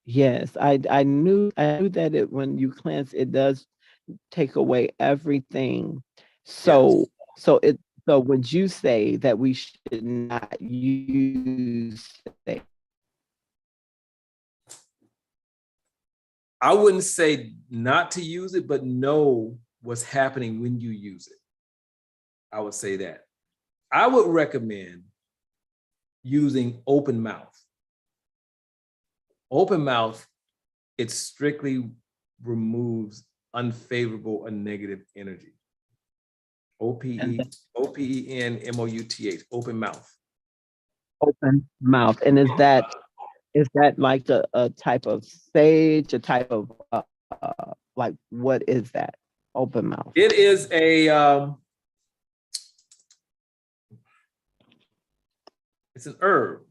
Yes, I knew that it when you cleanse, it does take away everything. So so would you say that we should not use it? I wouldn't say not to use it, but know what's happening when you use it. I would say that. I would recommend using open mouth. Open mouth, it strictly removes unfavorable or negative energy. OPENMOUTH, open mouth. Open mouth. And is that like a type of sage, a type of like what is that? Open mouth. It is it's an herb,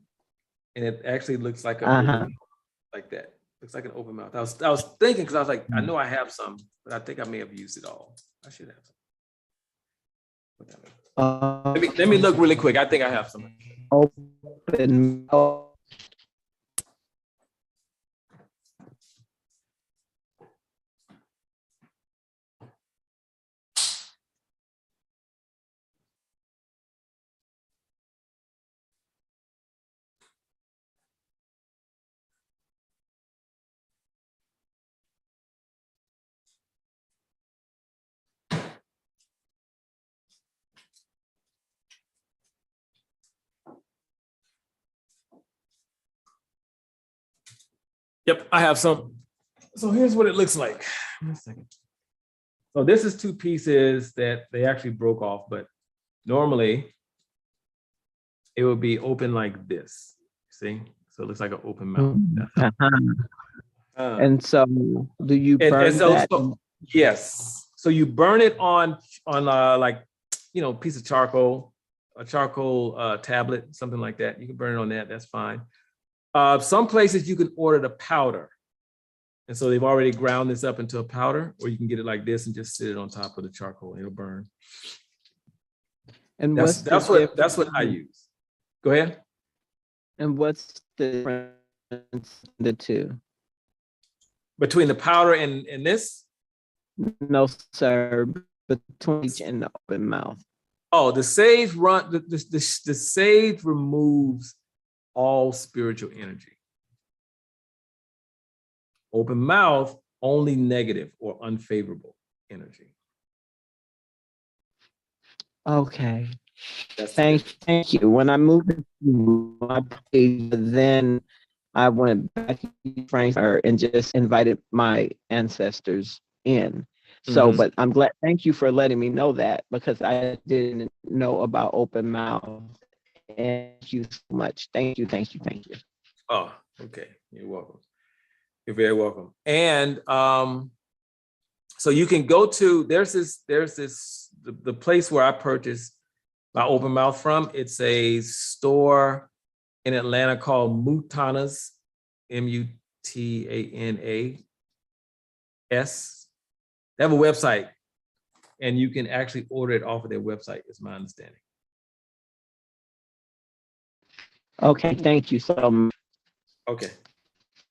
and it actually looks like a like that. Looks like an open mouth. I was thinking because I was like, I know I have some, but I think I may have used it all. I should have some. Let me look really quick. I think I have some. Open mouth. Yep, I have some. So here's what it looks like. One second. So this is two pieces that they actually broke off, but normally it would be open like this. See? So it looks like an open mouth. And so do you burn that? Yes. So you burn it on like, piece of charcoal, a charcoal tablet, something like that. You can burn it on that. That's fine. Some places you can order the powder. And so they've already ground this up into a powder, or you can get it like this and just sit it on top of the charcoal and it'll burn. And that's what I use. Go ahead. And what's the difference in the two? Between the powder and this? No, sir. Between each and the open mouth. Oh, the sage the sage removes all spiritual energy. Open mouth, only negative or unfavorable energy. Okay. Thank you. When I moved to my page, then I went back to Frankfurt and just invited my ancestors in. So, but I'm glad, thank you for letting me know that, because I didn't know about open mouth. Thank you so much. Thank you. Oh, okay. You're welcome. You're very welcome. And so you can go to, there's the place where I purchased my open mouth from. It's a store in Atlanta called Mutanas, MUTANAS. They have a website, and you can actually order it off of their website, is my understanding. Okay, thank you so much. Okay.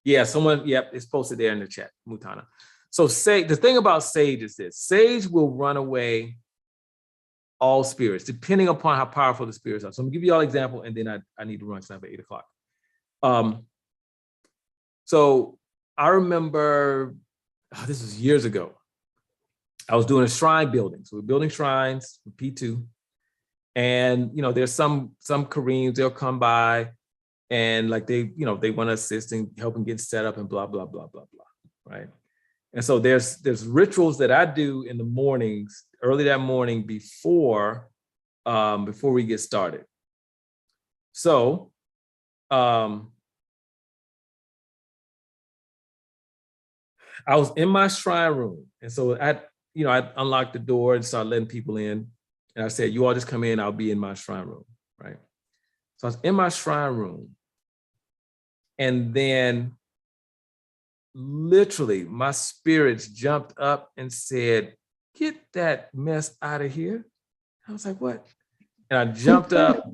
Yeah, it's posted there in the chat, Mutana. So the thing about sage is this: sage will run away all spirits, depending upon how powerful the spirits are. So I'm gonna give you all an example, and then I need to run because I have 8 o'clock. So I remember, this was years ago. I was doing a shrine building. So we're building shrines, P2. And there's some Koreans, they'll come by and like they want to assist and help them get set up and blah, blah, blah, blah, blah. Right. And so there's rituals that I do in the mornings, early that morning before we get started. So I was in my shrine room. And so I unlocked the door and started letting people in. And I said, you all just come in, I'll be in my shrine room, right? So I was in my shrine room. And then literally my spirits jumped up and said, get that mess out of here. I was like, what? And I jumped up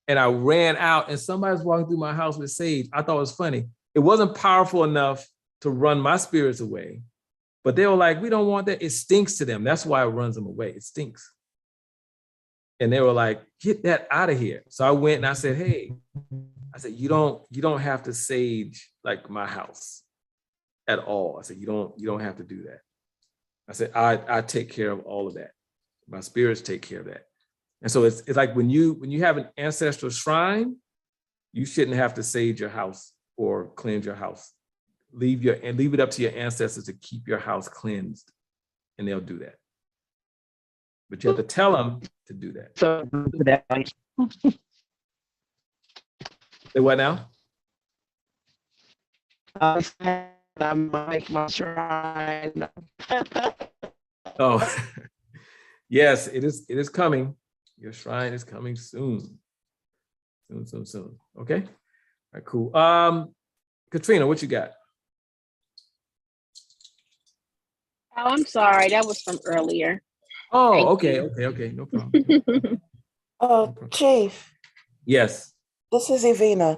and I ran out, and somebody was walking through my house with sage. I thought it was funny. It wasn't powerful enough to run my spirits away, but they were like, we don't want that. It stinks to them. That's why it runs them away. It stinks. And they were like, get that out of here. So I went and I said, hey, you don't have to sage like my house at all. I said, you don't have to do that. I said, I take care of all of that. My spirits take care of that. And so it's like when you have an ancestral shrine, you shouldn't have to sage your house or cleanse your house. Leave it up to your ancestors to keep your house cleansed, and they'll do that. But you have to tell them to do that. So Say what now? I make my shrine. Oh, yes, it is coming. Your shrine is coming soon. Soon. Okay. All right, cool. Katrina, what you got? Oh, I'm sorry. That was from earlier. Oh, okay. No problem. Chief, Yes. this is Evina.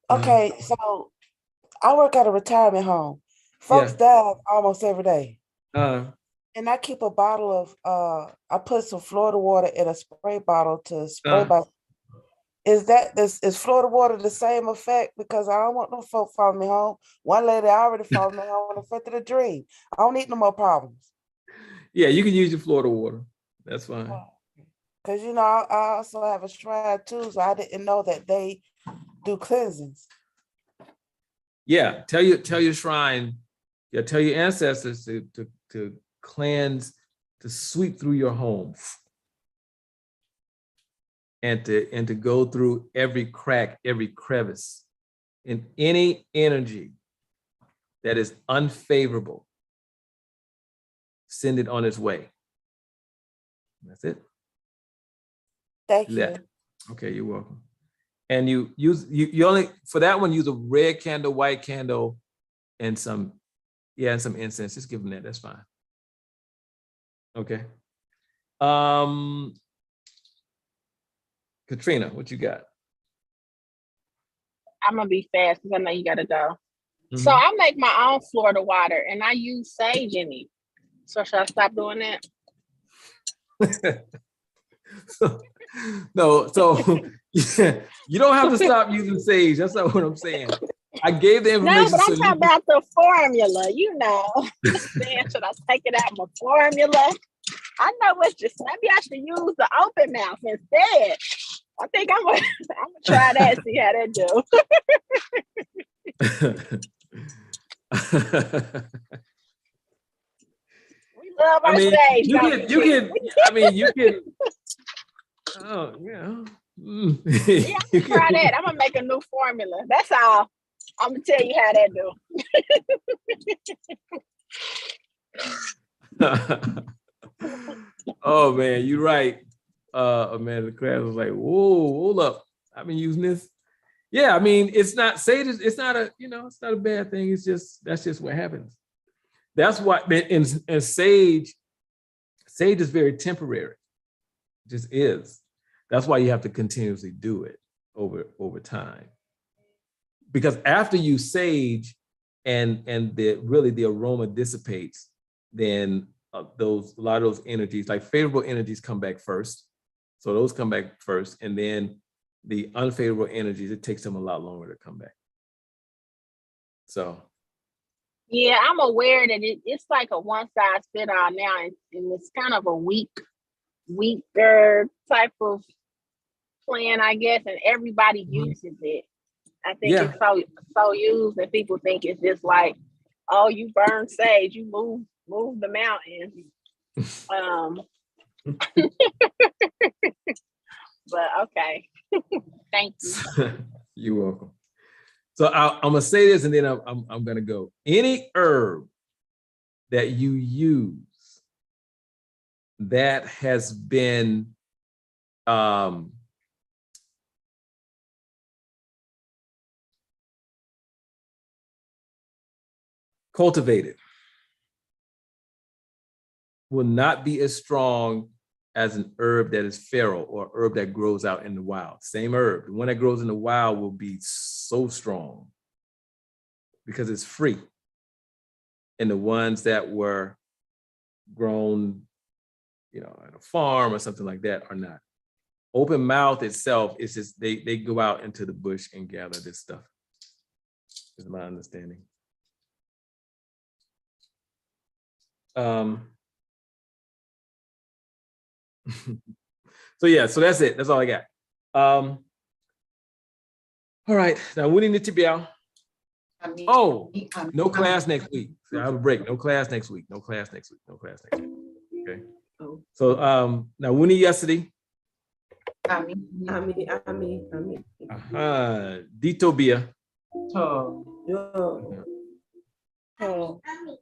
Okay, so I work at a retirement home. Folks die almost every day. And I keep a bottle of I put some Florida water in a spray bottle to spray by. Is Florida water the same effect? Because I don't want no folk following me home. One lady already followed me home and affected a dream. I don't need no more problems. Yeah, you can use your Florida water. That's fine. Because I also have a shrine too, so I didn't know that they do cleansings. Yeah, tell your shrine, tell your ancestors to cleanse, to sweep through your home, and to go through every crack, every crevice, in any energy that is unfavorable. Send it on its way. That's it. Thank you. Okay, you're welcome. And you only, for that one, use a red candle, white candle, and some incense. Just give them that. That's fine. Okay. Katrina, what you got? I'm gonna be fast because I know you gotta go. So I make my own Florida water and I use sage in it. So should I stop doing that? No, so you don't have to stop using sage. That's not what I'm saying. I gave the information. No, but I'm talking about the formula, should I take it out my formula? I know what you said. Maybe I should use the open mouth instead. I think I'm gonna try that and see how that do. We love our stage. You can. Oh yeah. Yeah, I'm gonna try that. I'm gonna make a new formula. That's all. I'm gonna tell you how that do. Oh man, you're right. Amanda Krabs was like, whoa, hold up. I've been using this. Yeah, it's not sage. It's not a bad thing. That's just what happens. That's why in sage is very temporary. It just is. That's why you have to continuously do it over time. Because after you sage and the aroma dissipates, then a lot of those energies, like favorable energies, come back first. So those come back first, and then the unfavorable energies, it takes them a lot longer to come back. So. Yeah, I'm aware that it's like a one size fit all now, and it's kind of a weaker type of plan, I guess, and everybody uses it. I think it's so used that people think it's just like, oh, you burn sage, you move the mountain. But okay. Thank you. You're So I'm gonna say this and then I'm gonna go. Any herb that you use that has been cultivated will not be as strong as an herb that is feral or herb that grows out in the wild. Same herb. The one that grows in the wild will be so strong because it's free. And the ones that were grown, at a farm or something like that are not. Open mouth itself is just, they go out into the bush and gather this stuff, is my understanding. So yeah, so that's it. That's all I got. All right, now we need to be out. Oh, no class next week. So I have a break. No class next week. No class next week. No class next week. Okay. So now Winnie yesterday. Ditobia. Yeah.